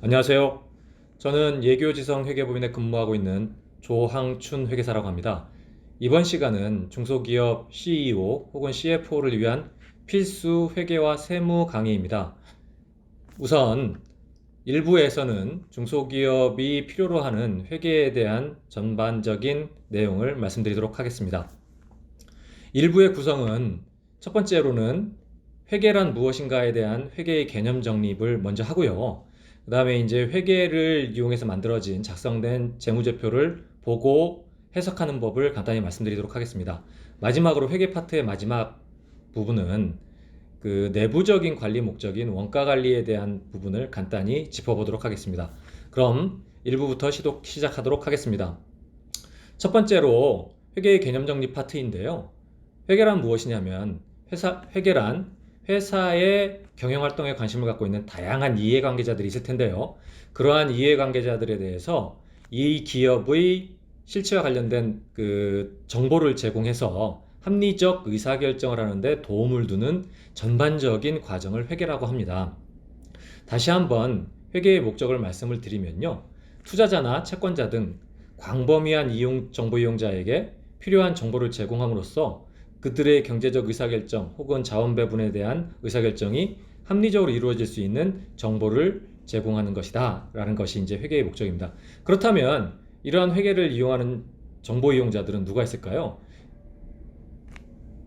안녕하세요. 저는 예교지성 회계법인에 근무하고 있는 조항춘 회계사라고 합니다. 이번 시간은 중소기업 CEO 혹은 CFO를 위한 필수 회계와 세무 강의입니다. 우선 1부에서는 중소기업이 필요로 하는 회계에 대한 전반적인 내용을 말씀드리도록 하겠습니다. 1부의 구성은 첫 번째로는 회계란 무엇인가에 대한 회계의 개념 정립을 먼저 하고요. 그 다음에 이제 회계를 이용해서 만들어진 작성된 재무제표를 보고 해석하는 법을 간단히 말씀드리도록 하겠습니다. 마지막으로 회계 파트의 마지막 부분은 그 내부적인 관리 목적인 원가 관리에 대한 부분을 간단히 짚어보도록 하겠습니다. 그럼 1부부터 시작하도록 하겠습니다. 첫 번째로 회계의 개념 정립 파트인데요. 회계란 무엇이냐면 회계란 회사의 경영활동에 관심을 갖고 있는 다양한 이해관계자들이 있을 텐데요. 그러한 이해관계자들에 대해서 이 기업의 실체와 관련된 그 정보를 제공해서 합리적 의사결정을 하는데 도움을 두는 전반적인 과정을 회계라고 합니다. 다시 한번 회계의 목적을 말씀을 드리면요. 투자자나 채권자 등 광범위한 정보 이용자에게 필요한 정보를 제공함으로써 그들의 경제적 의사결정 혹은 자원 배분에 대한 의사결정이 합리적으로 이루어질 수 있는 정보를 제공하는 것이다 라는 것이 이제 회계의 목적입니다. 그렇다면 이러한 회계를 이용하는 정보 이용자들은 누가 있을까요?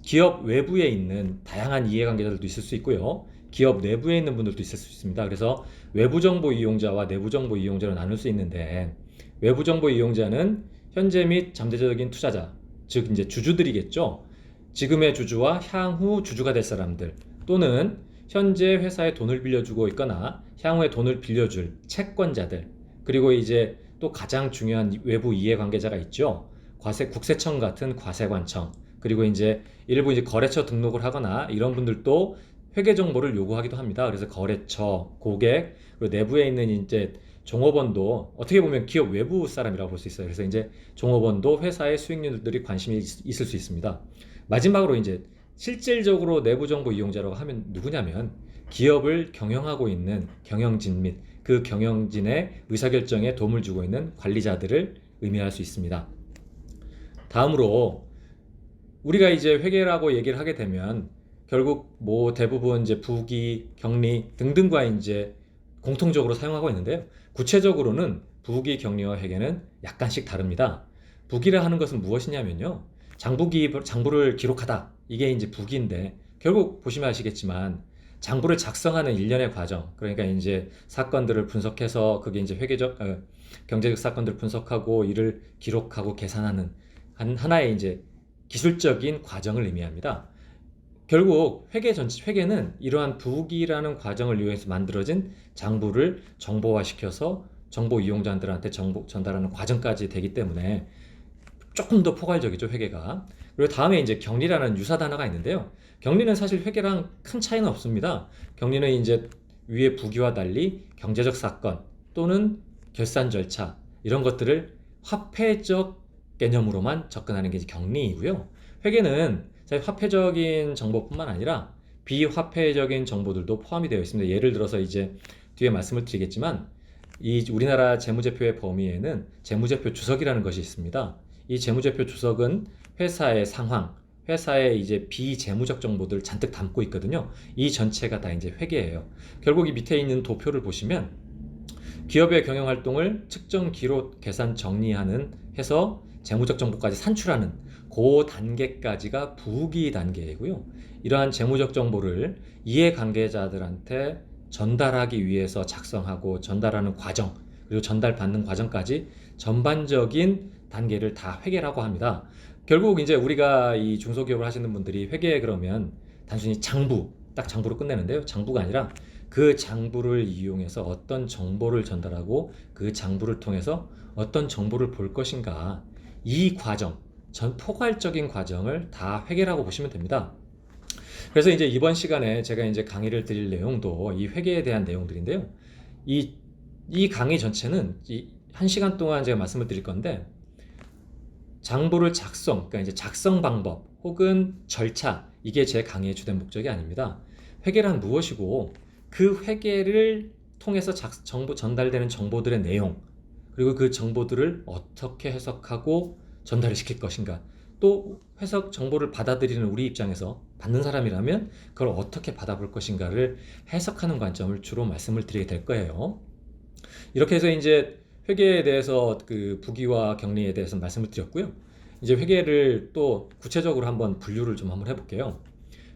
기업 외부에 있는 다양한 이해관계자들도 있을 수 있고요. 기업 내부에 있는 분들도 있을 수 있습니다. 그래서 외부 정보 이용자와 내부 정보 이용자로 나눌 수 있는데, 외부 정보 이용자는 현재 및 잠재적인 투자자, 즉 이제 주주들이겠죠. 지금의 주주와 향후 주주가 될 사람들, 또는 현재 회사에 돈을 빌려주고 있거나 향후에 돈을 빌려줄 채권자들, 그리고 이제 또 가장 중요한 외부 이해관계자가 있죠. 국세청 같은 과세관청, 그리고 이제 일부 이제 거래처 등록을 하거나 이런 분들도 회계 정보를 요구하기도 합니다. 그래서 거래처, 고객, 그리고 내부에 있는 이제 종업원도 어떻게 보면 기업 외부 사람이라고 볼 수 있어요. 그래서 이제 종업원도 회사의 수익률들이 관심이 있을 수 있습니다. 마지막으로 이제 실질적으로 내부 정보 이용자라고 하면 누구냐면 기업을 경영하고 있는 경영진 및 그 경영진의 의사결정에 도움을 주고 있는 관리자들을 의미할 수 있습니다. 다음으로 우리가 이제 회계라고 얘기를 하게 되면 결국 뭐 대부분 이제 부기, 격리 등등과 이제 공통적으로 사용하고 있는데요. 구체적으로는 부기, 격리와 회계는 약간씩 다릅니다. 부기라 하는 것은 무엇이냐면요. 장부를 기록하다. 이게 이제 부기인데 결국 보시면 아시겠지만 장부를 작성하는 일련의 과정, 그러니까 이제 사건들을 분석해서 그게 이제 경제적 사건들을 분석하고 이를 기록하고 계산하는 하나의 이제 기술적인 과정을 의미합니다. 결국 회계는 이러한 부기라는 과정을 이용해서 만들어진 장부를 정보화시켜서 정보 이용자들한테 정보 전달하는 과정까지 되기 때문에 조금 더 포괄적이죠, 회계가. 그리고 다음에 이제 격리라는 유사 단어가 있는데요. 격리는 사실 회계랑 큰 차이는 없습니다. 격리는 이제 위에 부기와 달리 경제적 사건 또는 결산 절차 이런 것들을 화폐적 개념으로만 접근하는 게 이제 격리이고요. 회계는 사실 화폐적인 정보뿐만 아니라 비화폐적인 정보들도 포함이 되어 있습니다. 예를 들어서 이제 뒤에 말씀을 드리겠지만 이 우리나라 재무제표의 범위에는 재무제표 주석이라는 것이 있습니다. 이 재무제표 주석은 회사의 상황, 회사의 이제 비재무적 정보들을 잔뜩 담고 있거든요. 이 전체가 다 이제 회계예요. 결국 이 밑에 있는 도표를 보시면 기업의 경영 활동을 측정, 기록, 계산, 정리하는 해서 재무적 정보까지 산출하는 그 단계까지가 부기 단계이고요. 이러한 재무적 정보를 이해관계자들한테 전달하기 위해서 작성하고 전달하는 과정, 그리고 전달받는 과정까지 전반적인 단계를 다 회계라고 합니다. 결국 이제 우리가 이 중소기업을 하시는 분들이 회계 그러면 단순히 딱 장부로 끝내는데요. 장부가 아니라 그 장부를 이용해서 어떤 정보를 전달하고 그 장부를 통해서 어떤 정보를 볼 것인가, 이 과정, 전 포괄적인 과정을 다 회계라고 보시면 됩니다. 그래서 이제 이번 시간에 제가 이제 강의를 드릴 내용도 이 회계에 대한 내용들인데요. 이, 이 강의 전체는 한 시간 동안 제가 말씀을 드릴 건데, 장부를 그러니까 이제 작성 방법 혹은 절차, 이게 제 강의의 주된 목적이 아닙니다. 회계란 무엇이고 그 회계를 통해서 전달되는 정보들의 내용, 그리고 그 정보들을 어떻게 해석하고 전달을 시킬 것인가, 또 해석 정보를 받아들이는 우리 입장에서 받는 사람이라면 그걸 어떻게 받아볼 것인가를 해석하는 관점을 주로 말씀을 드리게 될 거예요. 이렇게 해서 이제 회계에 대해서 그 부기와 격리에 대해서 말씀을 드렸고요. 이제 회계를 또 구체적으로 한번 분류를 좀 한번 해볼게요.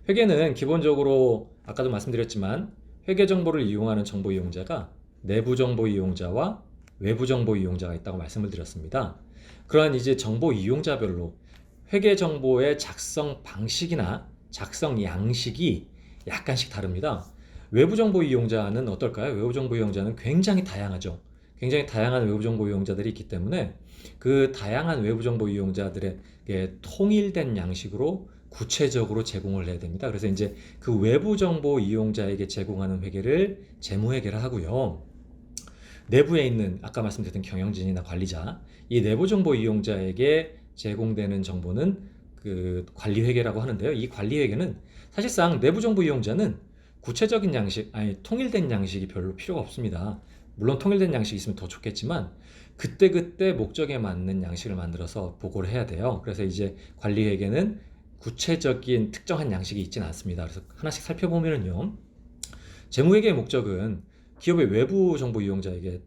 회계는 기본적으로 아까도 말씀드렸지만 회계 정보를 이용하는 정보 이용자가 내부 정보 이용자와 외부 정보 이용자가 있다고 말씀을 드렸습니다. 그러한 이제 정보 이용자별로 회계 정보의 작성 방식이나 작성 양식이 약간씩 다릅니다. 외부 정보 이용자는 어떨까요? 외부 정보 이용자는 굉장히 다양하죠. 굉장히 다양한 외부 정보 이용자들이 있기 때문에 그 다양한 외부 정보 이용자들에게 통일된 양식으로 구체적으로 제공을 해야 됩니다. 그래서 이제 그 외부 정보 이용자에게 제공하는 회계를 재무회계를 하고요. 내부에 있는 아까 말씀드렸던 경영진이나 관리자, 이 내부 정보 이용자에게 제공되는 정보는 그 관리회계라고 하는데요. 이 관리회계는 사실상 내부 정보 이용자는 구체적인 양식, 아니 통일된 양식이 별로 필요가 없습니다. 물론 통일된 양식이 있으면 더 좋겠지만 그때그때 목적에 맞는 양식을 만들어서 보고를 해야 돼요. 그래서 이제 관리회계는 구체적인 특정한 양식이 있지는 않습니다. 그래서 하나씩 살펴보면요. 재무회계의 목적은 기업의 외부 정보 이용자에게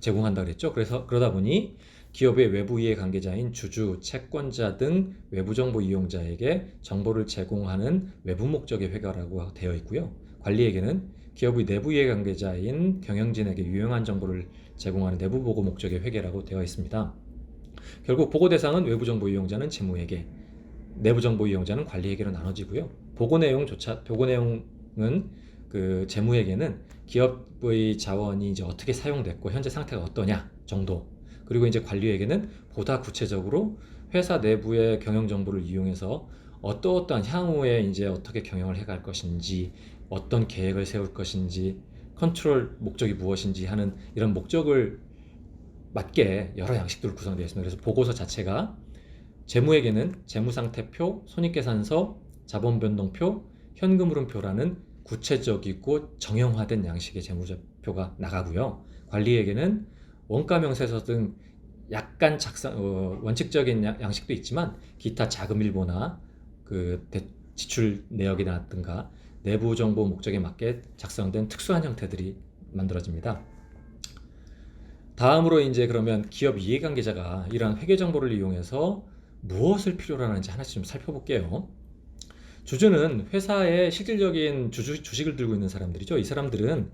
제공한다 그랬죠. 그래서 그러다 보니 기업의 외부 이해 관계자인 주주, 채권자 등 외부 정보 이용자에게 정보를 제공하는 외부 목적의 회계라고 되어 있고요. 관리회계는 기업의 내부 이해 관계자인 경영진에게 유용한 정보를 제공하는 내부 보고 목적의 회계라고 되어 있습니다. 결국 보고 대상은 외부 정보 이용자는 재무회계, 내부 정보 이용자는 관리회계로 나눠지고요. 보고 내용은 그 재무회계는 기업의 자원이 이제 어떻게 사용됐고 현재 상태가 어떠냐 정도, 그리고 이제 관리회계는 보다 구체적으로 회사 내부의 경영 정보를 이용해서 어떠한 향후에 이제 어떻게 경영을 해갈 것인지, 어떤 계획을 세울 것인지, 컨트롤 목적이 무엇인지 하는 이런 목적을 맞게 여러 양식들로 구성되어 있습니다. 그래서 보고서 자체가 재무회계는 재무상태표, 손익계산서, 자본변동표, 현금흐름표라는 구체적이고 정형화된 양식의 재무제표가 나가고요. 관리회계는 원가명세서 등 약간 원칙적인 양식도 있지만 기타 자금일보나 지출 내역이라든가 내부 정보 목적에 맞게 작성된 특수한 형태들이 만들어집니다. 다음으로 이제 그러면 기업 이해관계자가 이러한 회계 정보를 이용해서 무엇을 필요로 하는지 하나씩 좀 살펴볼게요. 주주는 회사의 실질적인 주식을 들고 있는 사람들이죠. 이 사람들은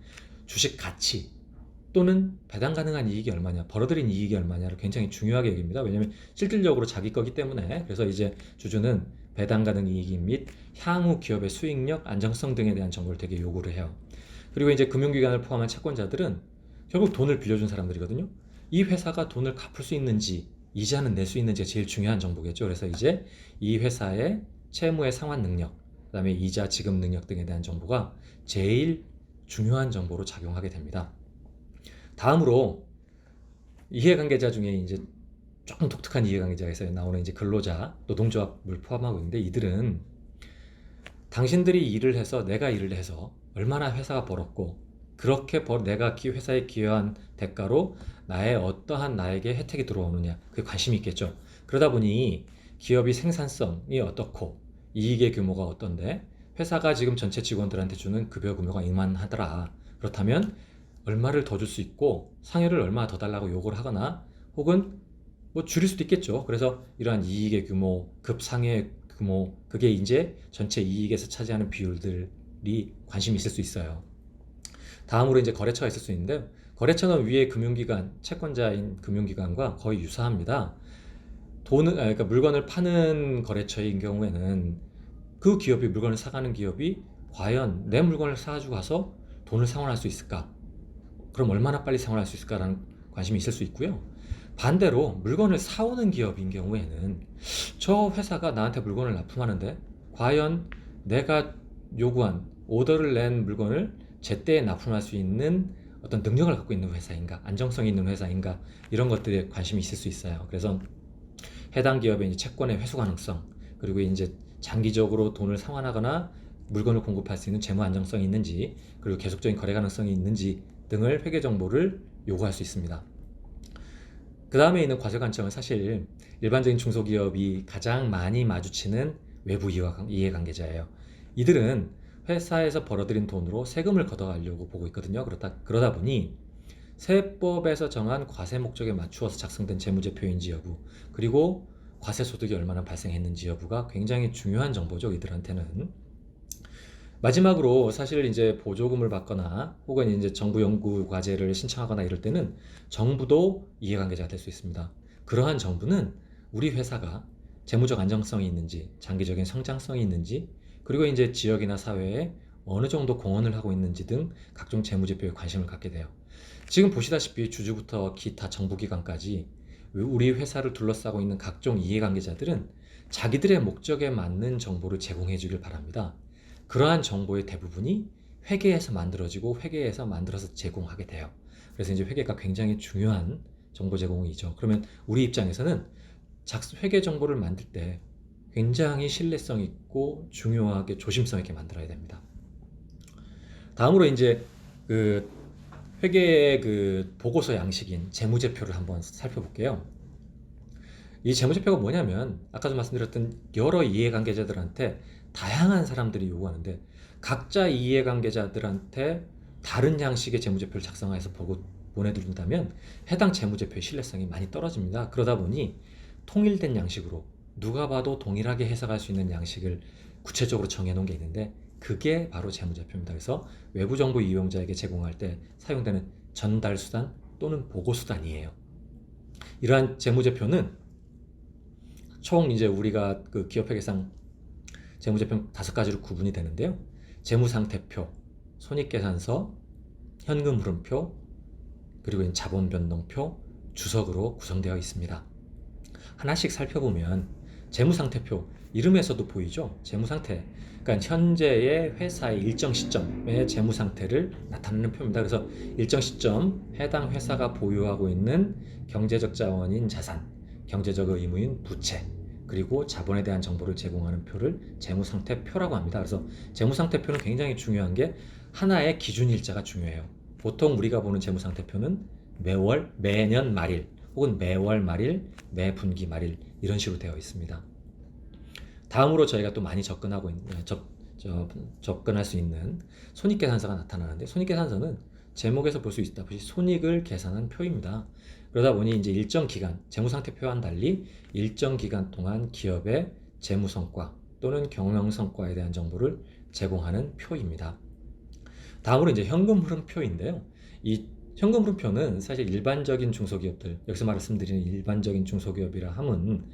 주식 가치 또는 배당 가능한 이익이 얼마냐, 벌어들인 이익이 얼마냐를 굉장히 중요하게 여깁니다. 왜냐하면 실질적으로 자기 거기 때문에. 그래서 이제 주주는 배당 가능 이익 및 향후 기업의 수익력, 안정성 등에 대한 정보를 되게 요구를 해요. 그리고 이제 금융기관을 포함한 채권자들은 결국 돈을 빌려준 사람들이거든요. 이 회사가 돈을 갚을 수 있는지, 이자는 낼 수 있는지가 제일 중요한 정보겠죠. 그래서 이제 이 회사의 채무의 상환 능력, 그다음에 이자 지급 능력 등에 대한 정보가 제일 중요한 정보로 작용하게 됩니다. 다음으로 이해관계자 중에 이제 조금 독특한 이해관계자에서 나오는 이제 근로자, 노동조합을 포함하고 있는데, 이들은 당신들이 일을 해서, 내가 일을 해서 얼마나 회사가 벌었고, 그렇게 내가 회사에 기여한 대가로 나에게 혜택이 들어오느냐, 그게 관심이 있겠죠. 그러다 보니 기업이 생산성이 어떻고 이익의 규모가 어떤데 회사가 지금 전체 직원들한테 주는 급여 규모가 이만하더라, 그렇다면 얼마를 더 줄 수 있고 상여를 얼마 더 달라고 요구를 하거나 혹은 뭐 줄일 수도 있겠죠. 그래서 이러한 이익의 규모, 급상여의 규모, 그게 이제 전체 이익에서 차지하는 비율들이 관심이 있을 수 있어요. 다음으로 이제 거래처가 있을 수 있는데, 거래처는 위의 금융기관, 채권자인 금융기관과 거의 유사합니다. 그러니까 물건을 파는 거래처인 경우에는 그 기업이, 물건을 사가는 기업이 과연 내 물건을 사가지고 가서 돈을 상환할 수 있을까? 그럼 얼마나 빨리 상환할 수 있을까라는 관심이 있을 수 있고요. 반대로 물건을 사오는 기업인 경우에는 저 회사가 나한테 물건을 납품하는데 과연 내가 요구한, 오더를 낸 물건을 제때에 납품할 수 있는 어떤 능력을 갖고 있는 회사인가, 안정성이 있는 회사인가, 이런 것들에 관심이 있을 수 있어요. 그래서 해당 기업의 이제 채권의 회수 가능성, 그리고 이제 장기적으로 돈을 상환하거나 물건을 공급할 수 있는 재무 안정성이 있는지, 그리고 계속적인 거래 가능성이 있는지 등을 회계 정보를 요구할 수 있습니다. 그 다음에 있는 과세관청은 사실 일반적인 중소기업이 가장 많이 마주치는 외부 이해관계자예요. 이들은 회사에서 벌어들인 돈으로 세금을 걷어가려고 보고 있거든요. 그러다 보니 세법에서 정한 과세 목적에 맞추어서 작성된 재무제표인지 여부, 그리고 과세 소득이 얼마나 발생했는지 여부가 굉장히 중요한 정보죠, 이들한테는. 마지막으로 사실 이제 보조금을 받거나 혹은 이제 정부 연구 과제를 신청하거나 이럴 때는 정부도 이해관계자가 될 수 있습니다. 그러한 정부는 우리 회사가 재무적 안정성이 있는지, 장기적인 성장성이 있는지, 그리고 이제 지역이나 사회에 어느 정도 공헌을 하고 있는지 등 각종 재무제표에 관심을 갖게 돼요. 지금 보시다시피 주주부터 기타 정부기관까지 우리 회사를 둘러싸고 있는 각종 이해관계자들은 자기들의 목적에 맞는 정보를 제공해 주길 바랍니다. 그러한 정보의 대부분이 회계에서 만들어지고 회계에서 만들어서 제공하게 돼요. 그래서 이제 회계가 굉장히 중요한 정보 제공이죠. 그러면 우리 입장에서는 회계 정보를 만들 때 굉장히 신뢰성 있고 중요하게 조심성 있게 만들어야 됩니다. 다음으로 이제 그 회계의 그 보고서 양식인 재무제표를 한번 살펴볼게요. 이 재무제표가 뭐냐면 아까도 말씀드렸던 여러 이해관계자들한테 다양한 사람들이 요구하는데 각자 이해관계자들한테 다른 양식의 재무제표를 작성해서 보내드린다면 해당 재무제표의 신뢰성이 많이 떨어집니다. 그러다 보니 통일된 양식으로 누가 봐도 동일하게 해석할 수 있는 양식을 구체적으로 정해놓은 게 있는데 그게 바로 재무제표입니다. 그래서 외부정보 이용자에게 제공할 때 사용되는 전달수단 또는 보고수단이에요. 이러한 재무제표는 총 이제 우리가 그 기업회계상 재무제표 5가지로 구분이 되는데요. 재무상태표, 손익계산서, 현금흐름표, 그리고 자본변동표, 주석으로 구성되어 있습니다. 하나씩 살펴보면 재무상태표, 이름에서도 보이죠? 재무상태, 그러니까 현재의 회사의 일정 시점의 재무상태를 나타내는 표입니다. 그래서 일정 시점 해당 회사가 보유하고 있는 경제적 자원인 자산, 경제적 의무인 부채, 그리고 자본에 대한 정보를 제공하는 표를 재무상태표라고 합니다. 그래서 재무상태표는 굉장히 중요한 게 하나의 기준일자가 중요해요. 보통 우리가 보는 재무상태표는 매년 말일 혹은 매월 말일, 매분기 말일 이런 식으로 되어 있습니다. 다음으로 저희가 또 많이 접근할 수 있는 손익계산서가 나타나는데 손익계산서는 제목에서 볼 수 있다시피 손익을 계산한 표입니다. 그러다 보니 이제 일정 기간, 재무상태표와는 달리 일정 기간 동안 기업의 재무성과 또는 경영성과에 대한 정보를 제공하는 표입니다. 다음으로 이제 현금흐름표인데요. 이 현금흐름표는 사실 일반적인 중소기업들, 여기서 말씀드리는 일반적인 중소기업이라 함은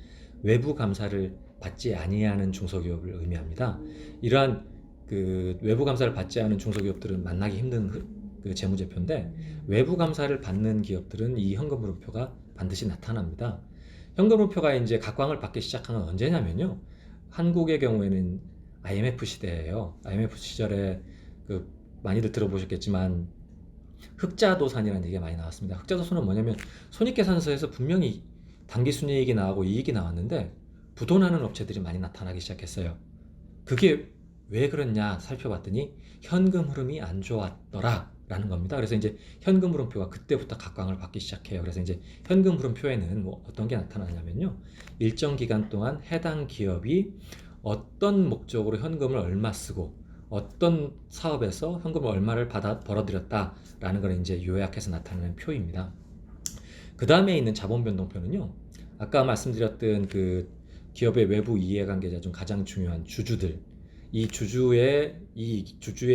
외부 감사를 받지 아니하는 중소기업을 의미합니다. 이러한 그 외부 감사를 받지 않은 중소기업들은 만나기 힘든 그 재무제표인데 외부 감사를 받는 기업들은 이 현금흐름표가 반드시 나타납니다. 현금흐름표가 이제 각광을 받기 시작한 건 언제냐면요. 한국의 경우에는 IMF 시대예요. IMF 시절에 그 많이들 들어보셨겠지만 흑자도산이라는 얘기가 많이 나왔습니다. 흑자도산은 뭐냐면 손익계산서에서 분명히 당기순이익이 나오고 이익이 나왔는데 부도나는 업체들이 많이 나타나기 시작했어요. 그게 왜 그랬냐 살펴봤더니 현금 흐름이 안 좋았더라 라는 겁니다. 그래서 이제 현금 흐름표가 그때부터 각광을 받기 시작해요. 그래서 이제 현금 흐름표에는 뭐 어떤 게 나타나냐면요. 일정 기간 동안 해당 기업이 어떤 목적으로 현금을 얼마 쓰고 어떤 사업에서 현금을 얼마를 벌어들였다라는 걸 이제 요약해서 나타내는 표입니다. 그 다음에 있는 자본변동표는요. 아까 말씀드렸던 그 기업의 외부 이해관계자 중 가장 중요한 주주들, 이 주주의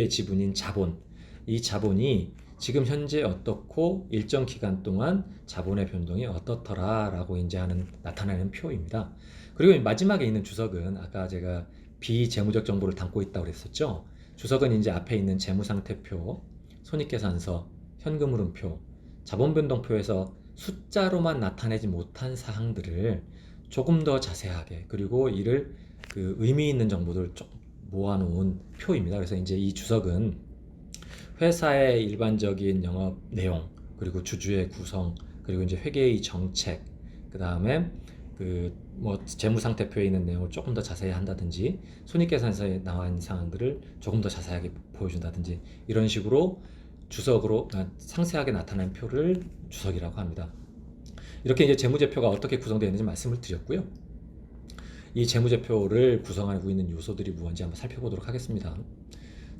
지분인 자본, 이 자본이 지금 현재 어떻고 일정 기간 동안 자본의 변동이 어떻더라라고 이제 나타내는 표입니다. 그리고 마지막에 있는 주석은 아까 제가 비재무적 정보를 담고 있다고 그랬었죠. 주석은 이제 앞에 있는 재무상태표, 손익계산서, 현금흐름표, 자본변동표에서 숫자로만 나타내지 못한 사항들을 조금 더 자세하게 그리고 이를 그 의미 있는 정보들 모아놓은 표입니다. 그래서 이제 이 주석은 회사의 일반적인 영업 내용 그리고 주주의 구성 그리고 이제 회계의 정책 그 다음에 그 뭐 재무상태표에 있는 내용을 조금 더 자세히 한다든지 손익계산서에 나와 있는 사항들을 조금 더 자세하게 보여준다든지 이런 식으로 주석으로 상세하게 나타낸 표를 주석이라고 합니다. 이렇게 이제 재무제표가 어떻게 구성되어 있는지 말씀을 드렸고요. 이 재무제표를 구성하고 있는 요소들이 무엇인지 한번 살펴보도록 하겠습니다.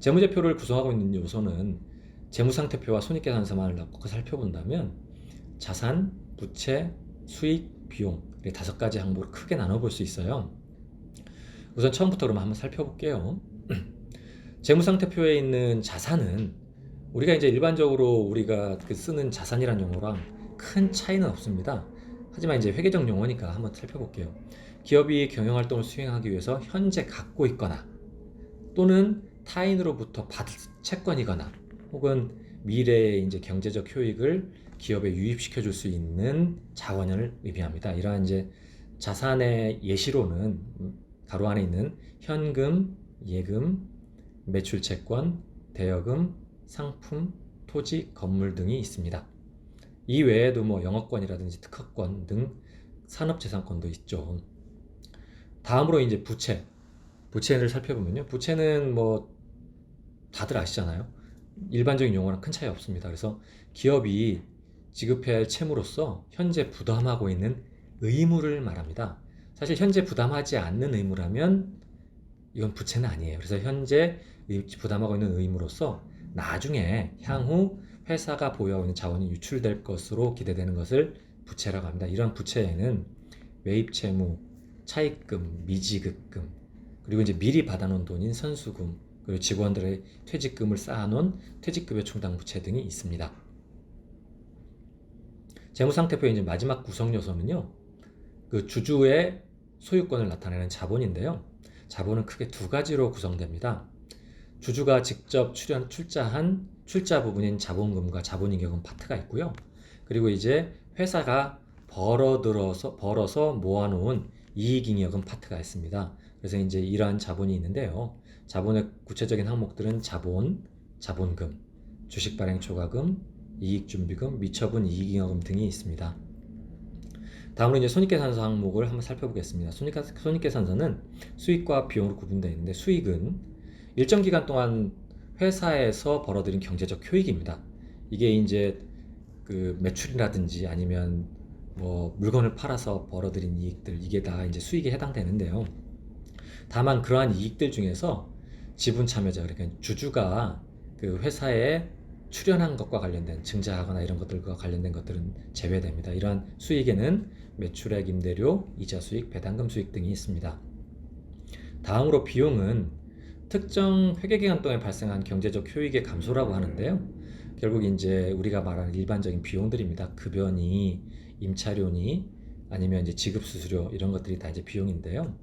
재무제표를 구성하고 있는 요소는 재무상태표와 손익계산서만을 놓고 살펴본다면 자산, 부채, 수익, 비용 이 5가지 항목으로 크게 나눠볼 수 있어요. 우선 처음부터 그럼 한번 살펴볼게요. 재무상태표에 있는 자산은 우리가 이제 일반적으로 우리가 쓰는 자산이란 용어랑 큰 차이는 없습니다. 하지만 이제 회계적 용어니까 한번 살펴볼게요. 기업이 경영활동을 수행하기 위해서 현재 갖고 있거나 또는 타인으로부터 받을 채권이거나 혹은 미래의 이제 경제적 효익을 기업에 유입시켜 줄 수 있는 자원을 의미합니다. 이러한 이제 자산의 예시로는 가로 안에 있는 현금, 예금, 매출채권, 대여금, 상품, 토지, 건물 등이 있습니다. 이 외에도 뭐 영업권이라든지 특허권 등 산업재산권도 있죠. 다음으로 이제 부채를 살펴보면요. 부채는 뭐 다들 아시잖아요. 일반적인 용어랑 큰 차이 없습니다. 그래서 기업이 지급해야 할 채무로서 현재 부담하고 있는 의무를 말합니다. 사실 현재 부담하지 않는 의무라면 이건 부채는 아니에요. 그래서 현재 부담하고 있는 의무로서 나중에 향후 회사가 보유하고 있는 자원이 유출될 것으로 기대되는 것을 부채라고 합니다. 이런 부채에는 매입채무, 차입금, 미지급금, 그리고 이제 미리 받아놓은 돈인 선수금, 그리고 직원들의 퇴직금을 쌓아놓은 퇴직급여 충당 부채 등이 있습니다. 재무상태표의 이제 마지막 구성 요소는요, 그 주주의 소유권을 나타내는 자본인데요. 자본은 크게 2가지로 구성됩니다. 주주가 직접 출자한 출자 부분인 자본금과 자본잉여금 파트가 있고요. 그리고 이제 회사가 벌어서 모아놓은 이익잉여금 파트가 있습니다. 그래서 이제 이러한 자본이 있는데요. 자본의 구체적인 항목들은 자본, 자본금, 주식발행초과금, 이익준비금, 미처분 이익잉여금 등이 있습니다. 다음으로 이제 손익계산서 항목을 한번 살펴보겠습니다. 손익계산서는 수익과 비용으로 구분되어 있는데 수익은 일정 기간 동안 회사에서 벌어들인 경제적 효익입니다. 이게 이제 그 매출이라든지 아니면 뭐 물건을 팔아서 벌어들인 이익들 이게 다 이제 수익에 해당되는데요. 다만 그러한 이익들 중에서 지분 참여자 그러니까 주주가 그 회사에 출연한 것과 관련된 증자하거나 이런 것들과 관련된 것들은 제외됩니다. 이러한 수익에는 매출액, 임대료, 이자 수익, 배당금 수익 등이 있습니다. 다음으로 비용은 특정 회계기간 동안 발생한 경제적 효익의 감소라고 하는데요. 결국 이제 우리가 말하는 일반적인 비용들입니다. 급여니, 임차료니, 아니면 이제 지급수수료 이런 것들이 다 이제 비용인데요.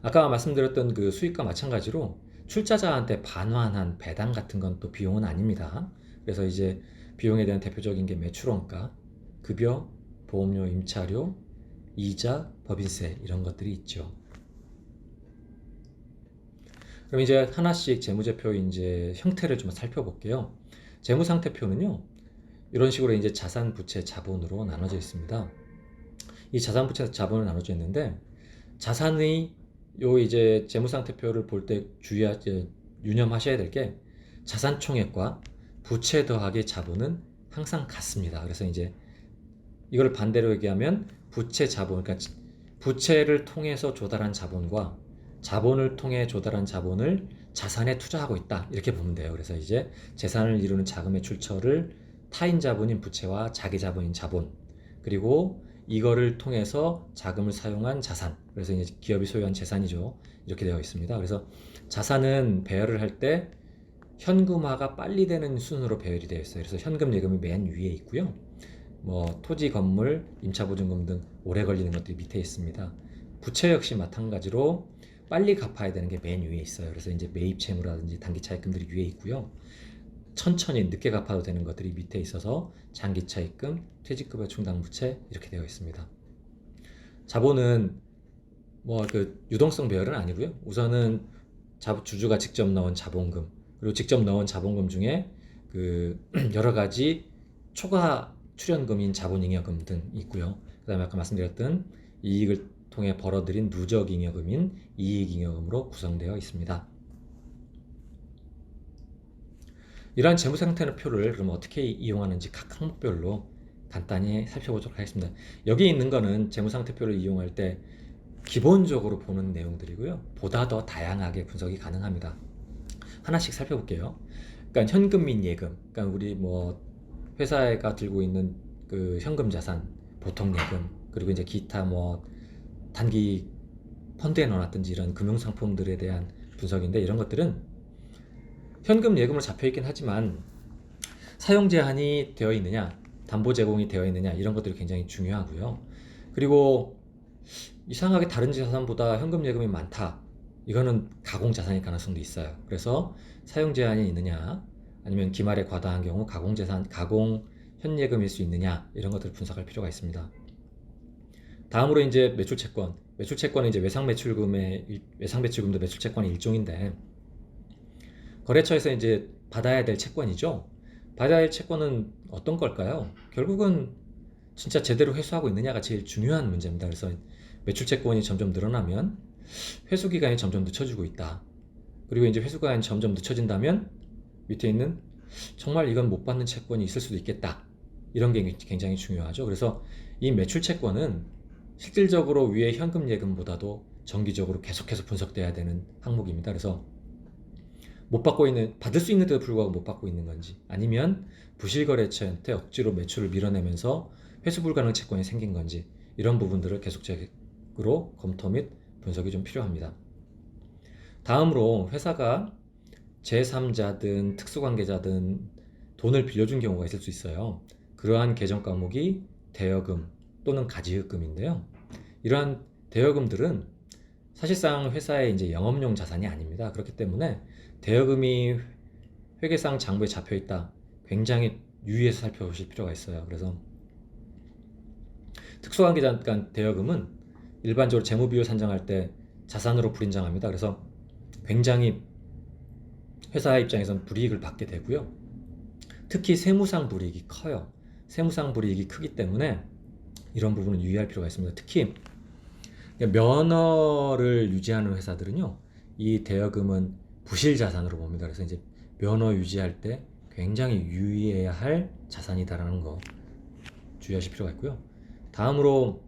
아까 말씀드렸던 그 수익과 마찬가지로 출자자한테 반환한 배당 같은 건 또 비용은 아닙니다. 그래서 이제 비용에 대한 대표적인 게 매출원가, 급여, 보험료, 임차료, 이자, 법인세 이런 것들이 있죠. 그럼 이제 하나씩 재무제표 이제 형태를 좀 살펴볼게요. 재무상태표는요, 이런 식으로 이제 자산, 부채, 자본으로 나눠져 있습니다. 이 자산, 부채, 자본으로 나눠져 있는데 자산의 요 이제 재무상태표를 볼 때 유념하셔야 될 게 자산 총액과 부채 더하기 자본은 항상 같습니다. 그래서 이제 이걸 반대로 얘기하면 부채 자본, 그러니까 부채를 통해서 조달한 자본과 자본을 통해 조달한 자본을 자산에 투자하고 있다 이렇게 보면 돼요. 그래서 이제 재산을 이루는 자금의 출처를 타인 자본인 부채와 자기 자본인 자본, 그리고 이거를 통해서 자금을 사용한 자산, 그래서 이제 기업이 소유한 재산이죠. 이렇게 되어 있습니다. 그래서 자산은 배열을 할 때 현금화가 빨리 되는 순으로 배열이 되어 있어요. 그래서 현금, 예금이 맨 위에 있고요. 뭐 토지, 건물, 임차보증금 등 오래 걸리는 것들이 밑에 있습니다. 부채 역시 마찬가지로 빨리 갚아야 되는 게 맨 위에 있어요. 그래서 이제 매입 채무라든지 단기 차입금들이 위에 있고요. 천천히 늦게 갚아도 되는 것들이 밑에 있어서 장기 차입금, 퇴직급여 충당 부채 이렇게 되어 있습니다. 자본은 뭐 그 유동성 배열은 아니고요. 우선은 주주가 직접 넣은 자본금, 그리고 직접 넣은 자본금 중에 그 여러 가지 초과 출연금인 자본잉여금 등 있고요. 그다음에 아까 말씀드렸던 이익을 통해 벌어들인 누적잉여금인 이익잉여금으로 구성되어 있습니다. 이러한 재무상태표를 그럼 어떻게 이용하는지 각 항목별로 간단히 살펴보도록 하겠습니다. 여기 있는 거는 재무상태표를 이용할 때 기본적으로 보는 내용들이고요. 보다 더 다양하게 분석이 가능합니다. 하나씩 살펴볼게요. 그러니까 현금 및 예금, 그러니까 우리 뭐 회사가 들고 있는 그 현금 자산, 보통 예금, 그리고 이제 기타 뭐 단기 펀드에 넣어놨든지 이런 금융 상품들에 대한 분석인데, 이런 것들은 현금 예금으로 잡혀 있긴 하지만 사용 제한이 되어 있느냐, 담보 제공이 되어 있느냐, 이런 것들이 굉장히 중요하고요. 그리고 이상하게 다른 자산보다 현금 예금이 많다, 이거는 가공 자산일 가능성도 있어요. 그래서 사용 제한이 있느냐, 아니면 기말에 과다한 경우 가공 재산, 가공 현예금일 수 있느냐, 이런 것들을 분석할 필요가 있습니다. 다음으로 이제 매출 채권. 매출 채권은 이제 외상 매출금도 매출 채권의 일종인데, 거래처에서 이제 받아야 될 채권이죠. 받아야 할 채권은 어떤 걸까요? 결국은 진짜 제대로 회수하고 있느냐가 제일 중요한 문제입니다. 그래서 매출 채권이 점점 늘어나면 회수 기간이 점점 늦춰지고 있다. 그리고 이제 회수 기간이 점점 늦춰진다면 밑에 있는 정말 이건 못 받는 채권이 있을 수도 있겠다. 이런 게 굉장히 중요하죠. 그래서 이 매출 채권은 실질적으로 위의 현금 예금보다도 정기적으로 계속해서 분석돼야 되는 항목입니다. 그래서 못 받고 있는, 받을 수 있는데도 불구하고 못 받고 있는 건지, 아니면 부실거래처한테 억지로 매출을 밀어내면서 회수 불가능 채권이 생긴 건지, 이런 부분들을 계속적으로 검토 및 분석이 좀 필요합니다. 다음으로 회사가 제3자든 특수관계자든 돈을 빌려준 경우가 있을 수 있어요. 그러한 계정 과목이 대여금 또는 가지흑금인데요. 이러한 대여금들은 사실상 회사의 이제 영업용 자산이 아닙니다. 그렇기 때문에 대여금이 회계상 장부에 잡혀 있다, 굉장히 유의해서 살펴보실 필요가 있어요. 그래서 특수관계자 간 대여금은 일반적으로 재무비율 산정할 때 자산으로 불인정합니다. 그래서 굉장히 회사 입장에서는 불이익을 받게 되고요. 특히 세무상 불이익이 커요. 세무상 불이익이 크기 때문에 이런 부분은 유의할 필요가 있습니다. 특히 면허를 유지하는 회사들은요, 이 대여금은 부실 자산으로 봅니다. 그래서 이제 면허 유지할 때 굉장히 유의해야 할 자산이다라는 거 주의하실 필요가 있고요. 다음으로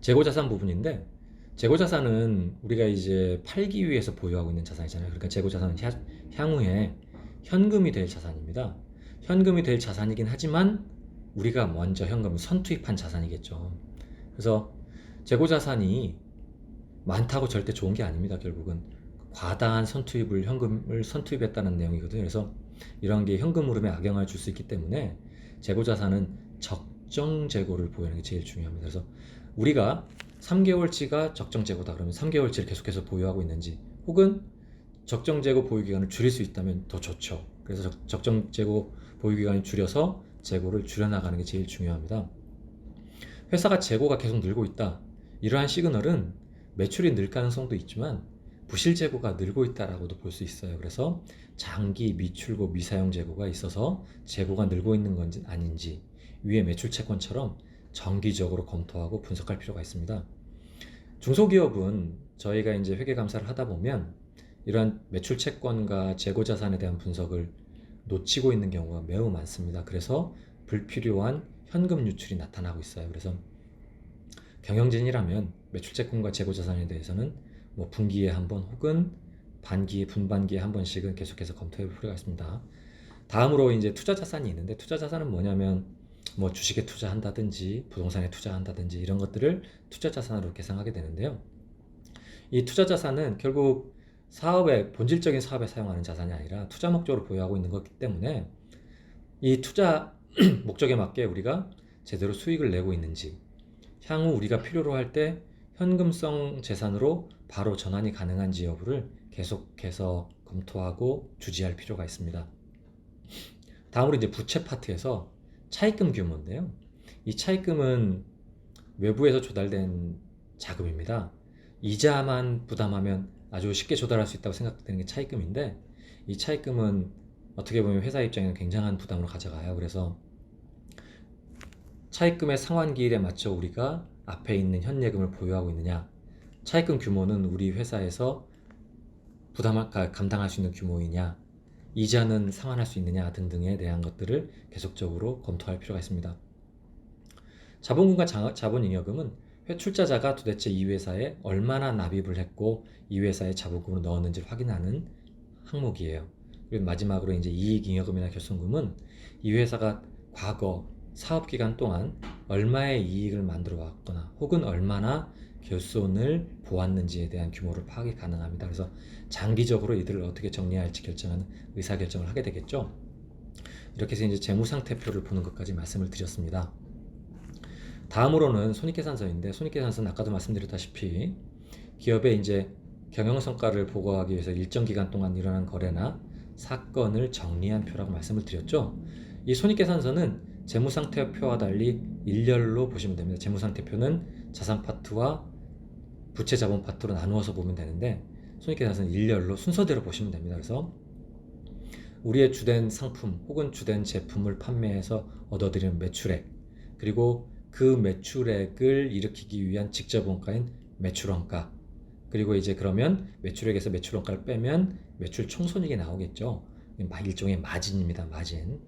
재고자산 부분인데, 재고자산은 우리가 이제 팔기 위해서 보유하고 있는 자산이잖아요. 그러니까 재고자산은 향후에 현금이 될 자산입니다. 현금이 될 자산이긴 하지만 우리가 먼저 현금을 선투입한 자산이겠죠. 그래서 재고자산이 많다고 절대 좋은 게 아닙니다. 결국은 과다한 현금을 선투입했다는 내용이거든요. 그래서 이런 게 현금 흐름에 악영향을 줄 수 있기 때문에 재고자산은 적정 재고를 보유하는 게 제일 중요합니다. 그래서 우리가 3개월치가 적정 재고다 그러면 3개월치를 계속해서 보유하고 있는지, 혹은 적정 재고 보유 기간을 줄일 수 있다면 더 좋죠. 그래서 적정 재고 보유 기간을 줄여서 재고를 줄여나가는 게 제일 중요합니다. 회사가 재고가 계속 늘고 있다, 이러한 시그널은 매출이 늘 가능성도 있지만 부실 재고가 늘고 있다라고도 볼 수 있어요. 그래서 장기 미출고 미사용 재고가 있어서 재고가 늘고 있는 건지 아닌지 위에 매출 채권처럼 정기적으로 검토하고 분석할 필요가 있습니다. 중소기업은 저희가 이제 회계 감사를 하다 보면 이러한 매출 채권과 재고 자산에 대한 분석을 놓치고 있는 경우가 매우 많습니다. 그래서 불필요한 현금 유출이 나타나고 있어요. 그래서 경영진이라면 매출 채권과 재고 자산에 대해서는 뭐 분기에 한 번 혹은 분반기에 한 번씩은 계속해서 검토해 볼 필요가 있습니다. 다음으로 이제 투자 자산이 있는데, 투자 자산은 뭐냐면 뭐 주식에 투자한다든지 부동산에 투자한다든지 이런 것들을 투자 자산으로 계산하게 되는데요. 이 투자 자산은 결국 본질적인 사업에 사용하는 자산이 아니라 투자 목적으로 보유하고 있는 거기 때문에 이 투자 목적에 맞게 우리가 제대로 수익을 내고 있는지, 향후 우리가 필요로 할 때 현금성 재산으로 바로 전환이 가능한지 여부를 계속해서 검토하고 주지할 필요가 있습니다. 다음으로 이제 부채 파트에서 차입금 규모인데요. 이 차입금은 외부에서 조달된 자금입니다. 이자만 부담하면 아주 쉽게 조달할 수 있다고 생각되는 게 차입금인데, 이 차입금은 어떻게 보면 회사 입장에는 굉장한 부담으로 가져가요. 그래서 차입금의 상환기일에 맞춰 우리가 앞에 있는 현예금을 보유하고 있느냐, 차입금 규모는 우리 회사에서 감당할 수 있는 규모이냐, 이자는 상환할 수 있느냐 등등에 대한 것들을 계속적으로 검토할 필요가 있습니다. 자본금과 자본잉여금은 회출자자가 도대체 이 회사에 얼마나 납입을 했고 이 회사에 자본금을 넣었는지를 확인하는 항목이에요. 그리고 마지막으로 이제 이익잉여금이나 결손금은 이 회사가 과거 사업기간 동안 얼마의 이익을 만들어 왔거나 혹은 얼마나 결손을 보았는지에 대한 규모를 파악이 가능합니다. 그래서 장기적으로 이들을 어떻게 정리할지 결정하는 의사결정을 하게 되겠죠. 이렇게 해서 이제 재무상태표를 보는 것까지 말씀을 드렸습니다. 다음으로는 손익계산서인데, 손익계산서는 아까도 말씀드렸다시피 기업의 이제 경영성과를 보고하기 위해서 일정 기간 동안 일어난 거래나 사건을 정리한 표라고 말씀을 드렸죠. 이 손익계산서는 재무상태표와 달리 일렬로 보시면 됩니다. 재무상태표는 자산 파트와 부채 자본 파트로 나누어서 보면 되는데, 손익계산서는 일렬로 순서대로 보시면 됩니다. 그래서 우리의 주된 상품 혹은 주된 제품을 판매해서 얻어들이는 매출액, 그리고 그 매출액을 일으키기 위한 직접 원가인 매출원가, 그리고 이제 그러면 매출액에서 매출원가를 빼면 매출 총손익이 나오겠죠. 일종의 마진입니다.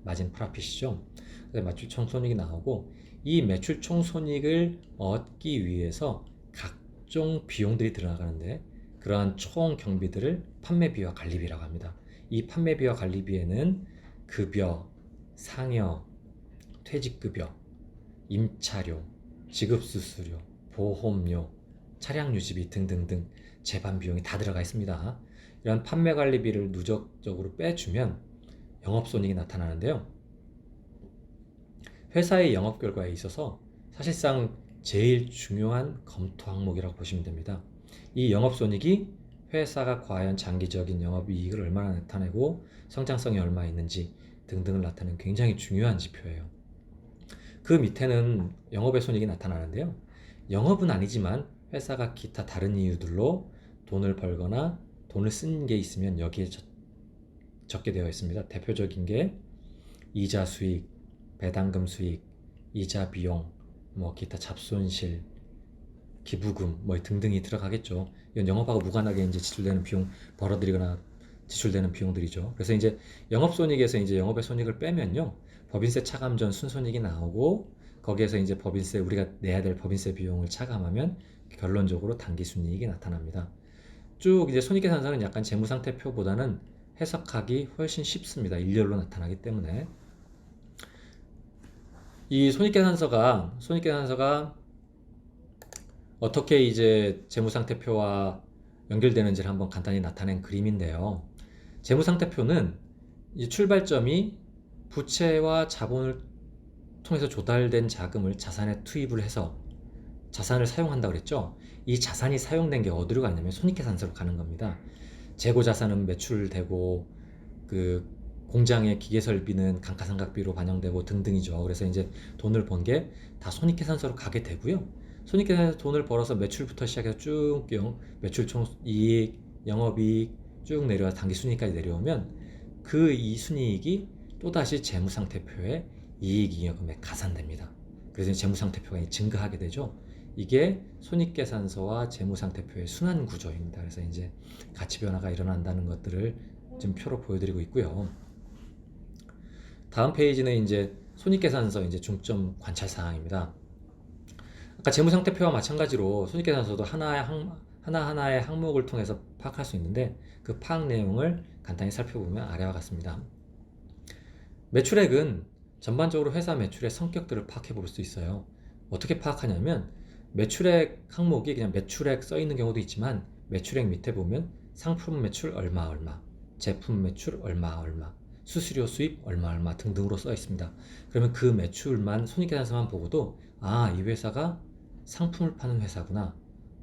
마진 프라핏이죠. 매출 총손익이 나오고, 이 매출 총손익을 얻기 위해서 각종 비용들이 들어가는데, 그러한 총 경비들을 판매비와 관리비라고 합니다. 이 판매비와 관리비에는 급여, 상여, 퇴직급여, 임차료, 지급수수료, 보험료, 차량 유지비 등등등 제반 비용이 다 들어가 있습니다. 이런 판매관리비를 누적적으로 빼주면 영업손익이 나타나는데요. 회사의 영업 결과에 있어서 사실상 제일 중요한 검토 항목이라고 보시면 됩니다. 이 영업손익이 회사가 과연 장기적인 영업이익을 얼마나 나타내고 성장성이 얼마 있는지 등등을 나타내는 굉장히 중요한 지표예요. 그 밑에는 영업의 손익이 나타나는데요. 영업은 아니지만 회사가 기타 다른 이유들로 돈을 벌거나 돈을 쓴 게 있으면 여기에 적게 되어 있습니다. 대표적인 게 이자 수익, 배당금 수익, 이자 비용, 기타 잡손실, 기부금 등등이 들어가겠죠. 이건 영업하고 무관하게 이제 지출되는 비용, 벌어들이거나 지출되는 비용들이죠. 그래서 이제 영업손익에서 이제 영업의 손익을 빼면요, 법인세 차감 전 순손익이 나오고, 거기에서 이제 법인세, 우리가 내야 될 법인세 비용을 차감하면 결론적으로 당기순이익이 나타납니다. 쭉 이제 손익계산서는 약간 재무상태표보다는 해석하기 훨씬 쉽습니다. 일렬로 나타나기 때문에. 이 손익계산서가 어떻게 이제 재무상태표와 연결되는지를 한번 간단히 나타낸 그림인데요. 재무상태표는 이 출발점이 부채와 자본을 통해서 조달된 자금을 자산에 투입을 해서 자산을 사용한다고 그랬죠. 이 자산이 사용된 게 어디로 가냐면 손익계산서로 가는 겁니다. 재고자산은 매출되고, 그 공장의 기계설비는 감가상각비로 반영되고 등등이죠. 그래서 이제 돈을 번 게 다 손익계산서로 가게 되고요. 손익계산서 돈을 벌어서 매출부터 시작해서 쭉 매출 총이익, 영업이익 쭉 내려와 당기순이익까지 내려오면 그 이 순이익이 또다시 재무상태표에 이익잉여금에 가산됩니다. 그래서 재무상태표가 증가하게 되죠. 이게 손익계산서와 재무상태표의 순환 구조입니다. 그래서 이제 가치 변화가 일어난다는 것들을 지금 표로 보여드리고 있고요. 다음 페이지는 이제 손익계산서 이제 중점 관찰 사항입니다. 아까 재무상태표와 마찬가지로 손익계산서도 하나하나의 항목을 통해서 파악할 수 있는데, 그 파악 내용을 간단히 살펴보면 아래와 같습니다. 매출액은 전반적으로 회사 매출의 성격들을 파악해 볼 수 있어요. 어떻게 파악하냐면, 매출액 항목이 그냥 매출액 써 있는 경우도 있지만, 매출액 밑에 보면 상품 매출 얼마, 제품 매출 얼마, 수수료 수입 얼마 등등으로 써 있습니다. 그러면 그 매출만 손익계산서만 보고도 이 회사가 상품을 파는 회사구나,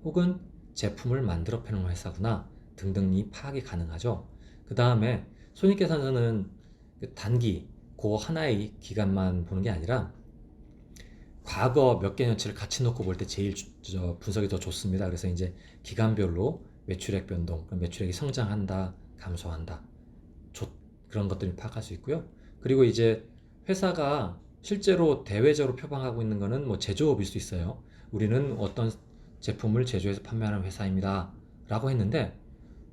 혹은 제품을 만들어 파는 회사구나 등등이 파악이 가능하죠. 그 다음에 손익계산서는 단기 그 하나의 기간만 보는 게 아니라 과거 몇 개년치를 같이 놓고 볼 때 제일 분석이 더 좋습니다. 그래서 이제 기간별로 매출액 변동, 매출액이 성장한다, 감소한다, 그런 것들을 파악할 수 있고요. 그리고 이제 회사가 실제로 대외적으로 표방하고 있는 거는 제조업일 수 있어요. 우리는 어떤 제품을 제조해서 판매하는 회사입니다 라고 했는데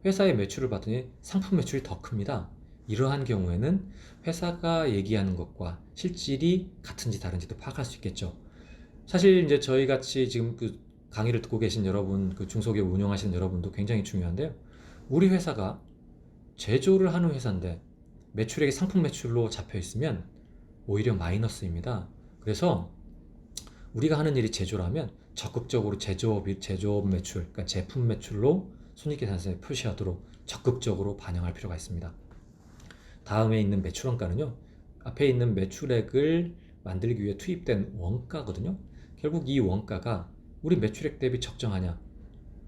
회사의 매출을 봤더니 상품 매출이 더 큽니다. 이러한 경우에는 회사가 얘기하는 것과 실질이 같은지 다른지도 파악할 수 있겠죠. 사실 이제 저희 같이 지금 그 강의를 듣고 계신 여러분, 그 중소기업 운영하시는 여러분도 굉장히 중요한데요. 우리 회사가 제조를 하는 회사인데 매출액이 상품 매출로 잡혀 있으면 오히려 마이너스입니다. 그래서 우리가 하는 일이 제조라면 적극적으로 제조업 매출, 그러니까 제품 매출로 손익계산서에 표시하도록 적극적으로 반영할 필요가 있습니다. 다음에 있는 매출원가는요, 앞에 있는 매출액을 만들기 위해 투입된 원가거든요. 결국 이 원가가 우리 매출액 대비 적정하냐?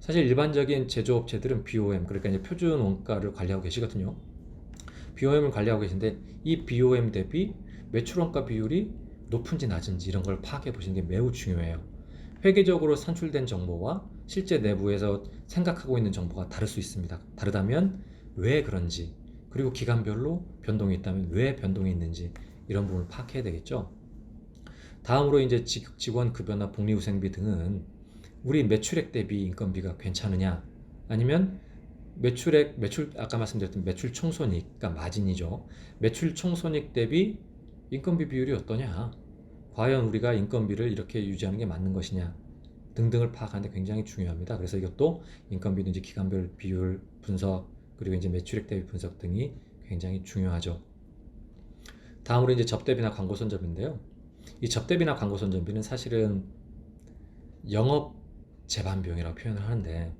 사실 일반적인 제조업체들은 BOM, 그러니까 이제 표준 원가를 관리하고 계시거든요. BOM을 관리하고 계신데 이 BOM 대비 매출원가 비율이 높은지 낮은지 이런 걸 파악해 보시는 게 매우 중요해요. 회계적으로 산출된 정보와 실제 내부에서 생각하고 있는 정보가 다를 수 있습니다. 다르다면 왜 그런지, 그리고 기간별로 변동이 있다면 왜 변동이 있는지 이런 부분을 파악해야 되겠죠. 다음으로 이제 직원 급여나 복리후생비 등은 우리 매출액 대비 인건비가 괜찮으냐, 아니면 매출 아까 말씀드렸던 매출 총손익, 그러니까 마진이죠. 매출 총손익 대비 인건비 비율이 어떠냐, 과연 우리가 인건비를 이렇게 유지하는 게 맞는 것이냐 등등을 파악하는 데 굉장히 중요합니다. 그래서 이것도 인건비든지 기간별 비율 분석, 그리고 이제 매출액 대비 분석 등이 굉장히 중요하죠. 다음으로 이제 접대비나 광고 선점인데요. 이 접대비나 광고 선점비는 사실은 영업 제반 비용이라고 표현을 하는데,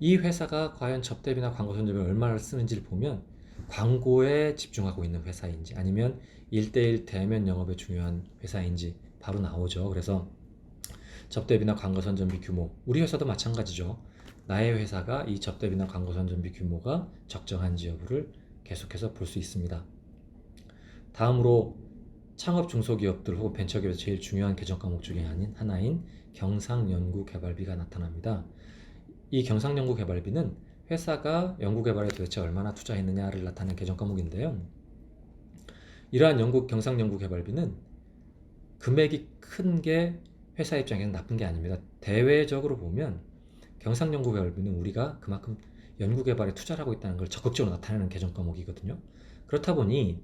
이 회사가 과연 접대비나 광고 선점을 얼마나 쓰는지를 보면 광고에 집중하고 있는 회사인지 아니면 1대1 대면 영업에 중요한 회사인지 바로 나오죠. 그래서 접대비나 광고 선점비 규모, 우리 회사도 마찬가지죠. 나의 회사가 이 접대비나 광고 선점비 규모가 적정한지 여부를 계속해서 볼 수 있습니다. 다음으로 창업 중소기업들 혹은 벤처기업에서 제일 중요한 개정 과목 중에 하나인 경상연구개발비가 나타납니다. 이 경상연구개발비는 회사가 연구개발에 도대체 얼마나 투자했느냐를 나타내는 개정 과목인데요. 이러한 경상연구개발비는 금액이 큰 게 회사 입장에서는 나쁜 게 아닙니다. 대외적으로 보면 경상연구개발비는 우리가 그만큼 연구개발에 투자를 하고 있다는 걸 적극적으로 나타내는 개정 과목이거든요. 그렇다 보니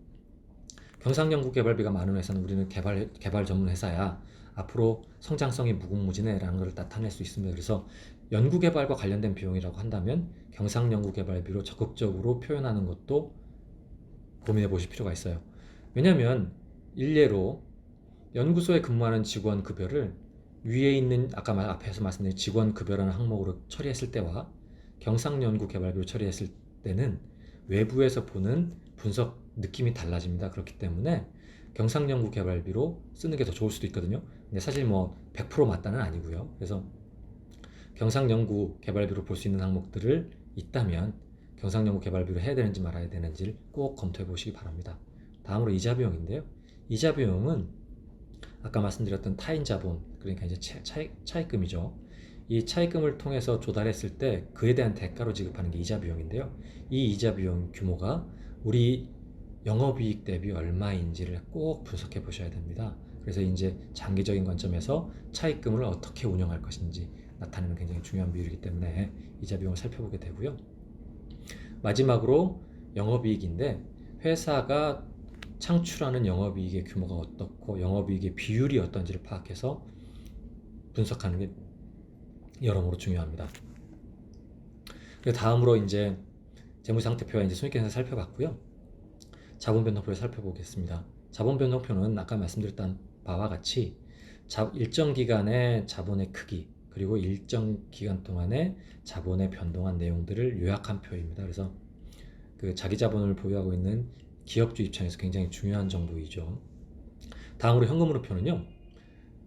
경상연구개발비가 많은 회사는 우리는 개발 전문 회사야, 앞으로 성장성이 무궁무진해라는 걸 나타낼 수 있습니다. 그래서 연구개발과 관련된 비용이라고 한다면 경상연구개발비로 적극적으로 표현하는 것도 고민해 보실 필요가 있어요. 왜냐하면 일례로 연구소에 근무하는 직원 급여를 위에 있는 아까 앞에서 말씀드린 직원 급여라는 항목으로 처리했을 때와 경상연구개발비로 처리했을 때는 외부에서 보는 분석 느낌이 달라집니다. 그렇기 때문에 경상연구개발비로 쓰는 게 더 좋을 수도 있거든요. 근데 사실 뭐 100% 맞다는 아니고요. 그래서 경상연구개발비로 볼 수 있는 항목들을 있다면 경상연구개발비로 해야 되는지 말아야 되는지를 꼭 검토해 보시기 바랍니다. 다음으로 이자 비용인데요. 이자 비용은 아까 말씀드렸던 타인 자본, 그러니까 이제 차입금이죠. 이 차입금을 통해서 조달했을 때 그에 대한 대가로 지급하는 게 이자 비용인데요. 이 이자 비용 규모가 우리 영업이익 대비 얼마인지를 꼭 분석해 보셔야 됩니다. 그래서 이제 장기적인 관점에서 차입금을 어떻게 운영할 것인지 나타내는 굉장히 중요한 비율이기 때문에 이자 비용을 살펴보게 되고요. 마지막으로 영업이익인데, 회사가 창출하는 영업이익의 규모가 어떻고 영업이익의 비율이 어떤지를 파악해서 분석하는 게 여러모로 중요합니다. 다음으로 이제 재무상태표와 이제 손익계산서 살펴봤고요. 자본변동표를 살펴보겠습니다. 자본변동표는 아까 말씀드렸던 바와 같이 일정 기간의 자본의 크기, 그리고 일정 기간 동안의 자본의 변동한 내용들을 요약한 표입니다. 그래서 그 자기 자본을 보유하고 있는 기업주 입장에서 굉장히 중요한 정보이죠. 다음으로 현금흐름표는요,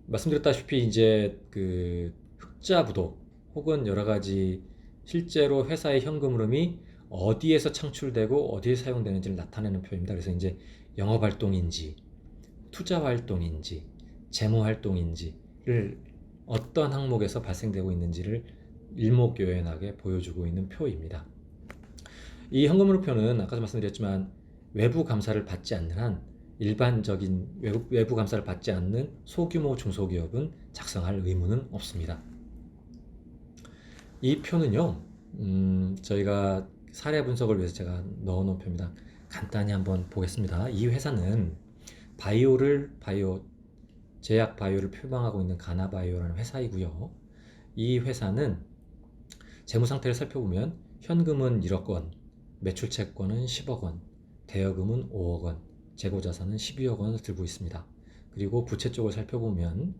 말씀드렸다시피 이제 그 흑자 부도 혹은 여러 가지 실제로 회사의 현금 흐름이 어디에서 창출되고 어디에 사용되는지를 나타내는 표입니다. 그래서 이제 영업 활동인지 투자 활동인지 재무 활동인지를 어떤 항목에서 발생되고 있는지를 일목요연하게 보여주고 있는 표입니다. 이 현금흐름표는 아까도 말씀드렸지만 외부 감사를 받지 않는 한 일반적인 외부 감사를 받지 않는 소규모 중소기업은 작성할 의무는 없습니다. 이 표는요, 저희가 사례 분석을 위해서 제가 넣어놓은 표입니다. 간단히 한번 보겠습니다. 이 회사는 제약 바이오를 표방하고 있는 가나바이오라는 회사이고요. 이 회사는 재무 상태를 살펴보면 현금은 1억 원, 매출 채권은 10억 원, 대여금은 5억 원, 재고자산은 12억 원을 들고 있습니다. 그리고 부채 쪽을 살펴보면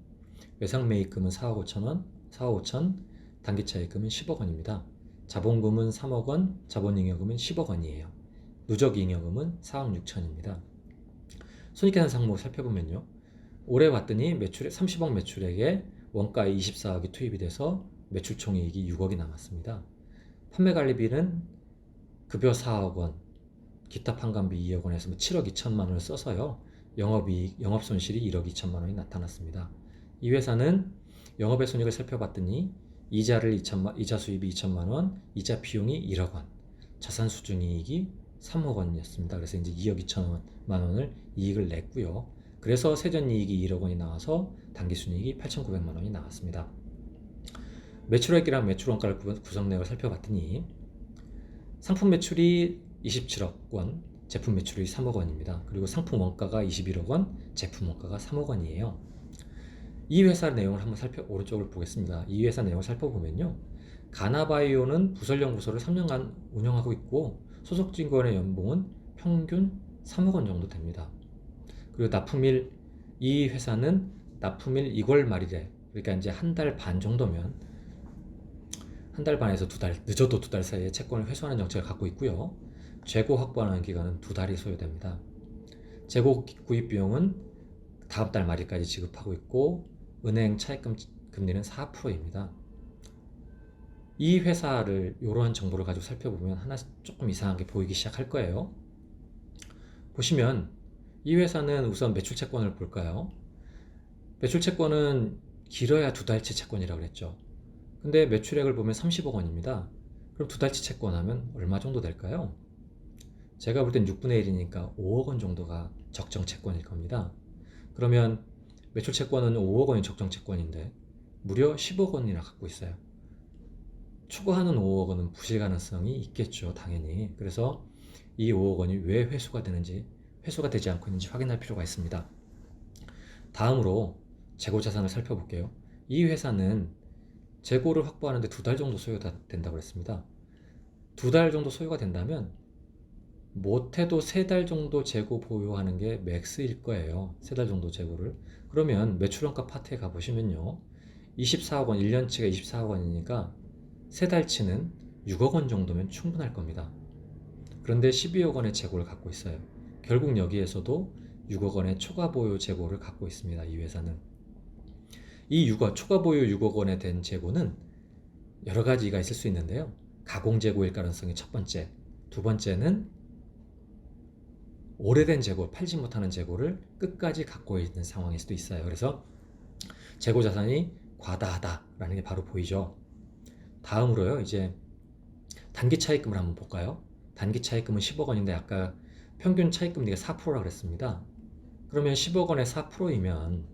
외상매입금은 4억 5천 원, 4억 5천, 단기차입금은 10억 원입니다. 자본금은 3억 원, 자본잉여금은 10억 원이에요. 누적잉여금은 4억 6천입니다. 손익계산 항목을 살펴보면요. 올해 봤더니 30억 매출액에 원가에 24억이 투입이 돼서 매출 총이익이 6억이 남았습니다. 판매관리비는 급여 4억 원, 기타 판관비 2억 원에서 7억 2천만 원을 써서요. 영업손실이 1억 2천만 원이 나타났습니다. 이 회사는 영업의 손익을 살펴봤더니 이자 수입이 2천만 원, 이자 비용이 1억 원, 자산 수중이익이 3억 원이었습니다. 그래서 이제 2억 2천만 원을 이익을 냈고요. 그래서 세전이익이 1억 원이 나와서 당기순이익이 8,900만 원이 나왔습니다. 매출액이랑 매출원가를 구성내역을 살펴봤더니 상품 매출이 27억 원, 제품 매출이 3억 원입니다. 그리고 상품 원가가 21억 원, 제품 원가가 3억 원이에요. 이 회사 내용을 한번 오른쪽을 보겠습니다. 이 회사 내용을 살펴보면요. 가나바이오는 부설연구소를 3년간 운영하고 있고 소속 직원의 연봉은 평균 3억 원 정도 됩니다. 그리고 이 회사는 납품일 2월 말일에, 그러니까 이제 한 달 반 정도면, 한 달 반에서 늦어도 2달 사이에 채권을 회수하는 정책을 갖고 있고요. 재고 확보하는 기간은 2달이 소요됩니다. 재고 구입 비용은 다음 달 말일까지 지급하고 있고, 은행 차입금 금리는 4%입니다. 이 회사를 이러한 정보를 가지고 살펴보면 하나씩 조금 이상한 게 보이기 시작할 거예요. 보시면 이 회사는 우선 매출 채권을 볼까요? 매출 채권은 길어야 2달치 채권이라고 그랬죠. 근데 매출액을 보면 30억 원입니다. 그럼 2달치 채권하면 얼마 정도 될까요? 제가 볼 땐 6분의 1이니까 5억 원 정도가 적정 채권일 겁니다. 그러면 매출 채권은 5억 원이 적정 채권인데 무려 10억 원이나 갖고 있어요. 추가하는 5억 원은 부실 가능성이 있겠죠, 당연히. 그래서 이 5억 원이 왜 회수가 되지 않고 있는지 확인할 필요가 있습니다. 다음으로 재고자산을 살펴볼게요. 이 회사는 재고를 확보하는데 2달 정도 소요가 된다고 했습니다. 2달 정도 소요가 된다면 못해도 3달 정도 재고 보유하는 게 맥스일 거예요. 3달 정도 재고를. 그러면 매출원가 파트에 가보시면요. 24억 원, 1년치가 24억 원이니까 3달치는 6억 원 정도면 충분할 겁니다. 그런데 12억 원의 재고를 갖고 있어요. 결국 여기에서도 6억 원의 초과 보유 재고를 갖고 있습니다. 이 회사는. 이 초과 보유 6억 원에 된 재고는 여러 가지가 있을 수 있는데요. 가공 재고일 가능성이 첫 번째. 두 번째는 오래된 재고, 팔지 못하는 재고를 끝까지 갖고 있는 상황일 수도 있어요. 그래서 재고 자산이 과다하다라는 게 바로 보이죠. 다음으로요. 이제 단기 차입금을 한번 볼까요? 단기 차입금은 10억 원인데 아까 평균 차입금리가 4%라고 그랬습니다. 그러면 10억 원에 4%이면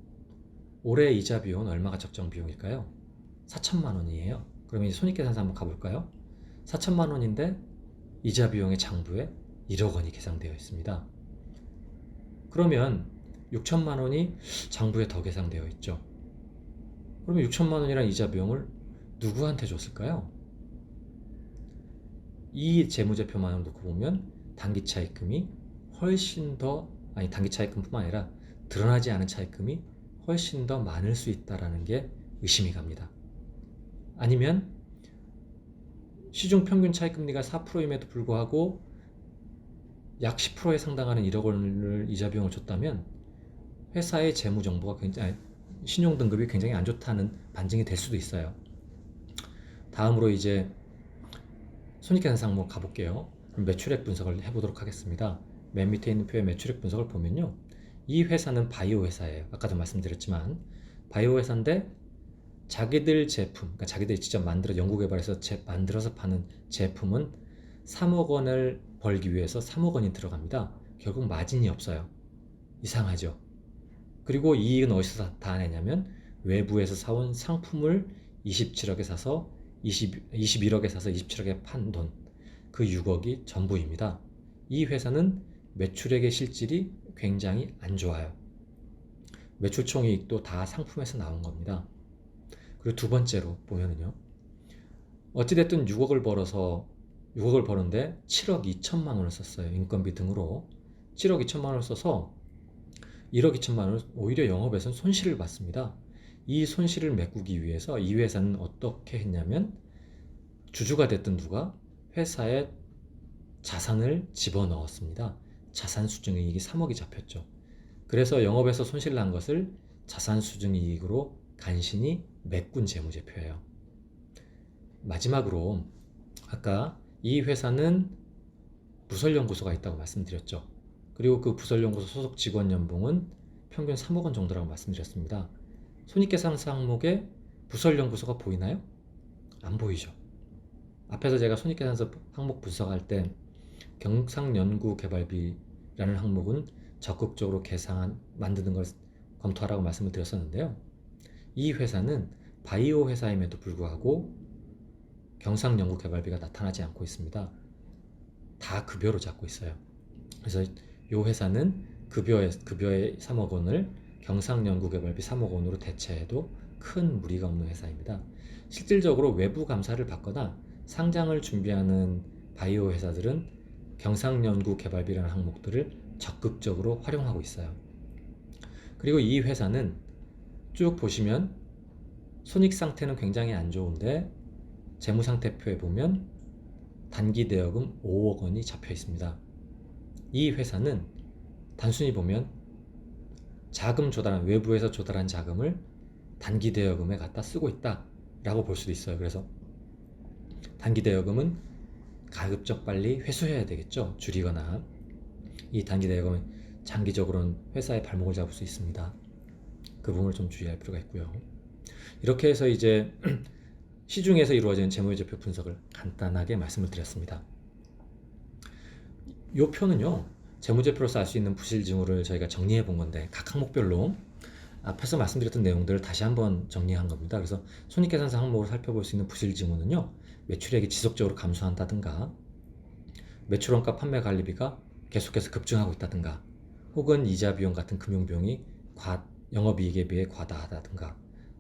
올해 이자 비용은 얼마가 적정 비용일까요? 4천만 원이에요. 그러면 이제 손익계산서 한번 가볼까요? 4천만 원인데 이자 비용의 장부에 1억 원이 계산되어 있습니다. 그러면 6천만 원이 장부에 더 계산되어 있죠. 그러면 6천만 원이란 이자 비용을 누구한테 줬을까요? 이 재무제표만을 놓고 보면 단기 차입금이 단기 차입금뿐만 아니라 드러나지 않은 차입금이 훨씬 더 많을 수 있다는 게 의심이 갑니다. 아니면 시중 평균 차입금리가 4%임에도 불구하고 약 10%에 상당하는 1억 원을 이자 비용을 줬다면 회사의 재무 정보가 신용 등급이 굉장히 안 좋다는 반증이 될 수도 있어요. 다음으로 이제 손익계산서 한번 가볼게요. 그럼 매출액 분석을 해보도록 하겠습니다. 맨 밑에 있는 표의 매출액 분석을 보면요. 이 회사는 바이오 회사예요. 아까도 말씀드렸지만 바이오 회사인데 자기들 제품, 그러니까 자기들이 직접 연구 개발해서 만들어서 파는 제품은 3억 원을 벌기 위해서 3억 원이 들어갑니다. 결국 마진이 없어요. 이상하죠. 그리고 이익은 어디서 다 내냐면 외부에서 사온 상품을 27억에 사서 21억에 사서 27억에 판 돈, 그 6억이 전부입니다. 이 회사는 매출액의 실질이 굉장히 안 좋아요. 매출 총이익도 다 상품에서 나온 겁니다. 그리고 두 번째로 보면은요. 어찌됐든 6억을 버는데 7억 2천만 원을 썼어요. 인건비 등으로 7억 2천만 원을 써서 1억 2천만 원을 오히려 영업에서는 손실을 봤습니다. 이 손실을 메꾸기 위해서 이 회사는 어떻게 했냐면 주주가 됐든 누가 회사에 자산을 집어넣었습니다. 자산 수증이익이 3억이 잡혔죠. 그래서 영업에서 손실 난 것을 자산 수증이익으로 간신히 메꾼 재무제표예요. 마지막으로 아까 이 회사는 부설연구소가 있다고 말씀드렸죠. 그리고 그 부설연구소 소속 직원 연봉은 평균 3억 원 정도라고 말씀드렸습니다. 손익계산서 항목에 부설연구소가 보이나요? 안 보이죠. 앞에서 제가 손익계산서 항목 분석할 때 경상연구개발비라는 항목은 적극적으로 만드는 걸 검토하라고 말씀을 드렸었는데요. 이 회사는 바이오 회사임에도 불구하고 경상연구개발비가 나타나지 않고 있습니다. 다 급여로 잡고 있어요. 그래서 이 회사는 급여의 3억 원을 경상연구개발비 3억 원으로 대체해도 큰 무리가 없는 회사입니다. 실질적으로 외부 감사를 받거나 상장을 준비하는 바이오 회사들은 경상연구개발비라는 항목들을 적극적으로 활용하고 있어요. 그리고 이 회사는 쭉 보시면 손익 상태는 굉장히 안 좋은데 재무상태표에 보면 단기 대여금 5억 원이 잡혀 있습니다. 이 회사는 단순히 보면 외부에서 조달한 자금을 단기 대여금에 갖다 쓰고 있다라고 볼 수도 있어요. 그래서 단기 대여금은 가급적 빨리 회수해야 되겠죠. 줄이거나. 이 단기 대여금은 장기적으로는 회사의 발목을 잡을 수 있습니다. 그 부분을 좀 주의할 필요가 있고요. 이렇게 해서 이제 시중에서 이루어지는 재무제표 분석을 간단하게 말씀을 드렸습니다. 이 표는요, 재무제표로서 알 수 있는 부실징후를 저희가 정리해 본 건데 각 항목별로 앞에서 말씀드렸던 내용들을 다시 한번 정리한 겁니다. 그래서 손익계산서 항목을 살펴볼 수 있는 부실징후는요, 매출액이 지속적으로 감소한다든가, 매출원가 판매관리비가 계속해서 급증하고 있다든가, 혹은 이자 비용 같은 금융 비용이 영업이익에 비해 과다하다든가,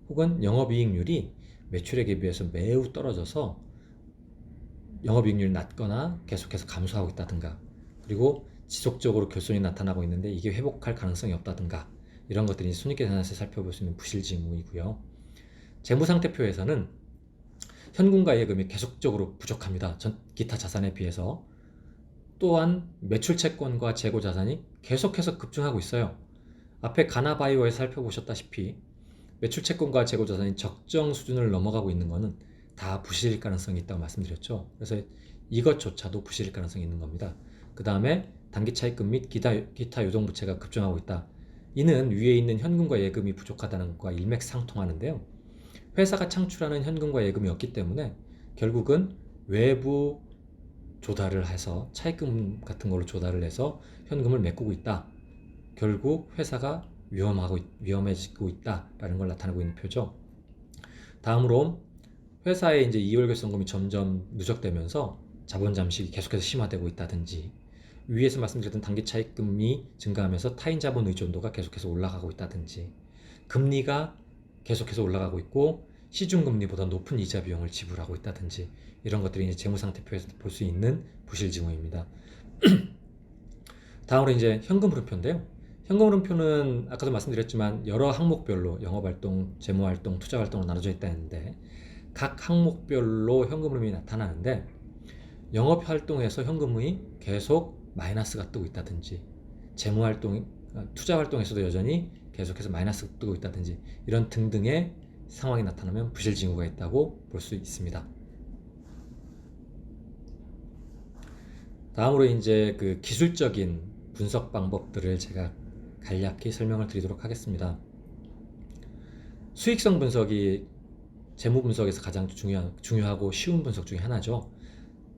혹은 영업이익률이 매출액에 비해서 매우 떨어져서 영업이익률이 낮거나 계속해서 감소하고 있다든가, 그리고 지속적으로 결손이 나타나고 있는데 이게 회복할 가능성이 없다든가, 이런 것들이 손익계산서에서 살펴볼 수 있는 부실징후이고요. 재무상태표에서는 현금과 예금이 계속적으로 부족합니다. 기타 자산에 비해서. 또한 매출채권과 재고자산이 계속해서 급증하고 있어요. 앞에 가나바이오에서 살펴보셨다시피 매출채권과 재고자산이 적정 수준을 넘어가고 있는 것은 다 부실일 가능성이 있다고 말씀드렸죠. 그래서 이것조차도 부실일 가능성이 있는 겁니다. 그 다음에 단기차입금 및 기타 유동부채가 급증하고 있다. 이는 위에 있는 현금과 예금이 부족하다는 것과 일맥상통하는데요. 회사가 창출하는 현금과 예금이 없기 때문에 결국은 외부 조달을 해서 차입금 같은 걸로 조달을 해서 현금을 메꾸고 있다. 결국 회사가 위험해지고 있다라는 걸 나타내고 있는 표죠. 다음으로 회사의 이제 이월결손금이 점점 누적되면서 자본 잠식이 계속해서 심화되고 있다든지, 위에서 말씀드렸던 단기 차입금이 증가하면서 타인 자본 의존도가 계속해서 올라가고 있다든지, 금리가 계속해서 올라가고 있고 시중금리보다 높은 이자 비용을 지불하고 있다든지, 이런 것들이 이제 재무상태표에서 볼 수 있는 부실징후입니다. 다음으로 이제 현금 흐름표인데요. 현금 흐름표는 아까도 말씀드렸지만 여러 항목별로 영업활동, 재무활동, 투자활동으로 나눠져 있다 했는데 각 항목별로 현금 흐름이 나타나는데, 영업활동에서 현금이 계속 마이너스가 뜨고 있다든지, 투자활동에서도 여전히 계속해서 마이너스가 뜨고 있다든지, 이런 등등의 상황이 나타나면 부실징후가 있다고 볼 수 있습니다. 다음으로 이제 그 기술적인 분석 방법들을 제가 간략히 설명을 드리도록 하겠습니다. 수익성 분석이 재무 분석에서 가장 중요하고 쉬운 분석 중에 하나죠.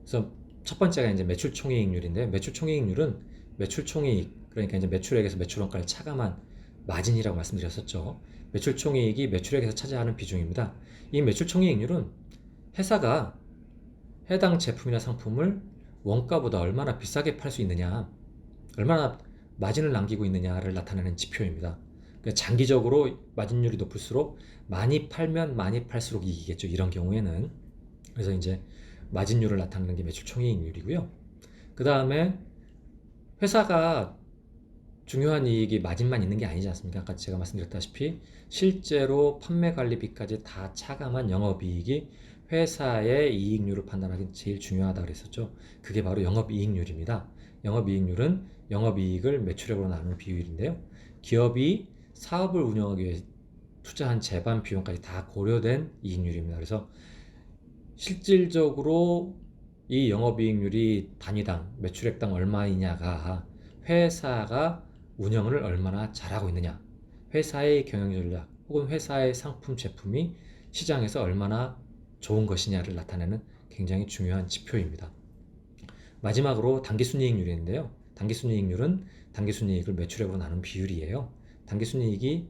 그래서 첫 번째가 이제 매출총이익률인데, 매출총이익률은 매출총이익, 그러니까 이제 매출액에서 매출원가를 차감한 마진이라고 말씀드렸었죠. 매출 총이익이 매출액에서 차지하는 비중입니다. 이 매출 총이익률은 회사가 해당 제품이나 상품을 원가보다 얼마나 비싸게 팔 수 있느냐, 얼마나 마진을 남기고 있느냐를 나타내는 지표입니다. 그러니까 장기적으로 마진율이 높을수록 많이 팔면 많이 팔수록 이익이겠죠. 이런 경우에는. 그래서 이제 마진율을 나타내는 게 매출 총이익률이고요. 그 다음에 회사가 중요한 이익이 마진만 있는 게 아니지 않습니까? 아까 제가 말씀드렸다시피 실제로 판매 관리비까지 다 차감한 영업이익이 회사의 이익률을 판단하기 제일 중요하다 그랬었죠. 그게 바로 영업이익률입니다. 영업이익률은 영업이익을 매출액으로 나누는 비율인데요. 기업이 사업을 운영하기 위해 투자한 재반 비용까지 다 고려된 이익률입니다. 그래서 실질적으로 이 영업이익률이 단위당 매출액당 얼마이냐가 회사가 운영을 얼마나 잘하고 있느냐, 회사의 경영전략 혹은 회사의 상품 제품이 시장에서 얼마나 좋은 것이냐를 나타내는 굉장히 중요한 지표입니다. 마지막으로 당기순이익률인데요. 당기순이익률은 당기순이익을 매출액으로 나눈 비율이에요. 당기순이익이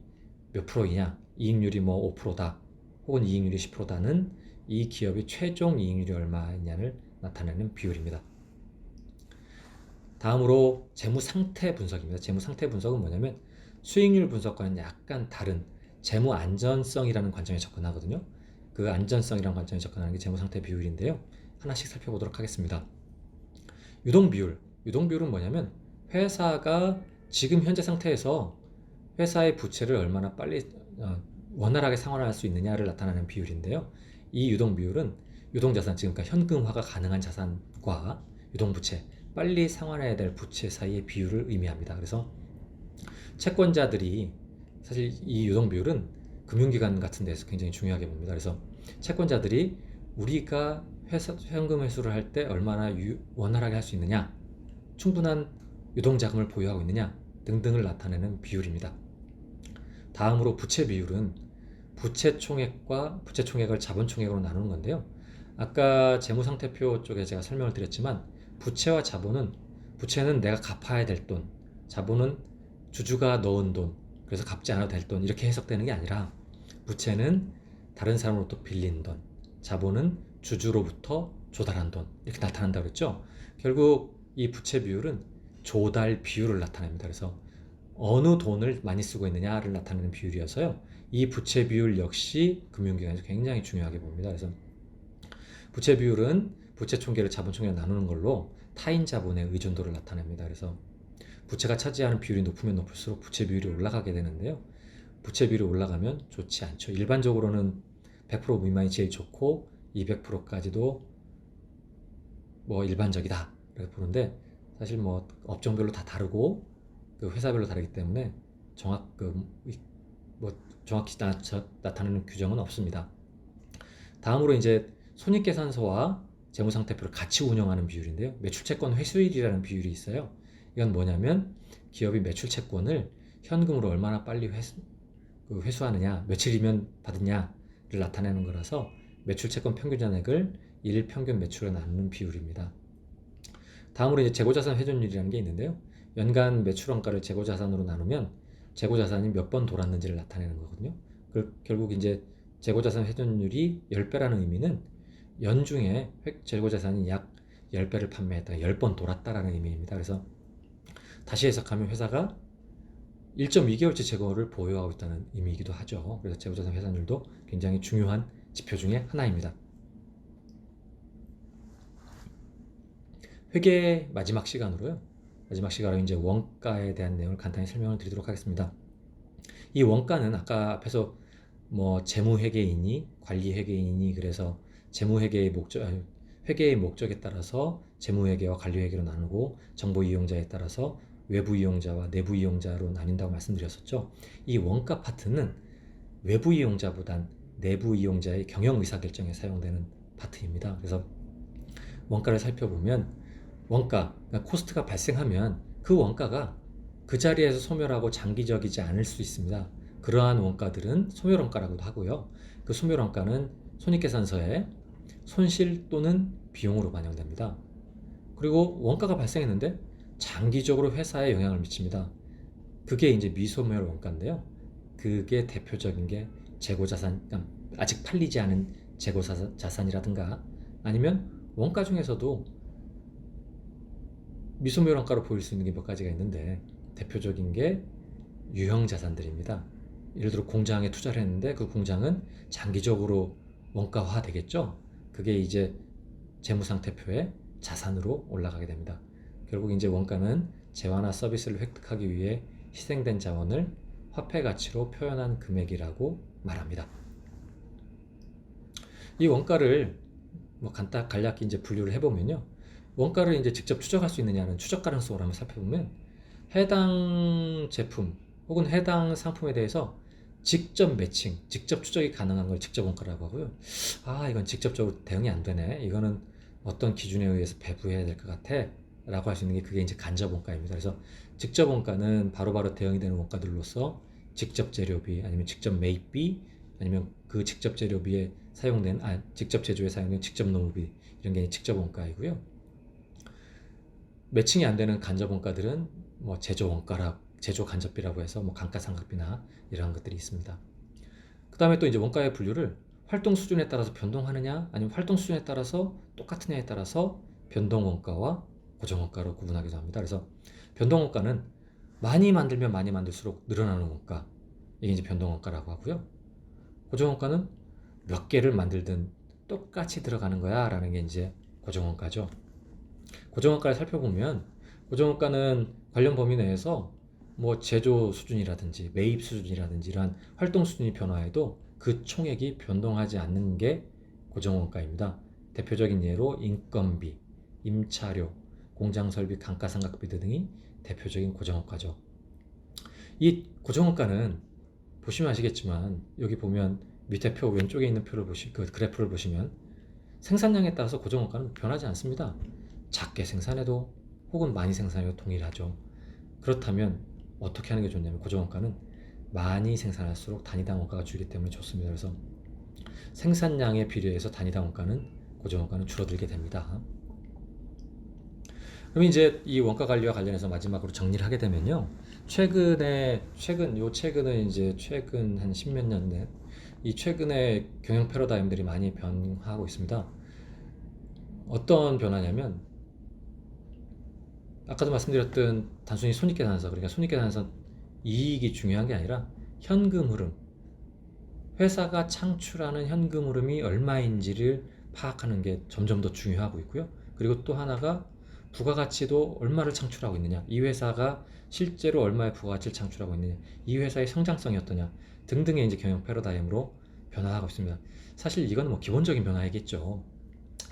몇 프로이냐, 이익률이 뭐 5%다 혹은 이익률이 10%다는 이 기업의 최종 이익률이 얼마냐를 나타내는 비율입니다. 다음으로 재무상태 분석입니다. 재무상태 분석은 뭐냐면 수익률 분석과는 약간 다른 재무 안전성이라는 관점에 접근하거든요. 그 안전성이라는 관점에 접근하는 게 재무상태 비율인데요. 하나씩 살펴보도록 하겠습니다. 유동비율. 유동비율은 뭐냐면 회사가 지금 현재 상태에서 회사의 부채를 얼마나 빨리 원활하게 상환할 수 있느냐를 나타내는 비율인데요. 이 유동비율은 유동자산, 지금 그러니까 현금화가 가능한 자산과 유동부채, 빨리 상환해야 될 부채 사이의 비율을 의미합니다. 그래서 채권자들이 사실 이 유동비율은 금융기관 같은 데서 굉장히 중요하게 봅니다. 그래서 채권자들이 우리가 현금 회수를 할 때 얼마나 원활하게 할 수 있느냐, 충분한 유동자금을 보유하고 있느냐 등등을 나타내는 비율입니다. 다음으로 부채 비율은 부채 총액을 자본 총액으로 나누는 건데요. 아까 재무상태표 쪽에 제가 설명을 드렸지만 부채와 자본은, 부채는 내가 갚아야 될 돈, 자본은 주주가 넣은 돈, 그래서 갚지 않아도 될 돈, 이렇게 해석되는 게 아니라 부채는 다른 사람으로부터 빌린 돈, 자본은 주주로부터 조달한 돈, 이렇게 나타난다고 그랬죠. 결국 이 부채 비율은 조달 비율을 나타냅니다. 그래서 어느 돈을 많이 쓰고 있느냐를 나타내는 비율이어서요. 이 부채 비율 역시 금융기관에서 굉장히 중요하게 봅니다. 그래서 부채 비율은 부채 총계를 자본 총계로 나누는 걸로 타인 자본의 의존도를 나타냅니다. 그래서 부채가 차지하는 비율이 높으면 높을수록 부채 비율이 올라가게 되는데요. 부채 비율이 올라가면 좋지 않죠. 일반적으로는 100% 미만이 제일 좋고 200%까지도 뭐 일반적이다 이렇게 보는데, 사실 뭐 업종별로 다 다르고 그 회사별로 다르기 때문에 정확히 나타내는 규정은 없습니다. 다음으로 이제 손익계산서와 재무상태표를 같이 운영하는 비율인데요. 매출채권 회수율이라는 비율이 있어요. 이건 뭐냐면 기업이 매출채권을 현금으로 얼마나 빨리 회수하느냐, 며칠이면 받느냐를 나타내는 거라서 매출채권 평균잔액을 일평균 매출로 나누는 비율입니다. 다음으로 이제 재고자산 회전율이라는 게 있는데요. 연간 매출원가를 재고자산으로 나누면 재고자산이 몇 번 돌았는지를 나타내는 거거든요. 결국 이제 재고자산 회전율이 10배라는 의미는 연중에 재고자산이 약 10배를 판매했다, 10번 돌았다라는 의미입니다. 그래서 다시 해석하면 회사가 1.2개월치 재고를 보유하고 있다는 의미이기도 하죠. 그래서 재고자산 회전율도 굉장히 중요한 지표 중에 하나입니다. 회계 마지막 시간으로 이제 원가에 대한 내용을 간단히 설명을 드리도록 하겠습니다. 이 원가는 아까 앞에서 뭐 재무회계이니 관리회계이니 그래서 회계의 목적에 따라서 재무회계와 관리회계로 나누고 정보이용자에 따라서 외부이용자와 내부이용자로 나뉜다고 말씀드렸었죠. 이 원가 파트는 외부이용자보단 내부이용자의 경영 의사결정에 사용되는 파트입니다. 그래서 원가를 살펴보면 원가, 그러니까 코스트가 발생하면 그 원가가 그 자리에서 소멸하고 장기적이지 않을 수 있습니다. 그러한 원가들은 소멸원가라고도 하고요. 그 소멸원가는 손익계산서에 손실 또는 비용으로 반영됩니다. 그리고 원가가 발생했는데 장기적으로 회사에 영향을 미칩니다. 그게 이제 미소멸 원가인데요. 그게 대표적인 게 재고자산, 그러니까 아직 팔리지 않은 재고자산이라든가 아니면 원가 중에서도 미소멸 원가로 보일 수 있는 게 몇 가지가 있는데 대표적인 게 유형 자산들입니다. 예를 들어 공장에 투자를 했는데 그 공장은 장기적으로 원가화 되겠죠. 그게 이제 재무상태표에 자산으로 올라가게 됩니다. 결국 이제 원가는 재화나 서비스를 획득하기 위해 희생된 자원을 화폐 가치로 표현한 금액이라고 말합니다. 이 원가를 뭐 간략히 이제 분류를 해보면요. 원가를 이제 직접 추적할 수 있느냐는 추적 가능성을 한번 살펴보면 해당 제품 혹은 해당 상품에 대해서 직접 매칭, 직접 추적이 가능한 걸 직접 원가라고 하고요. 이건 직접적으로 대응이 안 되네. 이거는 어떤 기준에 의해서 배부해야 될 것 같아. 라고 할 수 있는 게 그게 이제 간접 원가입니다. 그래서 직접 원가는 바로바로 대응이 되는 원가들로서 직접 재료비 아니면 직접 매입비 아니면 그 직접 재료비에 사용된 직접 제조에 사용된 직접 노무비 이런 게 직접 원가이고요. 매칭이 안 되는 간접 원가들은 뭐 제조 간접비라고 해서 뭐 감가상각비나 이런 것들이 있습니다. 그 다음에 또 이제 원가의 분류를 활동 수준에 따라서 변동하느냐 아니면 활동 수준에 따라서 똑같으냐에 따라서 변동 원가와 고정 원가로 구분하기도 합니다. 그래서 변동 원가는 많이 만들면 많이 만들수록 늘어나는 원가, 이게 이제 변동 원가라고 하고요. 고정 원가는 몇 개를 만들든 똑같이 들어가는 거야 라는 게 이제 고정 원가죠. 고정 원가를 살펴보면 고정 원가는 관련 범위 내에서 뭐 제조 수준이라든지 매입 수준이라든지 이러한 활동 수준이 변화해도 그 총액이 변동하지 않는 게 고정 원가입니다. 대표적인 예로 인건비, 임차료, 공장 설비, 감가상각비 등이 대표적인 고정 원가죠. 이 고정 원가는 보시면 아시겠지만 여기 보면 밑에 표 왼쪽에 있는 표를 그 그래프를 보시면 생산량에 따라서 고정 원가는 변하지 않습니다. 작게 생산해도 혹은 많이 생산해도 동일하죠. 그렇다면 어떻게 하는 게 좋냐면 고정 원가는 많이 생산할수록 단위당 원가가 줄기 때문에 좋습니다. 그래서 생산량에 비례해서 단위당 원가는 고정 원가는 줄어들게 됩니다. 그럼 이제 이 원가 관리와 관련해서 마지막으로 정리를 하게 되면요. 최근은 이제 최근 한 십몇 년 된 이 최근에 경영 패러다임들이 많이 변화하고 있습니다. 어떤 변화냐면 아까도 말씀드렸던 단순히 손익계산서, 그러니까 손익계산서 이익이 중요한 게 아니라 현금 흐름, 회사가 창출하는 현금 흐름이 얼마인지를 파악하는 게 점점 더 중요하고 있고요. 그리고 또 하나가 부가가치도 얼마를 창출하고 있느냐, 이 회사가 실제로 얼마의 부가가치를 창출하고 있느냐, 이 회사의 성장성이 어떠냐 등등의 이제 경영 패러다임으로 변화하고 있습니다. 사실 이건 뭐 기본적인 변화이겠죠.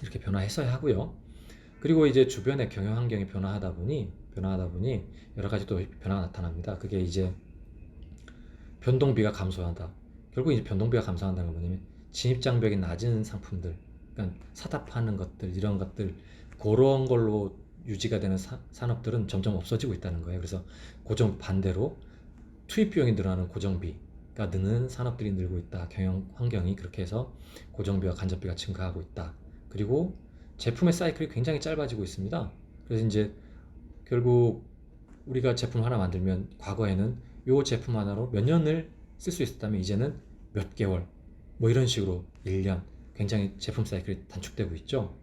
이렇게 변화했어야 하고요. 그리고 이제 주변의 경영 환경이 변화하다 보니 여러 가지 또 변화가 나타납니다. 그게 이제 변동비가 감소한다. 결국 이제 변동비가 감소한다는 건 뭐냐면 진입장벽이 낮은 상품들, 그러니까 사다 파는 것들, 이런 것들, 그런 걸로 유지가 되는 산업들은 점점 없어지고 있다는 거예요. 그래서 반대로 투입 비용이 늘어나는 고정비가 느는 산업들이 늘고 있다. 경영 환경이 그렇게 해서 고정비와 간접비가 증가하고 있다. 그리고 제품의 사이클이 굉장히 짧아지고 있습니다. 그래서 이제 결국 우리가 제품 하나 만들면 과거에는 이 제품 하나로 몇 년을 쓸 수 있었다면 이제는 몇 개월, 뭐 이런 식으로 1년, 굉장히 제품 사이클이 단축되고 있죠.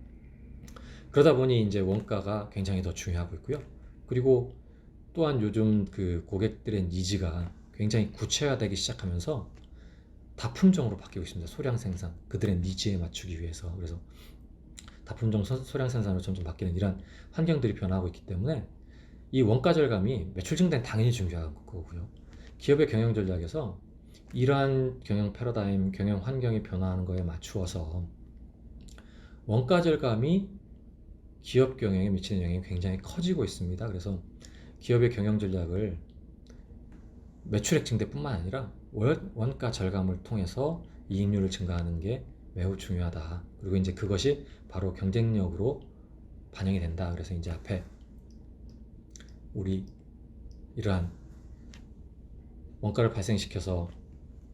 그러다 보니 이제 원가가 굉장히 더 중요하고 있고요. 그리고 또한 요즘 그 고객들의 니즈가 굉장히 구체화되기 시작하면서 다품종으로 바뀌고 있습니다. 소량 생산, 그들의 니즈에 맞추기 위해서. 그래서 다품종 소량 생산으로 점점 바뀌는 이런 환경들이 변화하고 있기 때문에 이 원가 절감이 매출 증대는 당연히 중요한 거고요. 기업의 경영 전략에서 이러한 경영 패러다임, 경영 환경이 변화하는 거에 맞추어서 원가 절감이 기업 경영에 미치는 영향이 굉장히 커지고 있습니다. 그래서 기업의 경영 전략을 매출액 증대뿐만 아니라 원가 절감을 통해서 이익률을 증가하는 게 매우 중요하다. 그리고 이제 그것이 바로 경쟁력으로 반영이 된다. 그래서 이제 앞에 우리 이러한 원가를 발생시켜서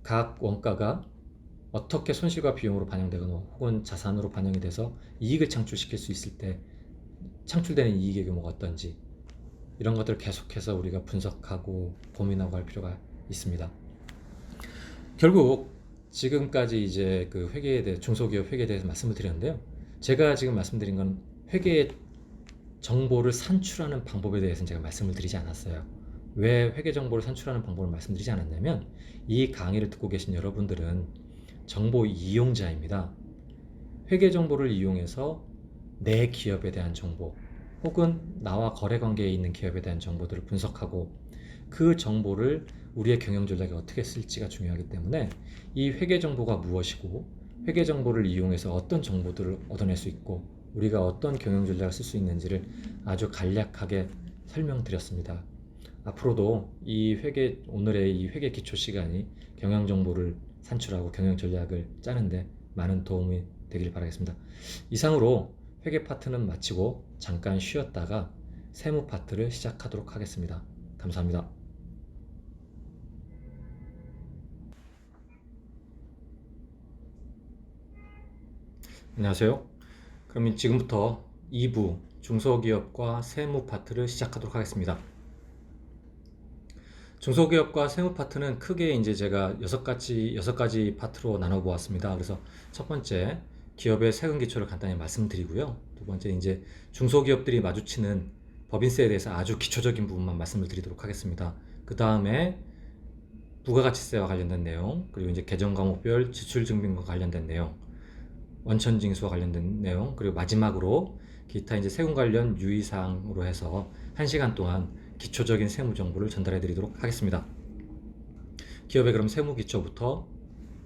각 원가가 어떻게 손실과 비용으로 반영되거나 혹은 자산으로 반영이 돼서 이익을 창출시킬 수 있을 때 창출되는 이익의 규모가 어떤지, 이런 것들을 계속해서 우리가 분석하고 고민하고 할 필요가 있습니다. 결국 지금까지 이제 그 회계에 대해 중소기업 회계에 대해서 말씀을 드렸는데요. 제가 지금 말씀드린 건 회계 정보를 산출하는 방법에 대해서는 제가 말씀을 드리지 않았어요. 왜 회계 정보를 산출하는 방법을 말씀드리지 않았냐면 이 강의를 듣고 계신 여러분들은 정보 이용자입니다. 회계 정보를 이용해서 내 기업에 대한 정보 혹은 나와 거래 관계에 있는 기업에 대한 정보들을 분석하고 그 정보를 우리의 경영 전략에 어떻게 쓸지가 중요하기 때문에 이 회계 정보가 무엇이고 회계 정보를 이용해서 어떤 정보들을 얻어낼 수 있고 우리가 어떤 경영 전략을 쓸 수 있는지를 아주 간략하게 설명드렸습니다. 앞으로도 오늘의 이 회계 기초 시간이 경영 정보를 산출하고 경영 전략을 짜는데 많은 도움이 되길 바라겠습니다. 이상으로 회계 파트는 마치고 잠깐 쉬었다가 세무 파트를 시작하도록 하겠습니다. 감사합니다. 안녕하세요. 그러면 지금부터 2부 중소기업과 세무 파트를 시작하도록 하겠습니다. 중소기업과 세무 파트는 크게 이제 제가 여섯 가지 파트로 나눠 보았습니다. 그래서 첫 번째 기업의 세금 기초를 간단히 말씀드리고요. 두 번째 이제 중소기업들이 마주치는 법인세에 대해서 아주 기초적인 부분만 말씀을 드리도록 하겠습니다. 그 다음에 부가가치세와 관련된 내용, 그리고 이제 계정 과목별 지출증빙과 관련된 내용, 원천징수와 관련된 내용, 그리고 마지막으로 기타 이제 세금 관련 유의사항으로 해서 1시간 동안 기초적인 세무 정보를 전달해 드리도록 하겠습니다. 기업의 그럼 세무 기초부터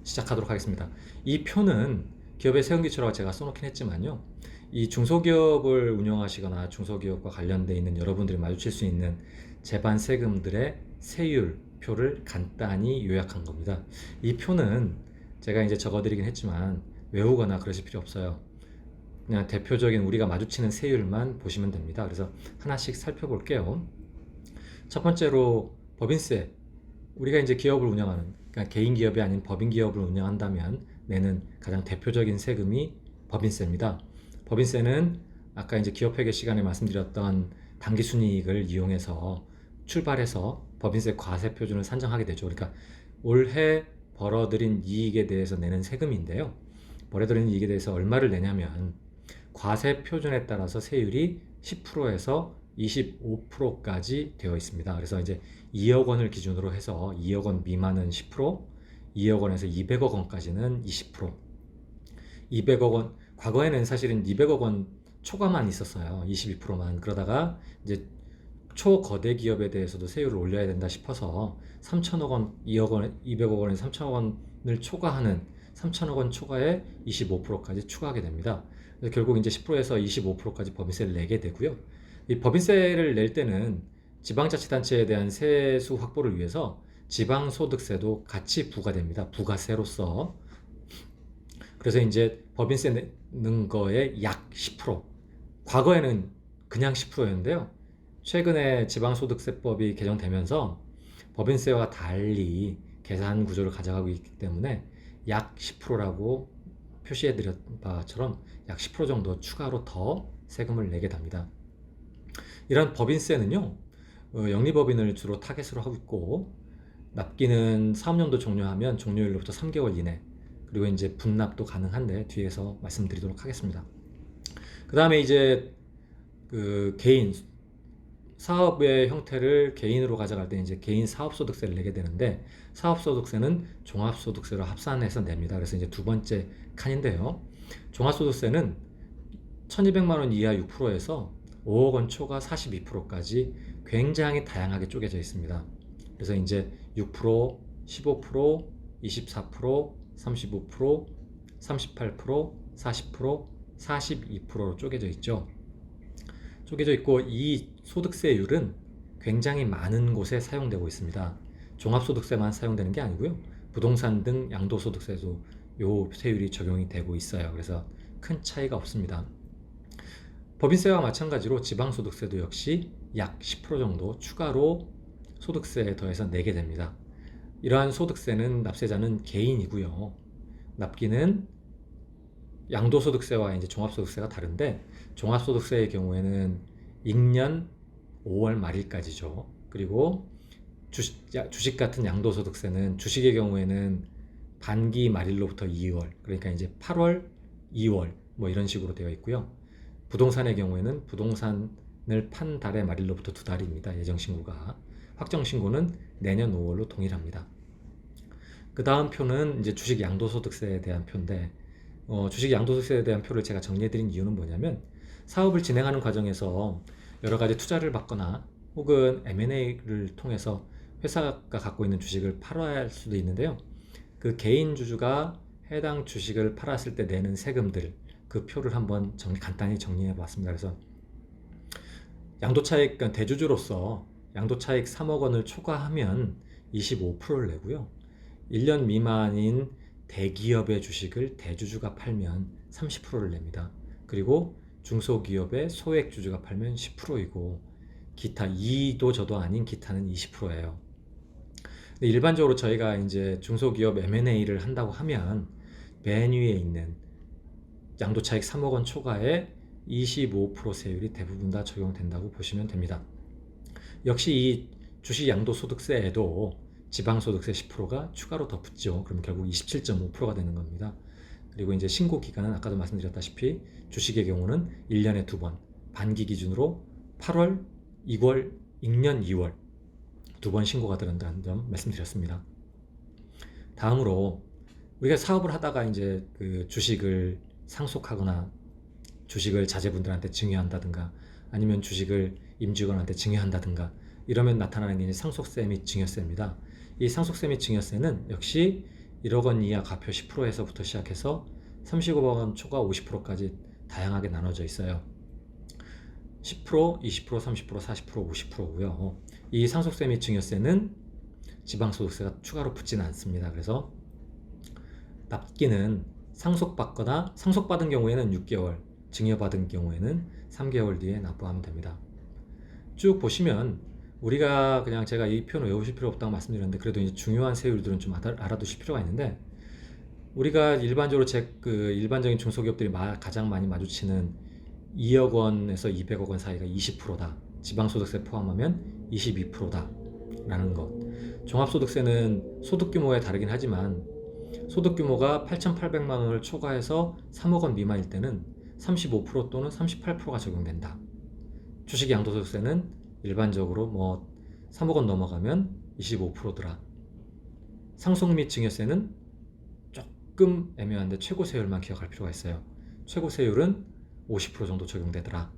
시작하도록 하겠습니다. 이 표는 기업의 세금 기초라고 제가 써놓긴 했지만요. 이 중소기업을 운영하시거나 중소기업과 관련되어 있는 여러분들이 마주칠 수 있는 재반 세금들의 세율 표를 간단히 요약한 겁니다. 이 표는 제가 이제 적어드리긴 했지만 외우거나 그러실 필요 없어요. 그냥 대표적인 우리가 마주치는 세율만 보시면 됩니다. 그래서 하나씩 살펴볼게요. 첫 번째로 법인세. 우리가 이제 기업을 운영하는, 그러니까 개인 기업이 아닌 법인 기업을 운영한다면 내는 가장 대표적인 세금이 법인세입니다. 법인세는 아까 이제 기업회계 시간에 말씀드렸던 당기순이익을 이용해서 출발해서 법인세 과세 표준을 산정하게 되죠. 그러니까 올해 벌어들인 이익에 대해서 내는 세금인데요. 벌어들인 이익에 대해서 얼마를 내냐면 과세 표준에 따라서 세율이 10%에서 25%까지 되어 있습니다. 그래서 이제 2억 원을 기준으로 해서 2억 원 미만은 10%, 2억 원에서 200억 원까지는 20%. 200억 원, 과거에는 사실은 200억 원 초과만 있었어요. 22%만. 그러다가 이제 초거대 기업에 대해서도 세율을 올려야 된다 싶어서 3천억 원, 2억 원, 200억 원에서 3천억 원을 초과하는 3천억 원 초과에 25%까지 추가하게 됩니다. 그래서 결국 이제 10%에서 25%까지 법인세를 내게 되고요. 이 법인세를 낼 때는 지방자치단체에 대한 세수 확보를 위해서 지방소득세도 같이 부과됩니다. 부가세로서. 그래서 이제 법인세 내는 거에 약 10%. 과거에는 그냥 10%였는데요. 최근에 지방소득세법이 개정되면서 법인세와 달리 계산 구조를 가져가고 있기 때문에 약 10%라고 표시해드렸던 바처럼 약 10% 정도 추가로 더 세금을 내게 됩니다. 이런 법인세는요, 영리법인을 주로 타겟으로 하고 있고, 납기는 사업연도 종료하면 종료일로부터 3개월 이내, 그리고 이제 분납도 가능한데 뒤에서 말씀드리도록 하겠습니다. 그 다음에 이제 그 개인 사업의 형태를 개인으로 가져갈 때 이제 개인 사업소득세를 내게 되는데 사업소득세는 종합소득세로 합산해서 냅니다. 그래서 이제 두 번째 칸인데요. 종합소득세는 1200만 원 이하 6%에서 5억 원 초과 42%까지 굉장히 다양하게 쪼개져 있습니다. 그래서 이제 6%, 15%, 24%, 35%, 38%, 40%, 42%로 쪼개져 있죠. 쪼개져 있고 이 소득세율은 굉장히 많은 곳에 사용되고 있습니다. 종합소득세만 사용되는 게 아니고요. 부동산 등 양도소득세도 요 세율이 적용이 되고 있어요. 그래서 큰 차이가 없습니다. 법인세와 마찬가지로 지방소득세도 역시 약 10% 정도 추가로 소득세에 더해서 내게 됩니다. 이러한 소득세는 납세자는 개인이고요. 납기는 양도소득세와 이제 종합소득세가 다른데 종합소득세의 경우에는 익년 5월 말일까지죠. 그리고 주식 같은 양도소득세는 주식의 경우에는 반기 말일로부터 2월, 그러니까 이제 8월, 2월 뭐 이런 식으로 되어 있고요. 부동산의 경우에는 부동산을 판 달의 말일로부터 2달입니다. 예정신고가. 확정신고는 내년 5월로 동일합니다. 그 다음 표는 이제 주식 양도소득세에 대한 표인데, 주식 양도소득세에 대한 표를 제가 정리해드린 이유는 뭐냐면, 사업을 진행하는 과정에서 여러 가지 투자를 받거나 혹은 M&A를 통해서 회사가 갖고 있는 주식을 팔아야 할 수도 있는데요. 그 개인 주주가 해당 주식을 팔았을 때 내는 세금들, 그 표를 한번 간단히 정리해 봤습니다. 그래서 양도차익, 그러니까 대주주로서 양도차익 3억 원을 초과하면 25%를 내고요. 1년 미만인 대기업의 주식을 대주주가 팔면 30%를 냅니다. 그리고 중소기업의 소액주주가 팔면 10%이고, 기타 이도 저도 아닌 기타는 20%예요. 일반적으로 저희가 이제 중소기업 M&A를 한다고 하면 맨 위에 있는 양도차익 3억 원 초과에 25% 세율이 대부분 다 적용된다고 보시면 됩니다. 역시 이 주식 양도소득세에도 지방소득세 10%가 추가로 더 붙죠. 그럼 결국 27.5%가 되는 겁니다. 그리고 이제 신고 기간은 아까도 말씀드렸다시피 주식의 경우는 1년에 2번, 반기 기준으로 8월, 2월, 2년 2월 2번 신고가 들어간다는 점 말씀드렸습니다. 다음으로 우리가 사업을 하다가 이제 그 주식을 상속하거나 주식을 자제분들한테 증여한다든가 아니면 주식을 임직원한테 증여한다든가 이러면 나타나는 게 이제 상속세 및 증여세입니다. 이 상속세 및 증여세는 역시 1억 원 이하 과표 10%에서부터 시작해서 35억 원 초과 50%까지 다양하게 나눠져 있어요. 10%, 20%, 30%, 40%, 50%고요. 이 상속세 및 증여세는 지방소득세가 추가로 붙지는 않습니다. 그래서 납기는 상속받은 경우에는 6개월, 증여받은 경우에는 3개월 뒤에 납부하면 됩니다. 쭉 보시면 우리가 그냥 제가 이 표는 외우실 필요 없다고 말씀드렸는데 그래도 이제 중요한 세율들은 좀 알아두실 필요가 있는데, 우리가 일반적으로 일반적인 중소기업들이 가장 많이 마주치는 2억 원에서 200억 원 사이가 20%다. 지방소득세 포함하면 22%다. 라는 것. 종합소득세는 소득 규모에 다르긴 하지만 소득 규모가 8,800만 원을 초과해서 3억 원 미만일 때는 35% 또는 38%가 적용된다. 주식 양도소득세는 일반적으로 뭐 3억 원 넘어가면 25%더라. 상속 및 증여세는 조금 애매한데 최고 세율만 기억할 필요가 있어요. 최고 세율은 50% 정도 적용되더라.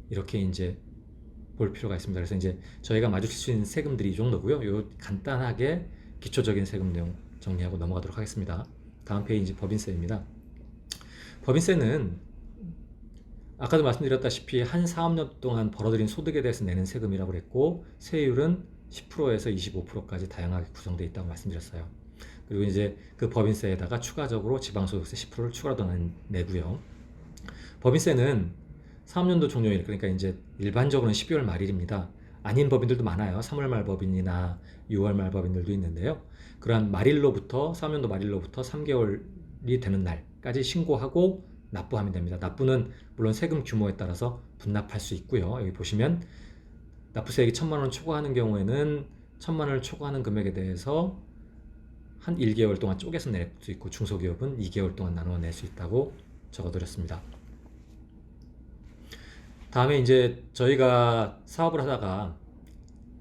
이렇게 이제 볼 필요가 있습니다. 그래서 이제 저희가 마주칠 수 있는 세금들이 이 정도고요. 요 간단하게 기초적인 세금 내용 정리하고 넘어가도록 하겠습니다. 다음 페이지 법인세입니다. 법인세는 아까도 말씀드렸다시피 한 사업년 동안 벌어들인 소득에 대해서 내는 세금이라고 그랬고, 세율은 10%에서 25%까지 다양하게 구성되어 있다고 말씀드렸어요. 그리고 이제 그 법인세에다가 추가적으로 지방소득세 10%를 추가로 더 내고요. 법인세는 사업년도 종료일, 그러니까 이제 일반적으로는 12월 말일입니다. 아닌 법인들도 많아요. 3월 말 법인이나 6월 말 법인들도 있는데요. 그러한 사업년도 말일로부터 3개월이 되는 날까지 신고하고 납부하면 됩니다. 납부는 물론 세금 규모에 따라서 분납할 수 있고요. 여기 보시면 납부세액이 1,000만 원 초과하는 경우에는 1,000만 원을 초과하는 금액에 대해서 한 1개월 동안 쪼개서 낼 수 있고, 중소기업은 2개월 동안 나누어 낼 수 있다고 적어드렸습니다. 다음에 이제 저희가 사업을 하다가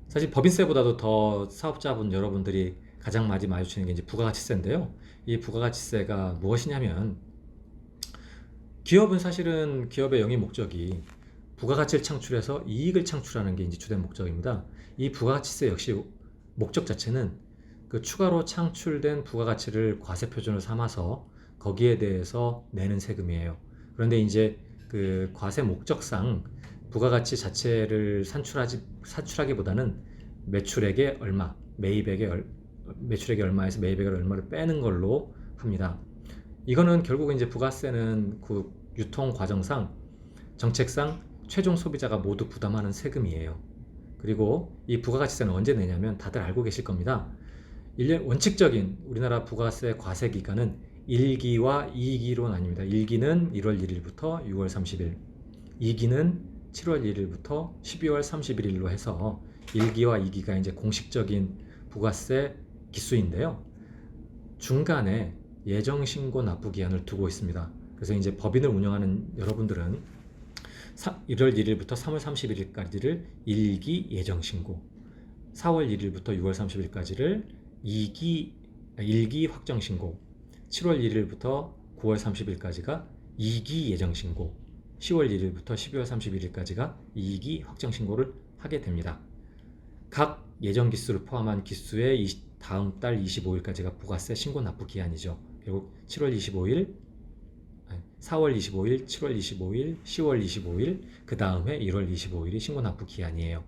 사실 법인세보다도 더 사업자분 여러분들이 가장 많이 마주치는 게 이제 부가가치세인데요. 이 부가가치세가 무엇이냐면, 기업은 사실은 기업의 영위 목적이 부가가치를 창출해서 이익을 창출하는 게 이제 주된 목적입니다. 이 부가가치세 역시 목적 자체는 그 추가로 창출된 부가가치를 과세표준을 삼아서 거기에 대해서 내는 세금이에요. 그런데 이제 그 과세 목적상 부가가치 자체를 산출하기보다는 매출액의 얼마, 매출액의 얼마에서 매입액의 얼마를 빼는 걸로 합니다. 이거는 결국은 이제 부가세는 그 유통 과정상 정책상 최종 소비자가 모두 부담하는 세금이에요. 그리고 이 부가가치세는 언제 내냐면 다들 알고 계실 겁니다. 원칙적인 우리나라 부가세 과세 기간은 1기와 2기로 나뉩니다. 1기는 1월 1일부터 6월 30일, 2기는 7월 1일부터 12월 31일로 해서 1기와 2기가 이제 공식적인 부가세 기수인데요. 중간에 예정신고 납부 기한을 두고 있습니다. 그래서 이제 법인을 운영하는 여러분들은 1월 1일부터 3월 31일까지를 1기 예정신고, 4월 1일부터 6월 30일까지를 1기 확정신고, 7월 1일부터 9월 30일까지가 2기 예정신고, 10월 1일부터 12월 31일까지가 2기 확정신고를 하게 됩니다. 각 예정 기수를 포함한 기수의 다음 달 25일까지가 부가세 신고 납부 기한이죠. 결국 7월 25일, 4월 25일, 7월 25일, 10월 25일, 그 다음에 1월 25일이 신고 납부 기한이에요.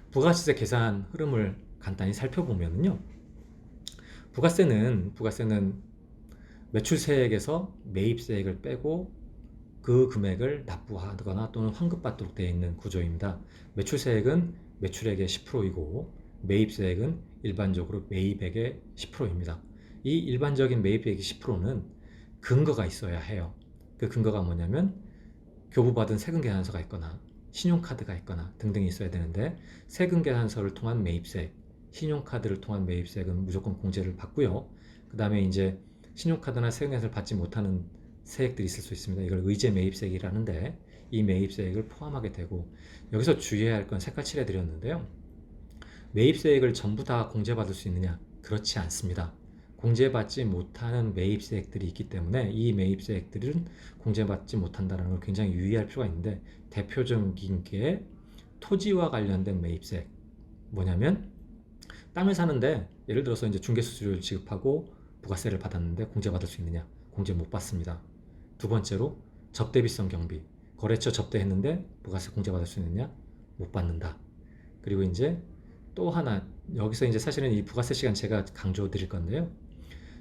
부가세 계산 흐름을 간단히 살펴보면요. 부가세는 매출세액에서 매입세액을 빼고 그 금액을 납부하거나 또는 환급받도록 되어 있는 구조입니다. 매출세액은 매출액의 10%이고 매입세액은 일반적으로 매입액의 10%입니다. 이 일반적인 매입액의 10%는 근거가 있어야 해요. 그 근거가 뭐냐면 교부받은 세금계산서가 있거나 신용카드가 있거나 등등이 있어야 되는데, 세금계산서를 통한 매입세액, 신용카드를 통한 매입세액은 무조건 공제를 받고요. 그 다음에 이제 신용카드나 세금계산서를 받지 못하는 세액들이 있을 수 있습니다. 이걸 의제 매입세액이라는데, 이 매입세액을 포함하게 되고, 여기서 주의해야 할 건 색깔 칠해 드렸는데요. 매입세액을 전부 다 공제받을 수 있느냐? 그렇지 않습니다. 공제받지 못하는 매입세액들이 있기 때문에 이 매입세액들은 공제받지 못한다는 걸 굉장히 유의할 필요가 있는데, 대표적인 게 토지와 관련된 매입세액. 뭐냐면 땅을 사는데 예를 들어서 이제 중개수수료를 지급하고 부가세를 받았는데 공제받을 수 있느냐? 공제 못 받습니다. 두 번째로 접대비성 경비. 거래처 접대했는데 부가세 공제받을 수 있느냐? 못 받는다. 그리고 이제 또 하나, 여기서 이제 사실은 이 부가세 시간 제가 강조 드릴 건데요.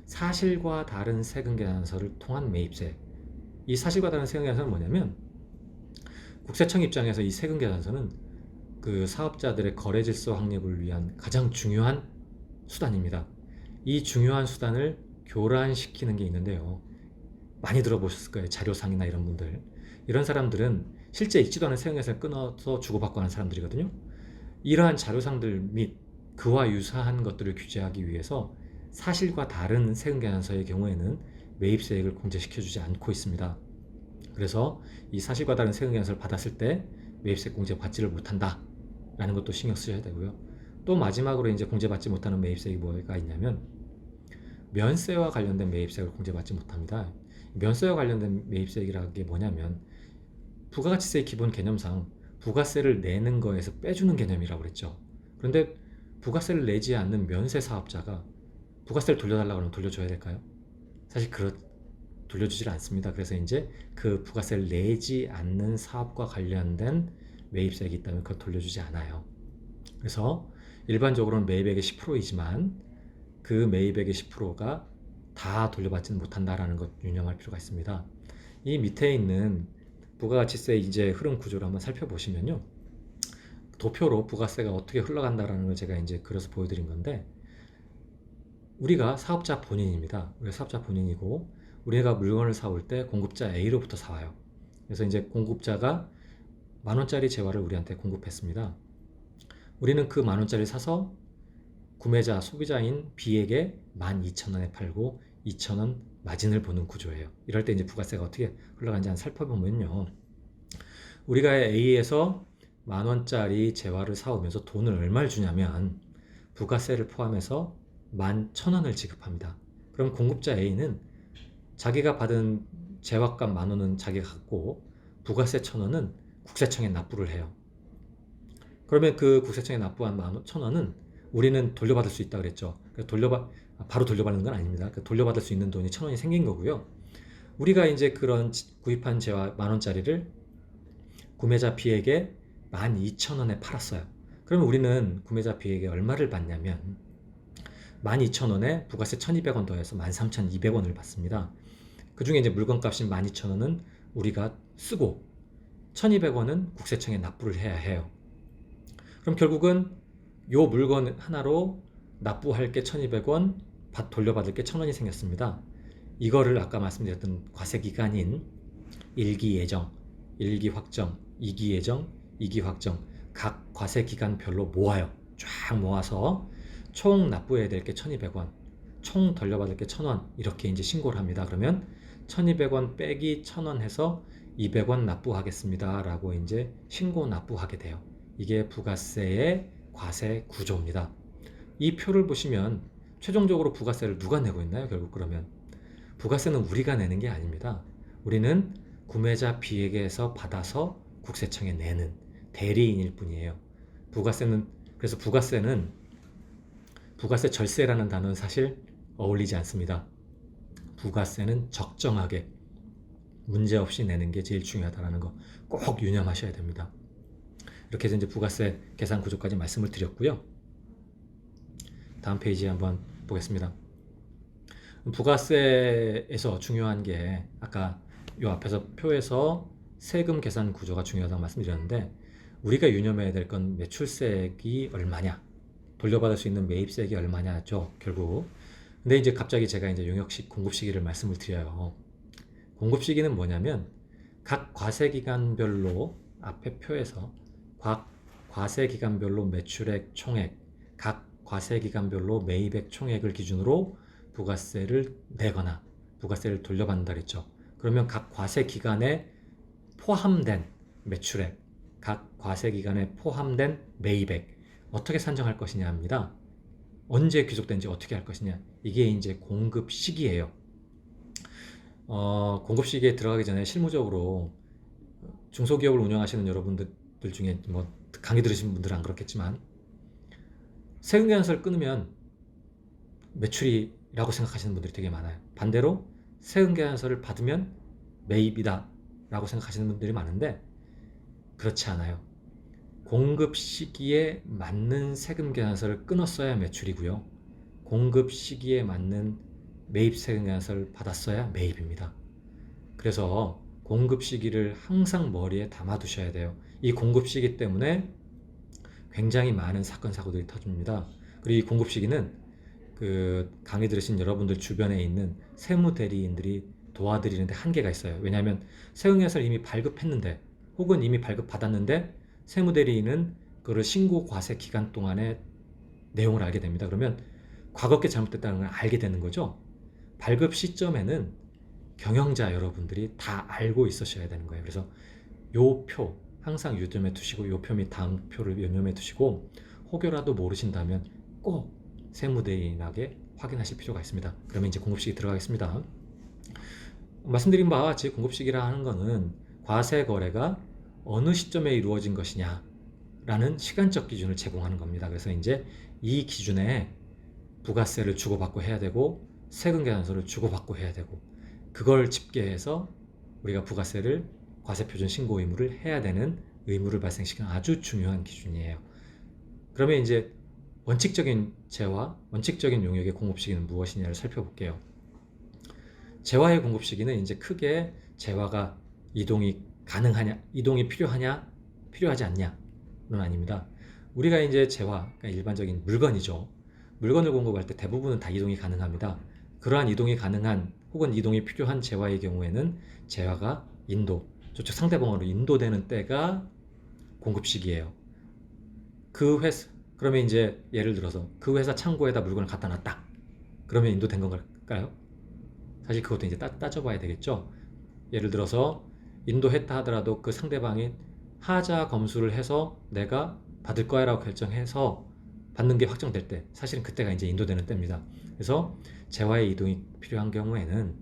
사실과 다른 세금계산서를 통한 매입세. 이 사실과 다른 세금계산서는 뭐냐면, 국세청 입장에서 이 세금계산서는 그 사업자들의 거래질서 확립을 위한 가장 중요한 수단입니다. 이 중요한 수단을 교란시키는 게 있는데요. 많이 들어보셨을 거예요. 자료상이나 이런 분들. 이런 사람들은 실제 읽지도 않은 세금계산서를 끊어서 주고받고 하는 사람들이거든요. 이러한 자료상들 및 그와 유사한 것들을 규제하기 위해서 사실과 다른 세금계산서의 경우에는 매입세액을 공제시켜주지 않고 있습니다. 그래서 이 사실과 다른 세금계산서를 받았을 때 매입세액 공제 받지를 못한다 라는 것도 신경 쓰셔야 되고요. 또 마지막으로 이제 공제받지 못하는 매입세액이 뭐가 있냐면, 면세와 관련된 매입세액을 공제받지 못합니다. 면세와 관련된 매입세액이라는 게 뭐냐면, 부가가치세의 기본 개념상 부가세를 내는 거에서 빼주는 개념이라고 그랬죠. 그런데 부가세를 내지 않는 면세 사업자가 부가세를 돌려달라고 하면 돌려줘야 될까요? 사실 돌려주질 않습니다. 그래서 이제 그 부가세를 내지 않는 사업과 관련된 매입세액이 있다면 그걸 돌려주지 않아요. 그래서 일반적으로는 매입액의 10%이지만 그 매입액의 10%가 다 돌려받지는 못한다라는 것 유념할 필요가 있습니다. 이 밑에 있는 부가가치세 이제 흐름 구조를 한번 살펴보시면요. 도표로 부가세가 어떻게 흘러간다라는 걸 제가 이제 그려서 보여드린 건데, 우리가 사업자 본인입니다. 우리가 사업자 본인이고, 우리가 물건을 사올 때 공급자 A로부터 사와요. 그래서 이제 공급자가 10,000원짜리 재화를 우리한테 공급했습니다. 우리는 그 10,000원짜리 사서 구매자, 소비자인 B에게 12,000원에 팔고 2,000원 마진을 보는 구조예요. 이럴 때 이제 부가세가 어떻게 흘러가는지 한번 살펴보면요. 우리가 A에서 10,000원짜리 재화를 사오면서 돈을 얼마를 주냐면, 부가세를 포함해서 11,000원을 지급합니다. 그럼 공급자 A는 자기가 받은 재화값 10,000원은 자기가 갖고 부가세 1,000원은 국세청에 납부를 해요. 그러면 그 국세청에 납부한 1,000원은 우리는 돌려받을 수 있다고 그랬죠. 바로 돌려받는 건 아닙니다. 돌려받을 수 있는 돈이 1,000원이 생긴 거고요. 우리가 이제 그런 구입한 재화 10,000원짜리를 구매자 B에게 12,000원에 팔았어요. 그러면 우리는 구매자 B에게 얼마를 받냐면, 12,000원에 부가세 1,200원 더해서 13,200원을 받습니다. 그 중에 이제 물건값인 12,000원은 우리가 쓰고 1,200원은 국세청에 납부를 해야 해요. 그럼 결국은 요 물건 하나로 납부할 게 1,200원, 돌려받을 게 1,000원이 생겼습니다. 이거를 아까 말씀드렸던 과세기간인 1기 예정, 1기 확정, 2기 예정, 2기 확정 각 과세 기간별로 모아요. 쫙 모아서 총 납부해야 될 게 1,200원, 총 돌려받을 게 1,000원 이렇게 이제 신고를 합니다. 그러면 1,200원 빼기 1,000원 해서 200원 납부하겠습니다 라고 이제 신고 납부하게 돼요. 이게 부가세의 과세 구조입니다. 이 표를 보시면 최종적으로 부가세를 누가 내고 있나요? 결국 그러면 부가세는 우리가 내는 게 아닙니다. 우리는 구매자 비에게서 받아서 국세청에 내는 대리인일 뿐이에요. 그래서 부가세 절세라는 단어는 사실 어울리지 않습니다. 부가세는 적정하게 문제없이 내는 게 제일 중요하다는 거 꼭 유념하셔야 됩니다. 이렇게 해서 이제 부가세 계산 구조까지 말씀을 드렸고요. 다음 페이지 한번 보겠습니다. 부가세에서 중요한 게 아까 이 앞에서 표에서 세금 계산 구조가 중요하다고 말씀드렸는데 우리가 유념해야 될 건 매출세액이 얼마냐, 돌려받을 수 있는 매입세액이 얼마냐죠, 결국. 근데 이제 갑자기 제가 이제 용역식 공급 시기를 말씀을 드려요. 공급 시기는 뭐냐면 각 과세 기간별로 앞에 표에서 각 과세 기간별로 매출액 총액, 각 과세 기간별로 매입액 총액을 기준으로 부가세를 내거나 부가세를 돌려받는다 그랬죠. 그러면 각 과세 기간에 포함된 매출액, 각 과세 기간에 포함된 매입액 어떻게 산정할 것이냐 합니다. 언제 귀속된지 어떻게 할 것이냐, 이게 이제 공급 시기예요. 공급 시기에 들어가기 전에 실무적으로 중소기업을 운영하시는 여러분들 중에 뭐 강의 들으신 분들은 안 그렇겠지만 세금 계산서를 끊으면 매출이라고 생각하시는 분들이 되게 많아요. 반대로 세금 계산서를 받으면 매입이다 라고 생각하시는 분들이 많은데 그렇지 않아요. 공급 시기에 맞는 세금 계산서를 끊었어야 매출이고요. 공급 시기에 맞는 매입 세금 계산서를 받았어야 매입입니다. 그래서 공급 시기를 항상 머리에 담아 두셔야 돼요. 이 공급 시기 때문에 굉장히 많은 사건 사고들이 터집니다. 그리고 이 공급 시기는 그 강의 들으신 여러분들 주변에 있는 세무 대리인들이 도와드리는데 한계가 있어요. 왜냐하면 세금 계산서를 이미 발급했는데 혹은 이미 발급받았는데 세무 대리인은 그걸 신고 과세 기간 동안에 내용을 알게 됩니다. 그러면 과거께 잘못됐다는 걸 알게 되는 거죠. 발급 시점에는 경영자 여러분들이 다 알고 있으셔야 되는 거예요. 그래서 요 표 항상 유념해 두시고 요 표 및 다음 표를 유념해 두시고 혹여라도 모르신다면 꼭 세무대리인에게 확인하실 필요가 있습니다. 그러면 이제 공급시기 들어가겠습니다. 말씀드린 바와 같이 공급시기라 하는 것은 과세 거래가 어느 시점에 이루어진 것이냐 라는 시간적 기준을 제공하는 겁니다. 그래서 이제 이 기준에 부가세를 주고받고 해야 되고 세금 계산서를 주고받고 해야 되고 그걸 집계해서 우리가 부가세를 과세표준 신고 의무를 해야 되는 의무를 발생시키는 아주 중요한 기준이에요. 그러면 이제 원칙적인 재화, 원칙적인 용역의 공급시기는 무엇이냐를 살펴볼게요. 재화의 공급시기는 이제 크게 재화가 이동이 가능하냐, 이동이 필요하냐, 필요하지 않냐는 아닙니다. 우리가 이제 재화, 그러니까 일반적인 물건이죠. 물건을 공급할 때 대부분은 다 이동이 가능합니다. 그러한 이동이 가능한 혹은 이동이 필요한 재화의 경우에는 재화가 저쪽 상대방으로 인도되는 때가 공급시기예요. 그러면 이제 예를 들어서 그 회사 창고에다 물건을 갖다 놨다. 그러면 인도된 건가요? 사실 그것도 이제 따져봐야 되겠죠. 예를 들어서 인도했다 하더라도 그 상대방이 하자 검수를 해서 내가 받을 거야 라고 결정해서 받는 게 확정될 때 사실은 그때가 이제 인도되는 때입니다. 그래서 재화의 이동이 필요한 경우에는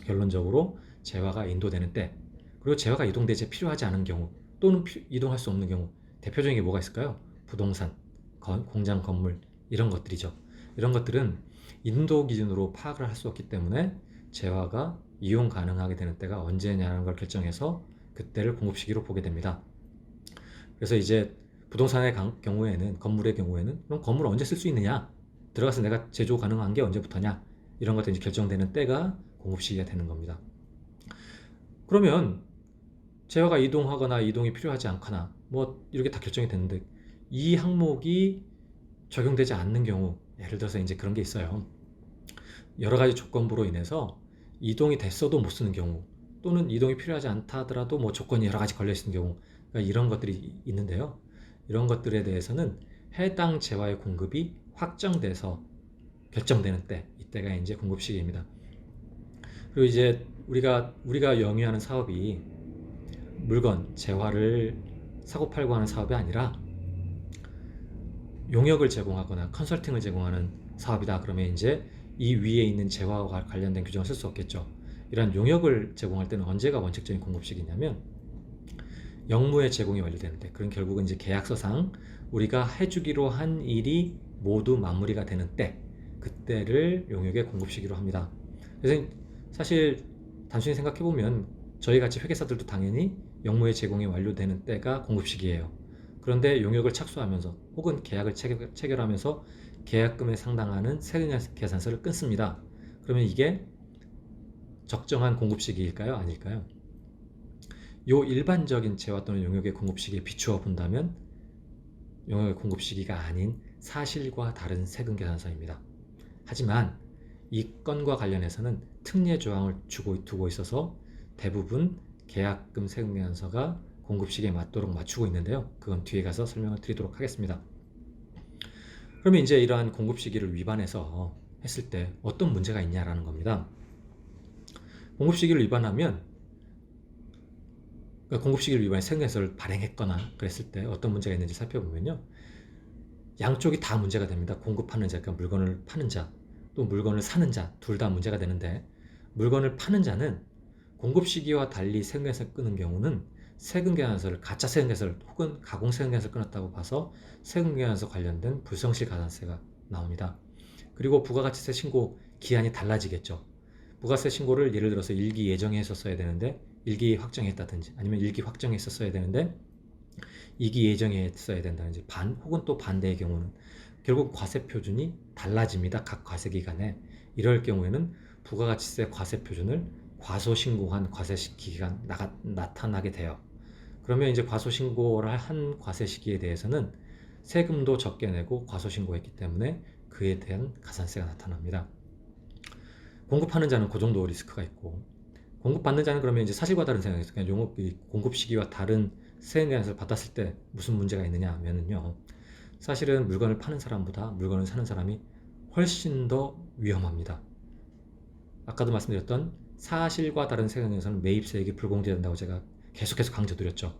결론적으로 재화가 인도되는 때, 그리고 재화가 이동되지 필요하지 않은 경우 또는 이동할 수 없는 경우 대표적인 게 뭐가 있을까요? 부동산, 공장, 건물 이런 것들이죠. 이런 것들은 인도 기준으로 파악을 할 수 없기 때문에 재화가 이용 가능하게 되는 때가 언제냐는 걸 결정해서 그때를 공급시기로 보게 됩니다. 그래서 이제 부동산의 경우에는, 건물의 경우에는 그럼 건물을 언제 쓸 수 있느냐, 들어가서 내가 제조 가능한 게 언제부터냐, 이런 것들이 이제 결정되는 때가 공급시기가 되는 겁니다. 그러면 재화가 이동하거나 이동이 필요하지 않거나 뭐 이렇게 다 결정이 됐는데 이 항목이 적용되지 않는 경우, 예를 들어서 이제 그런 게 있어요. 여러 가지 조건부로 인해서 이동이 됐어도 못 쓰는 경우, 또는 이동이 필요하지 않다 하더라도 뭐 조건이 여러 가지 걸려 있는 경우, 그러니까 이런 것들이 있는데요. 이런 것들에 대해서는 해당 재화의 공급이 확정돼서 결정되는 때, 이때가 이제 공급 시기입니다. 그리고 이제 우리가 영위하는 사업이 물건, 재화를 사고 팔고 하는 사업이 아니라 용역을 제공하거나 컨설팅을 제공하는 사업이다. 그러면 이제 이 위에 있는 재화와 관련된 규정을 쓸 수 없겠죠. 이런 용역을 제공할 때는 언제가 원칙적인 공급 시기냐면 영무의 제공이 완료되는 때, 그럼 결국은 이제 계약서상 우리가 해주기로 한 일이 모두 마무리가 되는 때, 그때를 용역의 공급 시기로 합니다. 그래서 사실 단순히 생각해 보면 저희 같이 회계사들도 당연히 영무의 제공이 완료되는 때가 공급 시기예요. 그런데 용역을 착수하면서 혹은 계약을 체결하면서 계약금에 상당하는 세금 계산서를 끊습니다. 그러면 이게 적정한 공급 시기일까요? 아닐까요? 요 일반적인 재화 또는 용역의 공급 시기에 비추어 본다면 용역의 공급 시기가 아닌 사실과 다른 세금 계산서입니다. 하지만 이 건과 관련해서는 특례 조항을 두고 있어서 대부분 계약금 세금 계산서가 공급 시기에 맞도록 맞추고 있는데요. 그건 뒤에 가서 설명을 드리도록 하겠습니다. 그러면 이제 이러한 공급 시기를 위반해서 했을 때 어떤 문제가 있냐라는 겁니다. 공급 시기를 위반하면, 그러니까 공급 시기를 위반해 세금 계산서를 발행했거나 그랬을 때 어떤 문제가 있는지 살펴보면요. 양쪽이 다 문제가 됩니다. 공급하는 자, 그러니까 물건을 파는 자, 또 물건을 사는 자, 둘 다 문제가 되는데, 물건을 파는 자는 공급 시기와 달리 세금 계산서를 끊은 경우는 세금 계산서를, 가짜 세금 계산서를 혹은 가공 세금 계산서를 끊었다고 봐서 세금 계산서 관련된 불성실 가산세가 나옵니다. 그리고 부가가치세 신고 기한이 달라지겠죠. 부가세 신고를 예를 들어서 일기 예정에 했었어야 되는데 일기 확정했다든지, 아니면 일기 확정했었어야 되는데 2기 예정에 했어야 된다든지, 혹은 또 반대의 경우는 결국 과세 표준이 달라집니다. 각 과세 기간에. 이럴 경우에는 부가가치세 과세 표준을 과소신고한 과세 시기가 나타나게 돼요. 그러면 이제 과소신고를 한 과세 시기에 대해서는 세금도 적게 내고 과소신고했기 때문에 그에 대한 가산세가 나타납니다. 공급하는 자는 그 정도 리스크가 있고, 공급받는 자는 그러면 이제 사실과 다른 생각에서 그냥 공급 시기와 다른 세금 계산서를 받았을 때 무슨 문제가 있느냐 하면은요, 사실은 물건을 파는 사람보다 물건을 사는 사람이 훨씬 더 위험합니다. 아까도 말씀드렸던 사실과 다른 세금 계산서는 매입세액이 불공제된다고 제가 계속해서 강조드렸죠.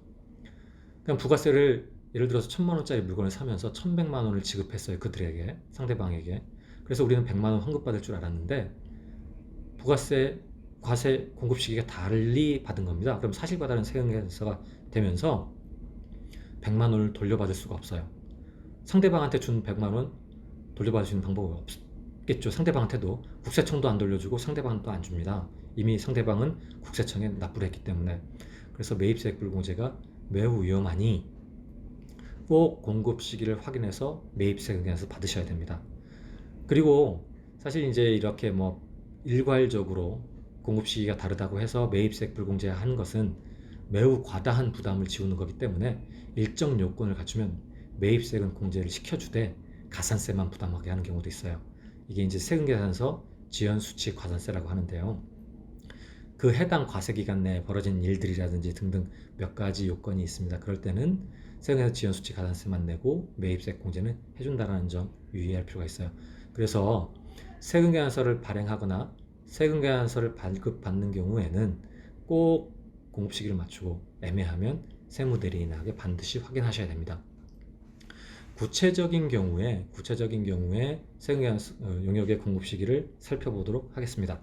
그냥 부가세를 예를 들어서 1,000만 원짜리 물건을 사면서 1,100만 원을 지급했어요. 그들에게, 상대방에게. 그래서 우리는 100만 원 환급받을 줄 알았는데 부가세, 과세 공급 시기가 달리 받은 겁니다. 그럼 사실과 다른 세금 계산서가 되면서 100만 원을 돌려받을 수가 없어요. 상대방한테 준 100만 원 돌려받을 수 있는 방법이 없겠죠. 상대방한테도 국세청도 안 돌려주고 상대방도 안 줍니다. 이미 상대방은 국세청에 납부를 했기 때문에. 그래서 매입세액 불공제가 매우 위험하니 꼭 공급 시기를 확인해서 매입세금 계산서 받으셔야 됩니다. 그리고 사실 이제 이렇게 뭐 일괄적으로 공급 시기가 다르다고 해서 매입세액 불공제 한 것은 매우 과다한 부담을 지우는 거기 때문에 일정 요건을 갖추면 매입세금 공제를 시켜주되 가산세만 부담하게 하는 경우도 있어요. 이게 이제 세금계산서 지연수치 과산세라고 하는데요. 그 해당 과세기간 내에 벌어진 일들이라든지 등등 몇 가지 요건이 있습니다. 그럴 때는 세금계산서 지연수치 가산세만 내고 매입세액 공제는 해준다는 점 유의할 필요가 있어요. 그래서 세금계산서를 발행하거나 세금계산서를 발급받는 경우에는 꼭 공급시기를 맞추고 애매하면 세무대리인에게 반드시 확인하셔야 됩니다. 구체적인 경우에 세금계산서 용역의 공급시기를 살펴보도록 하겠습니다.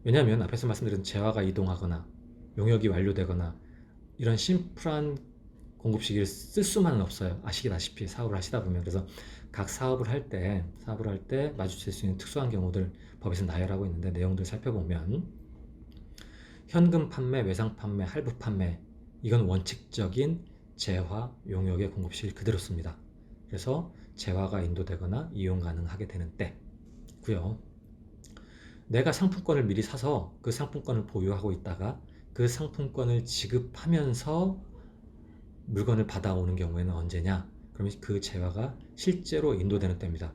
왜냐하면 앞에서 말씀드린 재화가 이동하거나 용역이 완료되거나 이런 심플한 공급시기를 쓸 수만은 없어요. 아시다시피 사업을 하시다 보면. 그래서 각 사업을 할 때 마주칠 수 있는 특수한 경우들 법에서 나열하고 있는데, 내용들 살펴보면 현금 판매, 외상 판매, 할부 판매, 이건 원칙적인 재화 용역의 공급시기를 그대로 씁니다. 그래서 재화가 인도되거나 이용 가능하게 되는 때고요. 내가 상품권을 미리 사서 그 상품권을 보유하고 있다가 그 상품권을 지급하면서 물건을 받아오는 경우에는 언제냐? 그러면 그 재화가 실제로 인도되는 때입니다.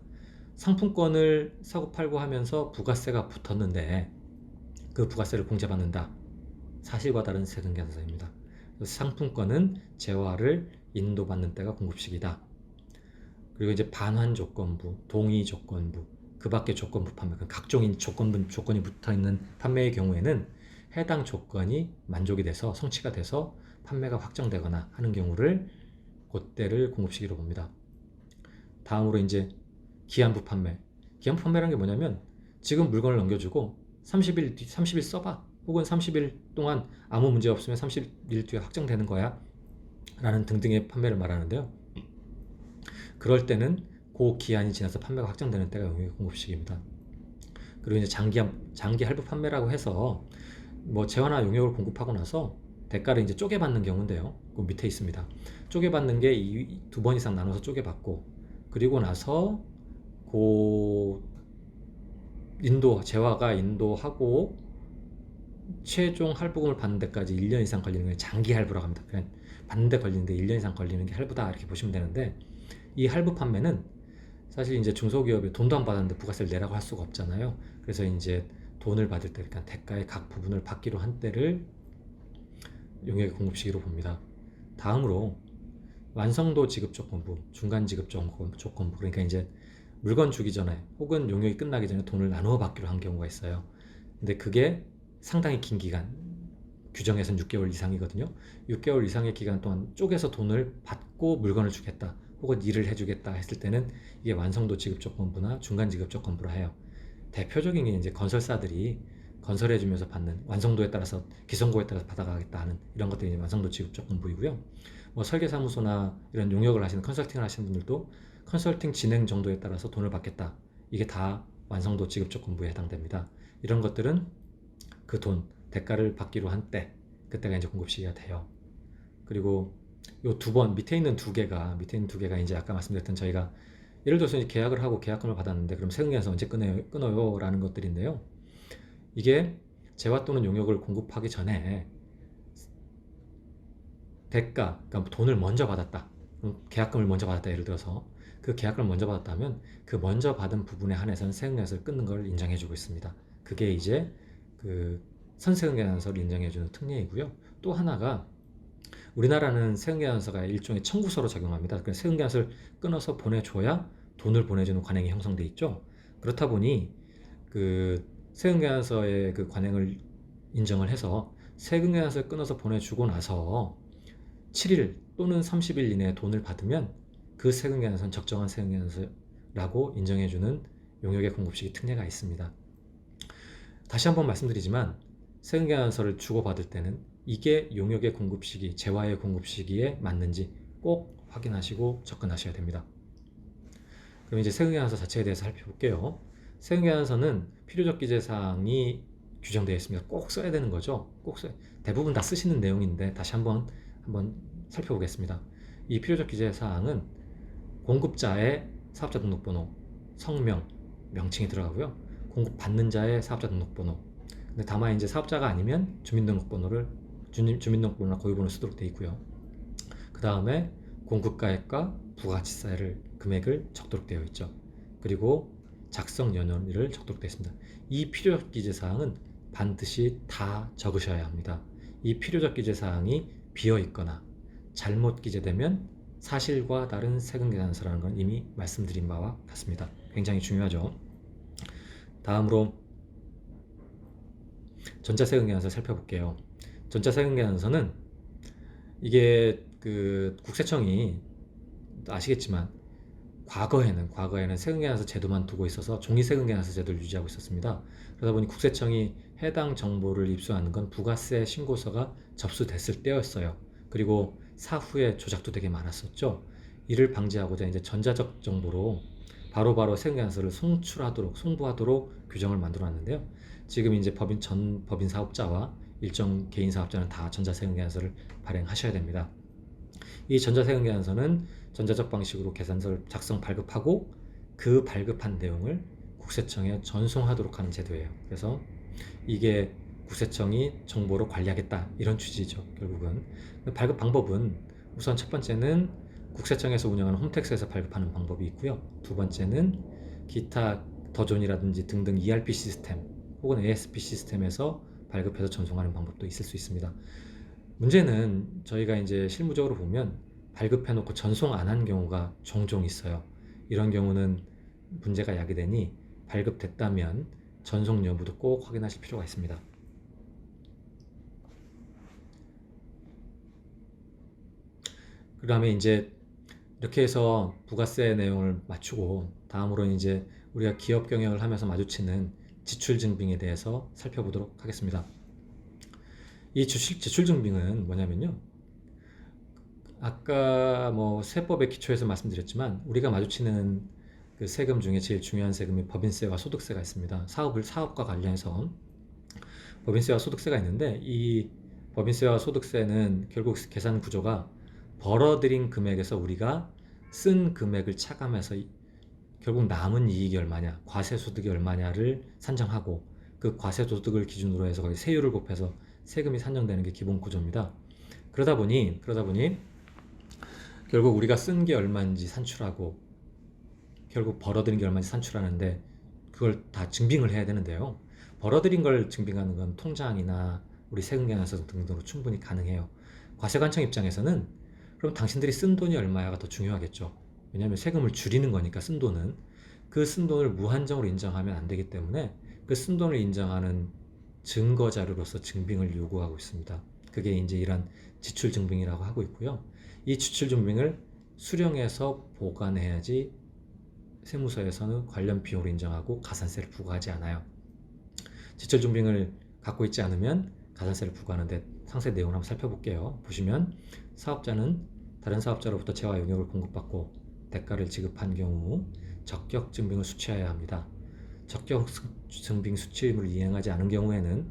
상품권을 사고 팔고 하면서 부가세가 붙었는데 그 부가세를 공제받는다. 사실과 다른 세금계산서입니다. 상품권은 재화를 인도받는 때가 공급시기다. 그리고 이제 반환 조건부, 동의 조건부, 그 밖의 조건부 판매, 각종인 조건이 붙어 있는 판매의 경우에는 해당 조건이 만족이 돼서 성취가 돼서 판매가 확정되거나 하는 경우를 그때를 공급시기로 봅니다. 다음으로 이제 기한부 판매. 기한부 판매라는 게 뭐냐면 지금 물건을 넘겨주고 30일 써봐. 혹은 30일 동안 아무 문제 없으면 30일 뒤에 확정되는 거야. 라는 등등의 판매를 말하는데요. 그럴 때는 그 기한이 지나서 판매가 확정되는 때가 용역의 공급시기입니다. 그리고 이제 장기 할부 판매라고 해서 뭐 재화나 용역을 공급하고 나서 대가를 이제 쪼개받는 경우인데요. 그 밑에 있습니다. 쪼개받는 게 두 번 이상 나눠서 쪼개받고, 그리고 나서 재화가 인도하고 최종 할부금을 받는 데까지 1년 이상 걸리는 게 장기 할부라고 합니다. 그냥 받는 데 걸리는데 1년 이상 걸리는 게 할부다 이렇게 보시면 되는데, 이 할부 판매는 사실 이제 중소기업이 돈도 안 받았는데 부가세를 내라고 할 수가 없잖아요. 그래서 이제 돈을 받을 때, 그러니까 대가의 각 부분을 받기로 한 때를 용역의 공급 시기로 봅니다. 다음으로 완성도 지급 조건부, 중간 지급 조건부, 그러니까 이제 물건 주기 전에 혹은 용역이 끝나기 전에 돈을 나누어 받기로 한 경우가 있어요. 근데 그게 상당히 긴 기간, 규정에서는 6개월 이상이거든요. 6개월 이상의 기간 동안 쪼개서 돈을 받고 물건을 주겠다 혹은 일을 해주겠다 했을 때는 이게 완성도 지급 조건부나 중간 지급 조건부라 해요. 대표적인 게 이제 건설사들이 건설해주면서 받는 완성도에 따라서 기성고에 따라서 받아가겠다 하는 이런 것들이 완성도 지급 조건부이고요. 뭐 설계사무소나 이런 용역을 하시는 컨설팅을 하시는 분들도 컨설팅 진행 정도에 따라서 돈을 받겠다. 이게 다 완성도 지급 조건부에 해당됩니다. 이런 것들은 그 돈, 대가를 받기로 한 때, 그때가 이제 공급 시기가 돼요. 그리고 요 밑에 있는 두 개가 이제 아까 말씀드렸던 저희가 예를 들어서 이제 계약을 하고 계약금을 받았는데 그럼 세금계산서 언제 끊어요? 라는 것들인데요. 이게 재화 또는 용역을 공급하기 전에 그러니까 돈을 먼저 받았다. 계약금을 먼저 받았다. 예를 들어서 그 계약금을 먼저 받았다면 그 먼저 받은 부분에 한해서는 세금계산서를 끊는 걸 인정해주고 있습니다. 그게 이제 그 선세금계산서를 인정해주는 특례이고요. 또 하나가 우리나라는 세금계산서가 일종의 청구서로 작용합니다. 그래서 세금계산서를 끊어서 보내줘야 돈을 보내주는 관행이 형성돼 있죠. 그렇다 보니 그 세금계산서의 그 관행을 인정을 해서 세금계산서를 끊어서 보내주고 나서 7일 또는 30일 이내에 돈을 받으면 그 세금계산서는 적정한 세금계산서라고 인정해주는 용역의 공급시기 특례가 있습니다. 다시 한번 말씀드리지만 세금계산서를 주고받을 때는 이게 용역의 공급시기, 재화의 공급시기에 맞는지 꼭 확인하시고 접근하셔야 됩니다. 그럼 이제 세금계산서 자체에 대해서 살펴볼게요. 세금계산서는 필요적 기재사항이 규정되어 있습니다. 꼭 써야 되는 거죠. 대부분 다 쓰시는 내용인데 다시 한번 살펴보겠습니다. 이 필요적 기재사항은 공급자의 사업자 등록번호, 성명, 명칭이 들어가고요. 공급받는 자의 사업자 등록번호. 근데 다만 이제 사업자가 아니면 주민등록번호나 고유번호를 쓰도록 되어 있고요. 그 다음에 공급가액과 부가가치세를 금액을 적도록 되어 있죠. 그리고 작성 연원일을 적도록 되어 있습니다. 이 필요적 기재사항은 반드시 다 적으셔야 합니다. 이 필요적 기재사항이 비어 있거나 잘못 기재되면 사실과 다른 세금계산서라는 건 이미 말씀드린 바와 같습니다. 굉장히 중요하죠. 다음으로 전자세금계산서 살펴볼게요. 전자세금계산서는 이게 그 국세청이 아시겠지만 과거에는 세금계산서 제도만 두고 있어서 종이세금계산서 제도를 유지하고 있었습니다. 그러다 보니 국세청이 해당 정보를 입수하는 건 부가세 신고서가 접수됐을 때였어요. 그리고 사후에 조작도 되게 많았었죠. 이를 방지하고자 이제 전자적 정보로 바로바로 세금계산서를 송부하도록 규정을 만들어놨는데요. 지금 이제 전 법인 사업자와 일정 개인 사업자는 다 전자세금계산서를 발행하셔야 됩니다. 이 전자세금계산서는 전자적 방식으로 계산서를 작성 발급하고 그 발급한 내용을 국세청에 전송하도록 하는 제도예요. 그래서 이게 국세청이 정보를 관리하겠다 이런 취지죠. 결국은 발급 방법은 우선 첫 번째는 국세청에서 운영하는 홈택스에서 발급하는 방법이 있고요. 두 번째는 기타 더존이라든지 등등 ERP 시스템 혹은 ASP 시스템에서 발급해서 전송하는 방법도 있을 수 있습니다. 문제는 저희가 이제 실무적으로 보면 발급해놓고 전송 안 한 경우가 종종 있어요. 이런 경우는 문제가 야기되니 발급됐다면 전송 여부도 꼭 확인하실 필요가 있습니다. 그 다음에 이제 이렇게 해서 부가세 내용을 맞추고 다음으로 이제 우리가 기업 경영을 하면서 마주치는 지출 증빙에 대해서 살펴보도록 하겠습니다. 이 지출 증빙은 뭐냐면요. 아까 뭐 세법의 기초에서 말씀드렸지만 우리가 마주치는 그 세금 중에 제일 중요한 세금이 법인세와 소득세가 있습니다. 사업과 관련해서 법인세와 소득세가 있는데 이 법인세와 소득세는 결국 계산 구조가 벌어들인 금액에서 우리가 쓴 금액을 차감해서 결국 남은 이익이 얼마냐, 과세소득이 얼마냐를 산정하고 그 과세소득을 기준으로 해서 거기 세율을 곱해서 세금이 산정되는 게 기본 구조입니다. 그러다 보니 결국 우리가 쓴 게 얼마인지 산출하고 결국 벌어들인 게 얼마인지 산출하는데 그걸 다 증빙을 해야 되는데요. 벌어들인 걸 증빙하는 건 통장이나 우리 세금계산서 등등으로 충분히 가능해요. 과세관청 입장에서는 그럼 당신들이 쓴 돈이 얼마야가 더 중요하겠죠. 왜냐하면 세금을 줄이는 거니까 쓴 돈은 그 쓴 돈을 무한정으로 인정하면 안 되기 때문에 그 쓴 돈을 인정하는 증거 자료로서 증빙을 요구하고 있습니다. 그게 이제 이런 지출 증빙이라고 하고 있고요. 이 지출 증빙을 수령해서 보관해야지 세무서에서는 관련 비용을 인정하고 가산세를 부과하지 않아요. 지출 증빙을 갖고 있지 않으면 가산세를 부과하는데 상세 내용을 한번 살펴볼게요. 보시면 사업자는 다른 사업자로부터 재화 용역을 공급받고 대가를 지급한 경우 적격 증빙을 수취해야 합니다. 적격 증빙 수취 의무를 이행하지 않은 경우에는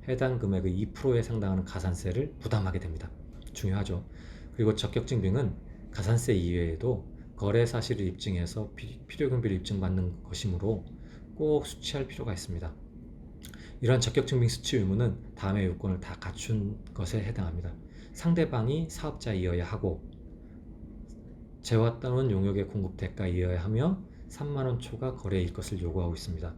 해당 금액의 2%에 상당하는 가산세를 부담하게 됩니다. 중요하죠. 그리고 적격 증빙은 가산세 이외에도 거래 사실을 입증해서 필요경비를 입증받는 것이므로 꼭 수취할 필요가 있습니다. 이러한 적격 증빙 수취 의무는 다음의 요건을 다 갖춘 것에 해당합니다. 상대방이 사업자이어야 하고 재화 또는 용역의 공급 대가이어야 하며 3만원 초과 거래일 것을 요구하고 있습니다.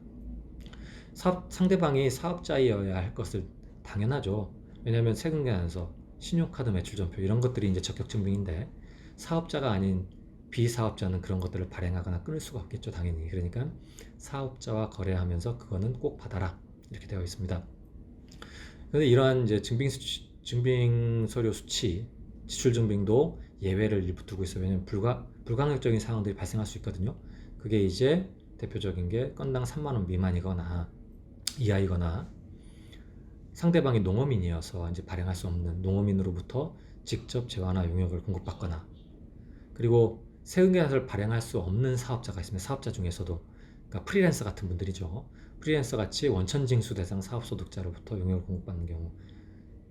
상대방이 사업자이어야 할 것을 당연하죠. 왜냐하면 세금계산서, 신용카드 매출전표 이런 것들이 이제 적격 증빙인데 사업자가 아닌 비사업자는 그런 것들을 발행하거나 끊을 수가 없겠죠, 당연히. 그러니까 사업자와 거래하면서 그거는 꼭 받아라 이렇게 되어 있습니다. 그런데 이러한 이제 증빙 서류 수치, 지출 증빙도 예외를 일부 두고 있어요. 왜냐하면 불가항력적인 상황들이 발생할 수 있거든요. 그게 이제 대표적인 게 건당 3만 원 미만이거나 이하이거나 상대방이 농어민이어서 이제 발행할 수 없는 농어민으로부터 직접 재화나 용역을 공급받거나 그리고 세금계산서를 발행할 수 없는 사업자가 있으면 사업자 중에서도 그러니까 프리랜서 같은 분들이죠. 프리랜서 같이 원천징수 대상 사업소득자로부터 용역을 공급받는 경우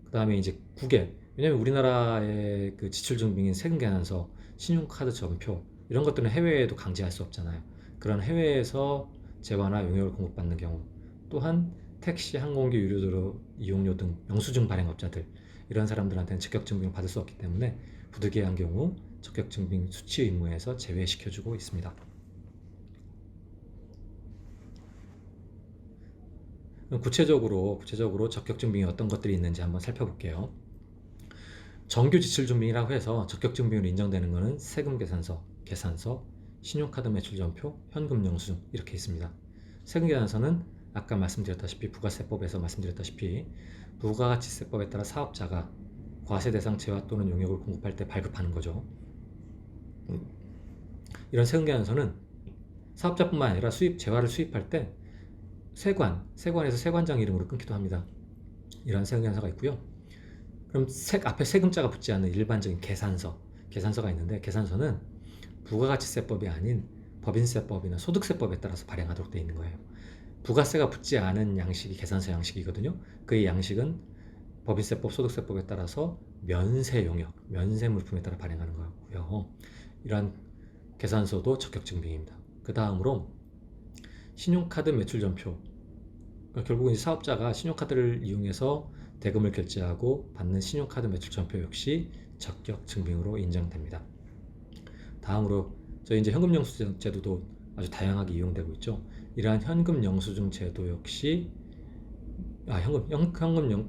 그 다음에 이제 국외 왜냐면 우리나라의 그 지출증빙인 세금계산서, 신용카드 전표 이런 것들은 해외에도 강제할 수 없잖아요. 그런 해외에서 재화나 용역을 공급받는 경우 또한 택시, 항공기, 유료도로 이용료 등 영수증 발행업자들 이런 사람들한테는 적격증빙을 받을 수 없기 때문에 부득이한 경우 적격증빙 수취 의무에서 제외시켜주고 있습니다. 구체적으로 적격증빙이 어떤 것들이 있는지 한번 살펴볼게요. 정규 지출증빙이라고 해서 적격증빙으로 인정되는 것은 세금계산서, 계산서, 신용카드 매출전표, 현금영수증 이렇게 있습니다. 세금계산서는 아까 말씀드렸다시피 부가세법에서 말씀드렸다시피 부가가치세법에 따라 사업자가 과세대상 재화 또는 용역을 공급할 때 발급하는 거죠. 이런 세금계산서는 사업자뿐만 아니라 재화를 수입할 때 세관에서 세관장 이름으로 끊기도 합니다. 이런 세금계산서가 있고요. 그럼 앞에 세금자가 붙지 않는 일반적인 계산서가 있는데 계산서는 부가가치세법이 아닌 법인세법이나 소득세법에 따라서 발행하도록 되어 있는 거예요. 부가세가 붙지 않은 양식이 계산서 양식이거든요. 그의 양식은 법인세법, 소득세법에 따라서 면세 용역, 면세 물품에 따라 발행하는 거고요. 이러한 계산서도 적격증빙입니다. 그 다음으로 신용카드 매출전표, 결국은 사업자가 신용카드를 이용해서 대금을 결제하고 받는 신용카드 매출전표 역시 적격증빙으로 인정됩니다. 다음으로 저희 이제 현금영수증 제도도 아주 다양하게 이용되고 있죠. 이러한 현금영수증 제도 역시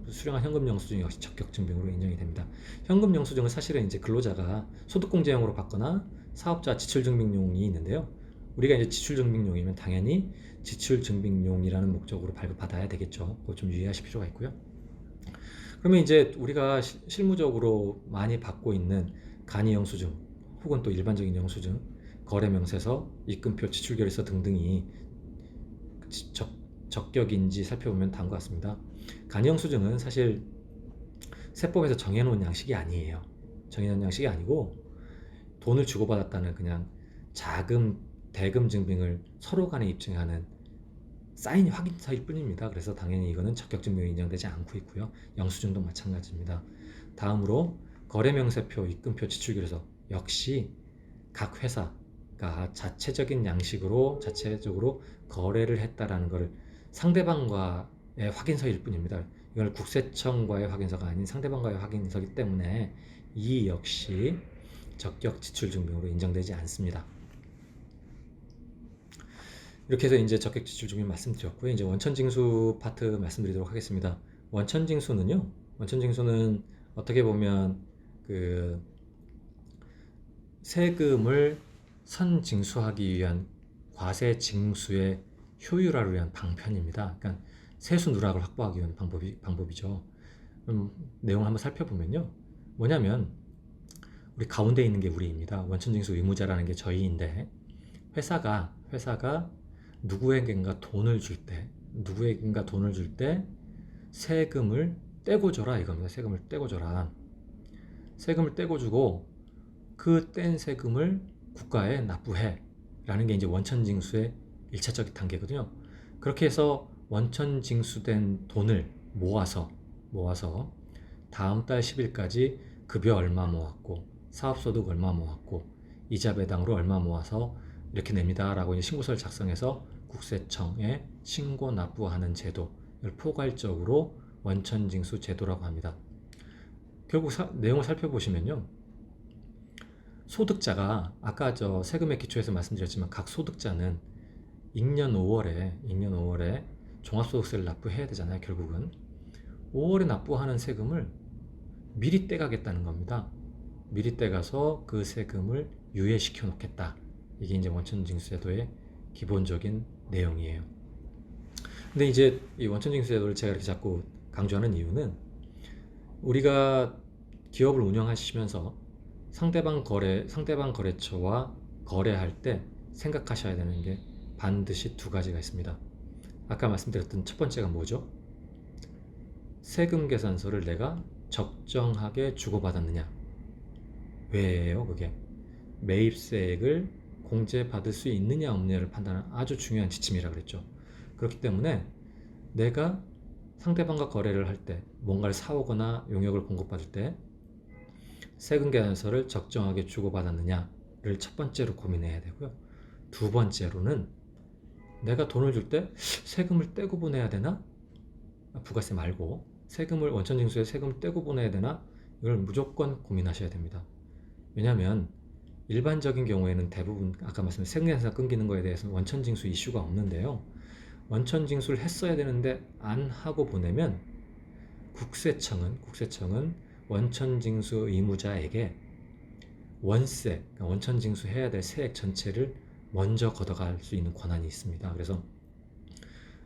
수령한 현금 영수증이 역시 적격 증빙으로 인정이 됩니다. 현금 영수증은 사실은 이제 근로자가 소득공제용으로 받거나 사업자 지출 증빙용이 있는데요. 우리가 이제 지출 증빙용이면 당연히 지출 증빙용이라는 목적으로 발급받아야 되겠죠. 그거 좀 유의하실 필요가 있고요. 그러면 이제 우리가 실무적으로 많이 받고 있는 간이 영수증 혹은 또 일반적인 영수증, 거래명세서, 입금표, 지출결의서 등등이 적격인지 살펴보면 다음과 같습니다. 간이 영수증은 사실 세법에서 정해놓은 양식이 아니에요. 정해놓은 양식이 아니고 돈을 주고받았다는 그냥 자금, 대금 증빙을 서로 간에 입증하는 사인 확인서일 뿐입니다. 그래서 당연히 이거는 적격 증빙이 인정되지 않고 있고요. 영수증도 마찬가지입니다. 다음으로 거래명세표, 입금표, 지출결의서 역시 각 회사가 자체적인 양식으로 자체적으로 거래를 했다라는 것을 상대방과의 확인서일 뿐입니다. 이걸 국세청과의 확인서가 아닌 상대방과의 확인서이기 때문에 이 역시 적격 지출 증빙으로 인정되지 않습니다. 이렇게 해서 이제 적격 지출 증빙 말씀드렸고요. 이제 원천징수 파트 말씀드리도록 하겠습니다. 원천징수는 어떻게 보면 그 세금을 선징수하기 위한 과세징수의 효율화를 위한 방편입니다. 그러니까 세수 누락을 확보하기 위한 방법이죠. 내용을 한번 살펴보면요. 뭐냐면 우리 가운데 있는 게 우리입니다. 원천징수 의무자라는 게 저희인데 회사가 누구에겐가 돈을 줄 때 세금을 떼고 줘라 이겁니다. 세금을 떼고 줘라. 세금을 떼고 주고 그 뗀 세금을 국가에 납부해 라는 게 이제 원천징수의 1차적 단계거든요. 그렇게 해서 원천징수된 돈을 모아서 다음 달 10일까지 급여 얼마 모았고 사업소득 얼마 모았고 이자 배당으로 얼마 모아서 이렇게 냅니다 라고 이제 신고서를 작성해서 국세청에 신고 납부하는 제도를 포괄적으로 원천징수 제도라고 합니다. 결국 내용을 살펴보시면요. 소득자가 아까 저 세금의 기초에서 말씀드렸지만 각 소득자는 잉년 5월에 종합소득세를 납부해야 되잖아요. 결국은 5월에 납부하는 세금을 미리 떼가겠다는 겁니다. 미리 떼가서 그 세금을 유예시켜 놓겠다. 이게 이제 원천징수제도의 기본적인 내용이에요. 근데 이제 이 원천징수제도를 제가 이렇게 자꾸 강조하는 이유는 우리가 기업을 운영하시면서 상대방 거래처와 거래할 때 생각하셔야 되는 게 반드시 두 가지가 있습니다. 아까 말씀드렸던 첫 번째가 뭐죠? 세금 계산서를 내가 적정하게 주고받았느냐? 왜예요, 그게? 매입세액을 공제받을 수 있느냐 없느냐를 판단하는 아주 중요한 지침이라 그랬죠. 그렇기 때문에 내가 상대방과 거래를 할 때 뭔가를 사오거나 용역을 공급받을 때 세금 계산서를 적정하게 주고받았느냐를 첫 번째로 고민해야 되고요. 두 번째로는 내가 돈을 줄 때 세금을 떼고 보내야 되나? 부가세 말고 원천징수에 세금을 떼고 보내야 되나? 이걸 무조건 고민하셔야 됩니다. 왜냐하면 일반적인 경우에는 대부분 아까 말씀드린 세금 계산서 끊기는 거에 대해서는 원천징수 이슈가 없는데요. 원천징수를 했어야 되는데 안 하고 보내면 국세청은 원천징수 의무자에게 원세, 그러니까 원천징수 해야 될 세액 전체를 먼저 걷어갈 수 있는 권한이 있습니다. 그래서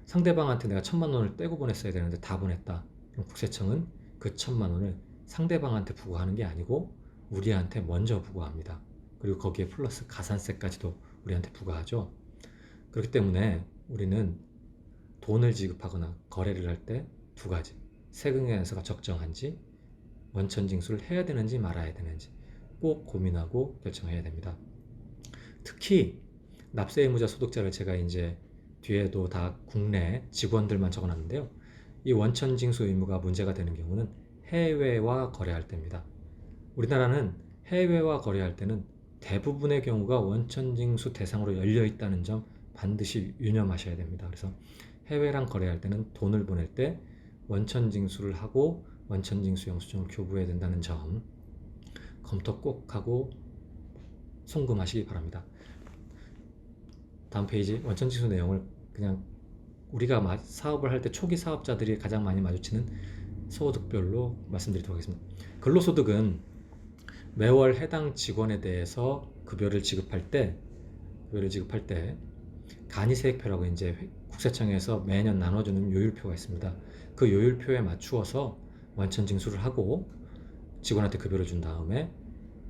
상대방한테 내가 1,000만 원을 떼고 보냈어야 되는데 다 보냈다. 그럼 국세청은 그 1,000만 원을 상대방한테 부과하는 게 아니고 우리한테 먼저 부과합니다. 그리고 거기에 플러스 가산세까지도 우리한테 부과하죠. 그렇기 때문에 우리는 돈을 지급하거나 거래를 할 때 두 가지, 세금 계산서가 적정한지 원천징수를 해야 되는지 말아야 되는지 꼭 고민하고 결정해야 됩니다. 특히 납세 의무자 소득자를 제가 이제 뒤에도 다 국내 직원들만 적어놨는데요. 이 원천징수 의무가 문제가 되는 경우는 해외와 거래할 때입니다. 우리나라는 해외와 거래할 때는 대부분의 경우가 원천징수 대상으로 열려 있다는 점 반드시 유념하셔야 됩니다. 그래서 해외랑 거래할 때는 돈을 보낼 때 원천징수를 하고 원천징수 영수증을 교부해야 된다는 점 검토 꼭 하고 송금하시기 바랍니다. 다음 페이지 원천징수 내용을 그냥 우리가 사업을 할 때 초기 사업자들이 가장 많이 마주치는 소득별로 말씀드리도록 하겠습니다. 근로소득은 매월 해당 직원에 대해서 급여를 지급할 때 간이세액표라고 이제 국세청에서 매년 나눠주는 요율표가 있습니다. 그 요율표에 맞추어서 원천 징수를 하고 직원한테 급여를 준 다음에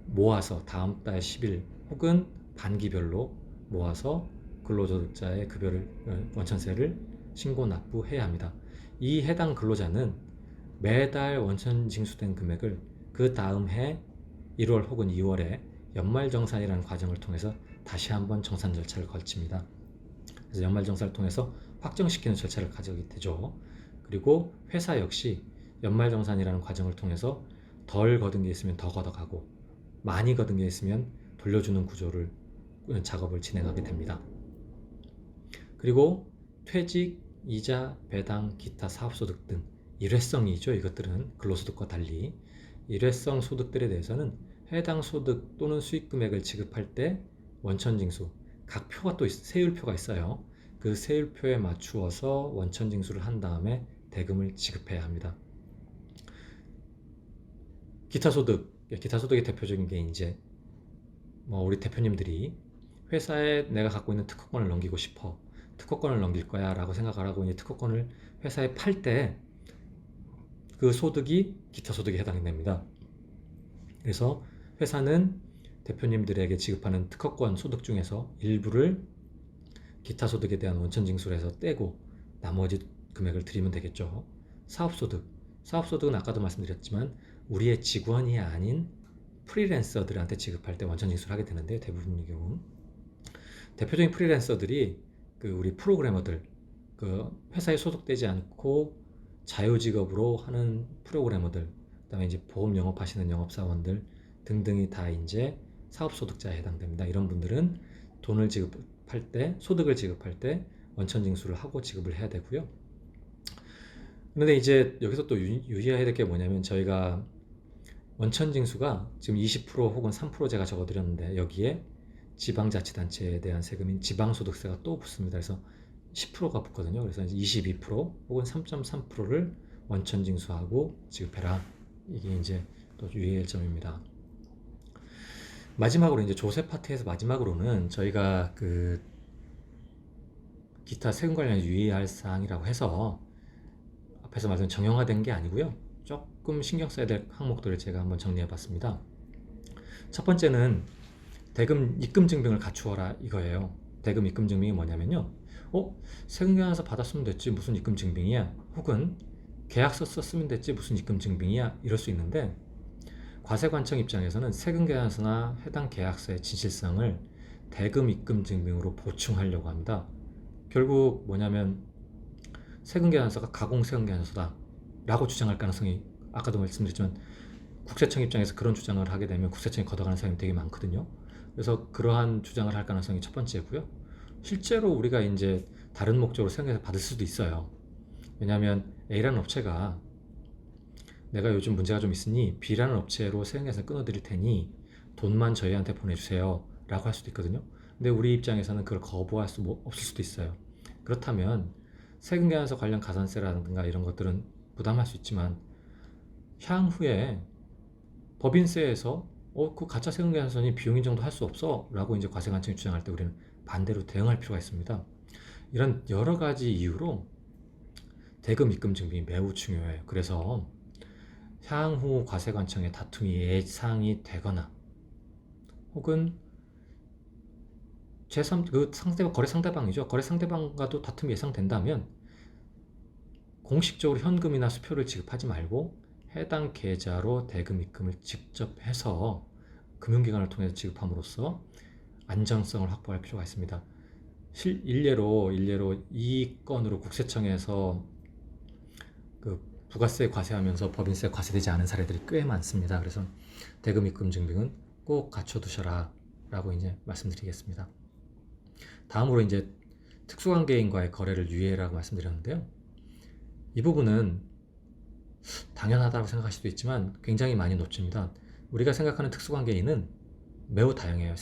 모아서 다음 달 10일 혹은 반기별로 모아서 근로소득자의 급여를 원천세를 신고 납부해야 합니다. 이 해당 근로자는 매달 원천 징수된 금액을 그 다음 해 1월 혹은 2월에 연말정산이라는 과정을 통해서 다시 한번 정산 절차를 거칩니다. 그래서 연말정산을 통해서 확정시키는 절차를 가져게 되죠. 그리고 회사 역시 연말정산이라는 과정을 통해서 덜 거둔 게 있으면 더 걷어가고 많이 거둔 게 있으면 돌려주는 구조를 작업을 진행하게 됩니다. 그리고 퇴직, 이자, 배당, 기타 사업소득 등 일회성이죠. 이것들은 근로소득과 달리 일회성 소득들에 대해서는 해당 소득 또는 수익금액을 지급할 때 원천징수, 각 표가 또 세율표가 있어요. 그 세율표에 맞추어서 원천징수를 한 다음에 대금을 지급해야 합니다. 기타소득의 대표적인 게 이제 우리 대표님들이 회사에 내가 갖고 있는 특허권을 넘기고 싶어, 특허권을 넘길 거야 라고 생각을 하고 이제 특허권을 회사에 팔 때 그 소득이 기타소득에 해당이 됩니다. 그래서 회사는 대표님들에게 지급하는 특허권 소득 중에서 일부를 기타소득에 대한 원천징수를 해서 떼고 나머지 금액을 드리면 되겠죠. 사업소득은 아까도 말씀드렸지만 우리의 직원이 아닌 프리랜서들한테 지급할 때 원천징수를 하게 되는데 대부분의 경우 대표적인 프리랜서들이 우리 프로그래머들, 회사에 소속되지 않고 자유직업으로 하는 프로그래머들, 그다음에 이제 보험 영업하시는 영업사원들 등등이 다 이제 사업소득자에 해당됩니다. 이런 분들은 돈을 지급할 때, 소득을 지급할 때 원천징수를 하고 지급을 해야 되고요. 그런데 이제 여기서 또 유의해야 될 게 뭐냐면 저희가 원천징수가 지금 20% 혹은 3% 제가 적어드렸는데 여기에 지방자치단체에 대한 세금인 지방소득세가 또 붙습니다. 그래서 10%가 붙거든요. 그래서 이제 22% 혹은 3.3%를 원천징수하고 지급해라. 이게 이제 또 유의할 점입니다. 마지막으로 이제 조세 파트에서 마지막으로는 저희가 기타 세금 관련 유의할 사항이라고 해서 앞에서 말씀 정형화된 게 아니고요. 조금 신경 써야 될 항목들을 제가 한번 정리해 봤습니다. 첫 번째는 대금 입금 증빙을 갖추어라 이거예요. 대금 입금 증빙이 뭐냐면요. 세금계산서 받았으면 됐지 무슨 입금 증빙이야, 혹은 계약서 썼으면 됐지 무슨 입금 증빙이야, 이럴 수 있는데 과세관청 입장에서는 세금계산서나 해당 계약서의 진실성을 대금 입금 증빙으로 보충하려고 합니다. 결국 뭐냐면 세금계산서가 가공 세금계산서다 라고 주장할 가능성이, 아까도 말씀드렸지만 국세청 입장에서 그런 주장을 하게 되면 국세청이 걷어가는 사람이 되게 많거든요. 그래서 그러한 주장을 할 가능성이 첫 번째고요. 실제로 우리가 이제 다른 목적으로 세금계산서 받을 수도 있어요. 왜냐하면 A라는 업체가 내가 요즘 문제가 좀 있으니 B라는 업체로 세금계산서 끊어드릴 테니 돈만 저희한테 보내주세요 라고 할 수도 있거든요. 근데 우리 입장에서는 그걸 거부할 수 없을 수도 있어요. 그렇다면 세금계산서 관련 가산세라든가 이런 것들은 부담할 수 있지만 향후에 법인세에서 그 가짜 세금계산서니 비용인 정도 할 수 없어 라고 이제 과세관청이 주장할 때 우리는 반대로 대응할 필요가 있습니다. 이런 여러 가지 이유로 대금 입금 증빙이 매우 중요해요. 그래서 향후 과세관청의 다툼이 예상이 되거나 혹은 거래 상대방이죠. 거래 상대방과도 다툼이 예상된다면 공식적으로 현금이나 수표를 지급하지 말고 해당 계좌로 대금 입금을 직접 해서 금융기관을 통해서 지급함으로써 안정성을 확보할 필요가 있습니다. 일례로 이 건으로 국세청에서 부가세 과세하면서 법인세 과세되지 않은 사례들이 꽤 많습니다. 그래서 대금 입금 증빙은 꼭 갖춰두셔라 라고 이제 말씀드리겠습니다. 다음으로 이제 특수관계인과의 거래를 유예라고 말씀드렸는데요. 이 부분은 당연하다고 생각하실 수도 있지만 굉장히 많이 놓칩니다. 우리가 생각하는 특수관계인은 매우 다양해요.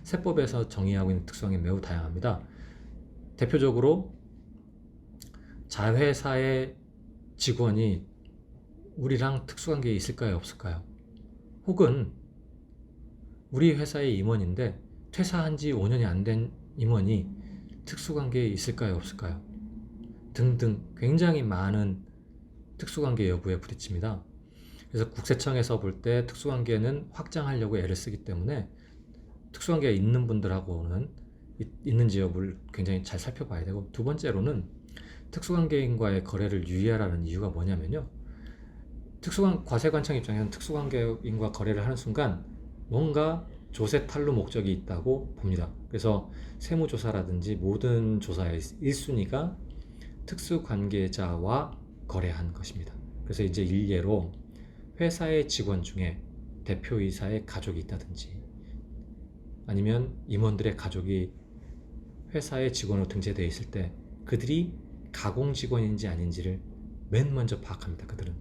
세법에서 정의하고 있는 특수관계는 매우 다양합니다. 대표적으로 자회사의 직원이 우리랑 특수관계에 있을까요, 없을까요? 혹은 우리 회사의 임원인데 퇴사한 지 5년이 안 된 임원이 특수관계에 있을까요, 없을까요? 등등 굉장히 많은 특수관계 여부에 부딪힙니다. 그래서 국세청에서 볼 때 특수관계는 확장하려고 애를 쓰기 때문에 특수관계가 있는 분들하고는 있는지 여부를 굉장히 잘 살펴봐야 되고, 두 번째로는 특수관계인과의 거래를 유의하라는 이유가 뭐냐면요, 과세관청 입장에서는 특수관계인과 거래를 하는 순간 뭔가 조세 탈루 목적이 있다고 봅니다. 그래서 세무조사라든지 모든 조사의 1순위가 특수관계자와 거래한 것입니다. 그래서 이제 일례로 회사의 직원 중에 대표이사의 가족이 있다든지 아니면 임원들의 가족이 회사의 직원으로 등재되어 있을 때 그들이 가공 직원인지 아닌지를 맨 먼저 파악합니다. 그들은.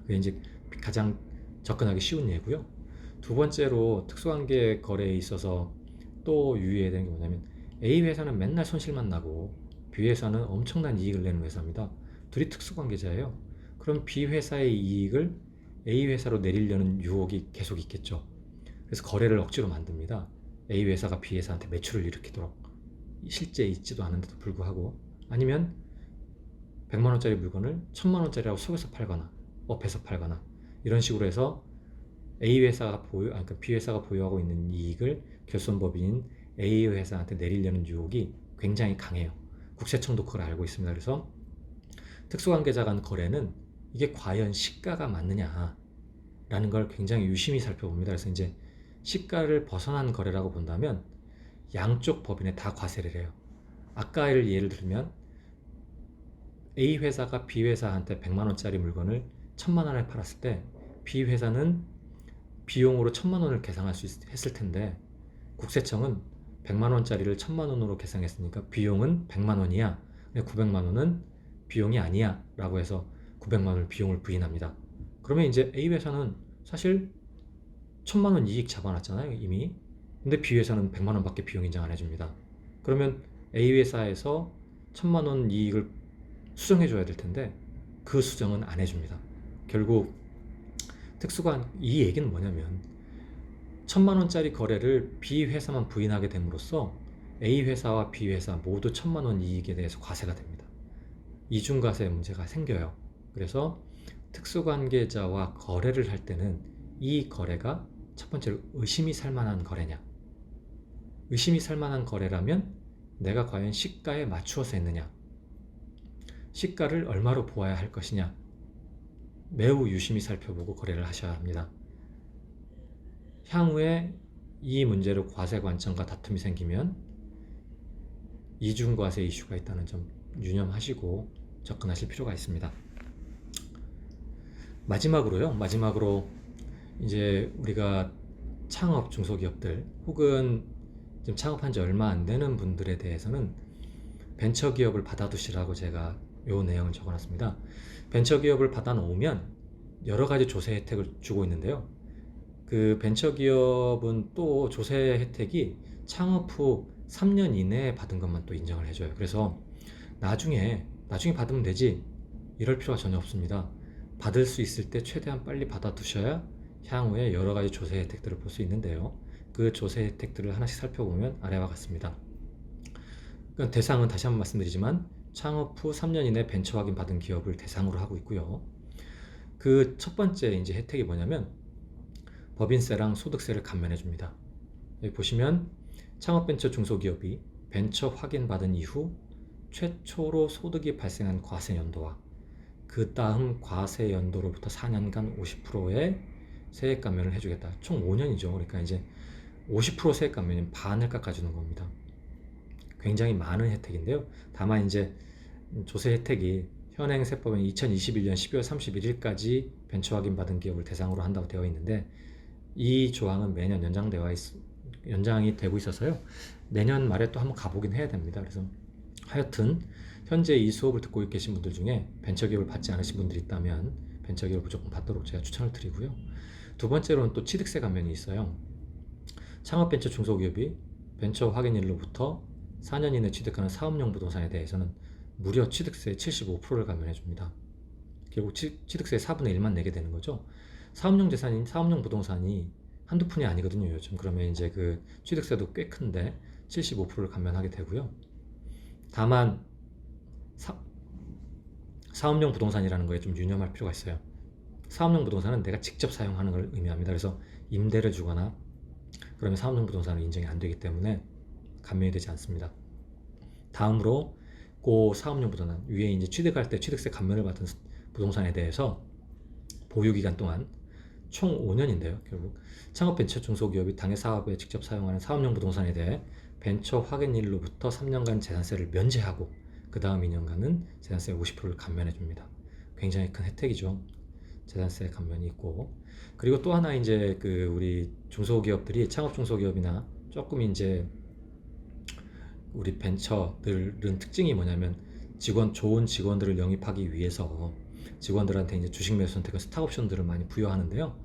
그게 이제 가장 접근하기 쉬운 예고요. 두 번째로 특수관계 거래에 있어서 또 유의해야 되는 게 뭐냐면, A 회사는 맨날 손실만 나고 B 회사는 엄청난 이익을 내는 회사입니다. 둘이 특수관계자예요. 그럼 B 회사의 이익을 A 회사로 내리려는 유혹이 계속 있겠죠. 그래서 거래를 억지로 만듭니다. A 회사가 B 회사한테 매출을 일으키도록, 실제 있지도 않은데도 불구하고. 아니면 100만 원짜리 물건을 1000만 원짜리라고 속여서 팔거나 업해서 팔거나 이런 식으로 해서 A 회사가 그러니까 B 회사가 보유하고 있는 이익을 결손법인인 A 회사한테 내리려는 유혹이 굉장히 강해요. 국세청도 그걸 알고 있습니다. 그래서 특수관계자 간 거래는 이게 과연 시가가 맞느냐라는 걸 굉장히 유심히 살펴봅니다. 그래서 이제 시가를 벗어난 거래라고 본다면 양쪽 법인에 다 과세를 해요. 아까를 예를 들면 A 회사가 B 회사한테 100만 원짜리 물건을 1000만 원에 팔았을 때 B 회사는 비용으로 1000만 원을 계상할 수 했을 텐데, 국세청은 100만 원짜리를 1000만 원으로 계상했으니까 비용은 100만 원이야. 900만 원은 비용이 아니야 라고 해서 900만 원을 비용을 부인합니다. 그러면 이제 A 회사는 사실 1000만 원 이익 잡아놨잖아요, 이미. 근데 B 회사는 100만 원밖에 비용 인정 안 해줍니다. 그러면 A 회사에서 1000만 원 이익을 수정해줘야 될 텐데 그 수정은 안 해줍니다. 결국 이 얘기는 뭐냐면, 1000만 원짜리 거래를 B 회사만 부인하게 됨으로써 A 회사와 B 회사 모두 1000만 원 이익에 대해서 과세가 됩니다. 이중과세 문제가 생겨요. 그래서 특수관계자와 거래를 할 때는 이 거래가 첫 번째로 의심이 살 만한 거래냐, 의심이 살 만한 거래라면 내가 과연 시가에 맞추어서 했느냐, 시가를 얼마로 보아야 할 것이냐, 매우 유심히 살펴보고 거래를 하셔야 합니다. 향후에 이 문제로 과세관청과 다툼이 생기면 이중과세 이슈가 있다는 점 유념하시고 접근하실 필요가 있습니다. 마지막으로 이제 우리가 창업 중소기업들 혹은 지금 창업한 지 얼마 안 되는 분들에 대해서는 벤처기업을 받아두시라고 제가 요 내용을 적어놨습니다. 벤처기업을 받아놓으면 여러 가지 조세 혜택을 주고 있는데요. 그 벤처기업은 또 조세 혜택이 창업 후 3년 이내에 받은 것만 또 인정을 해줘요. 그래서 나중에 받으면 되지 이럴 필요가 전혀 없습니다. 받을 수 있을 때 최대한 빨리 받아두셔야 향후에 여러 가지 조세 혜택들을 볼 수 있는데요. 그 조세 혜택들을 하나씩 살펴보면 아래와 같습니다. 그러니까 대상은 다시 한번 말씀드리지만 창업 후 3년 이내 벤처 확인 받은 기업을 대상으로 하고 있고요. 그 첫 번째 이제 혜택이 뭐냐면 법인세랑 소득세를 감면해 줍니다. 여기 보시면 창업벤처 중소기업이 벤처 확인받은 이후 최초로 소득이 발생한 과세 연도와 그 다음 과세 연도로부터 4년간 50%의 세액 감면을 해주겠다. 총 5년이죠. 그러니까 이제 50% 세액 감면이 반을 깎아주는 겁니다. 굉장히 많은 혜택인데요. 다만 이제 조세 혜택이 현행 세법은 2021년 12월 31일까지 벤처 확인 받은 기업을 대상으로 한다고 되어 있는데, 이 조항은 매년 연장이 되고 있어서요. 내년 말에 또 한번 가보긴 해야 됩니다. 그래서 하여튼 현재 이 수업을 듣고 계신 분들 중에 벤처기업을 받지 않으신 분들이 있다면 벤처기업을 무조건 받도록 제가 추천을 드리고요. 두 번째로는 또 취득세 감면이 있어요. 창업벤처 중소기업이 벤처 확인일로부터 4년 이내 취득하는 사업용 부동산에 대해서는 무려 취득세 75%를 감면해 줍니다. 결국 취득세 4분의 1만 내게 되는 거죠. 사업용 재산인 사업용 부동산이 한두 푼이 아니거든요, 요즘. 그러면 이제 그 취득세도 꽤 큰데 75%를 감면하게 되고요. 다만 사업용 부동산이라는 거에 좀 유념할 필요가 있어요. 사업용 부동산은 내가 직접 사용하는 걸 의미합니다. 그래서 임대를 주거나 그러면 사업용 부동산은 인정이 안 되기 때문에 감면이 되지 않습니다. 다음으로 그 사업용 부동산 위에 이제 취득할 때 취득세 감면을 받은 부동산에 대해서 보유기간 동안 총 5년인데요. 결국 창업벤처 중소기업이 당해 사업에 직접 사용하는 사업용 부동산에 대해 벤처 확인일로부터 3년간 재산세를 면제하고 그 다음 2년간은 재산세 50%를 감면해 줍니다. 굉장히 큰 혜택이죠. 재산세 감면이 있고, 그리고 또 하나 이제 그 우리 중소기업들이 창업 중소기업이나 조금 이제 우리 벤처들은 특징이 뭐냐면 좋은 직원들을 영입하기 위해서 직원들한테 이제 주식 매수 선택과 스탁 옵션들을 많이 부여하는데요.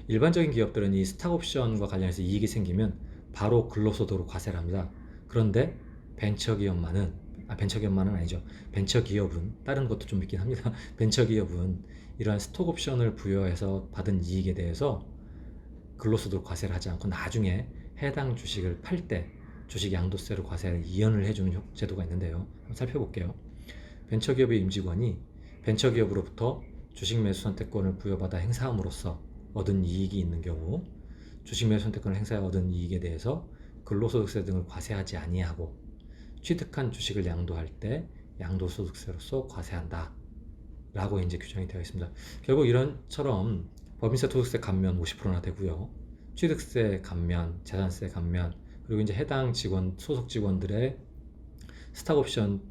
일반적인 기업들은 이 스탁 옵션과 관련해서 이익이 생기면 바로 근로소득으로 과세를 합니다. 그런데 벤처기업만은 아니죠. 벤처기업은 다른 것도 좀 있긴 합니다. 벤처기업은 이러한 스톡 옵션을 부여해서 받은 이익에 대해서 근로소득 과세를 하지 않고 나중에 해당 주식을 팔 때 주식 양도세로 과세를 이연을 해주는 제도가 있는데요. 한번 살펴볼게요. 벤처기업의 임직원이 벤처기업으로부터 주식 매수 선택권을 부여받아 행사함으로써 얻은 이익이 있는 경우 주식 매수 선택권을 행사해 얻은 이익에 대해서 근로소득세 등을 과세하지 아니하고 취득한 주식을 양도할 때 양도소득세로서 과세한다 라고 이제 규정이 되어 있습니다. 결국 이런처럼 법인세 소득세 감면 50%나 되고요. 취득세 감면, 재산세 감면, 그리고 이제 해당 소속 직원들의 스탁옵션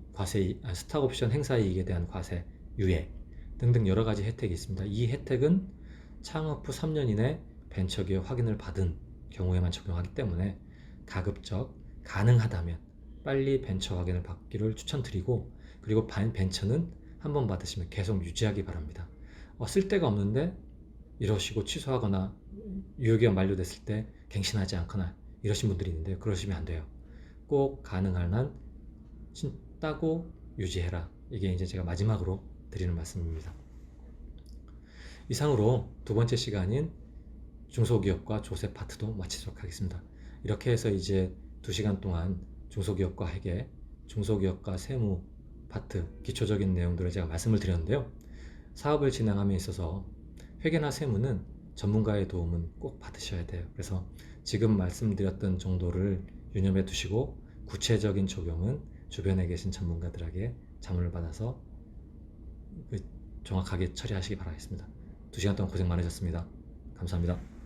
행사 이익에 대한 과세, 유예 등등 여러 가지 혜택이 있습니다. 이 혜택은 창업 후 3년 이내 벤처기업 확인을 받은 경우에만 적용하기 때문에 가급적 가능하다면 빨리 벤처 확인을 받기를 추천드리고, 그리고 벤처는 한번 받으시면 계속 유지하기 바랍니다. 쓸 데가 없는데 이러시고 취소하거나 유효기간 만료됐을 때 갱신하지 않거나 이러신 분들이 있는데요. 그러시면 안 돼요. 꼭 가능한 한 따고 유지해라. 이게 이제 제가 마지막으로 드리는 말씀입니다. 이상으로 두 번째 시간인 중소기업과 조세 파트도 마치도록 하겠습니다. 이렇게 해서 이제 2시간 동안 중소기업과 회계, 중소기업과 세무 파트 기초적인 내용들을 제가 말씀을 드렸는데요. 사업을 진행함에 있어서 회계나 세무는 전문가의 도움은 꼭 받으셔야 돼요. 그래서 지금 말씀드렸던 정도를 유념해 두시고 구체적인 적용은 주변에 계신 전문가들에게 자문을 받아서 정확하게 처리하시기 바라겠습니다. 2시간 동안 고생 많으셨습니다. 감사합니다.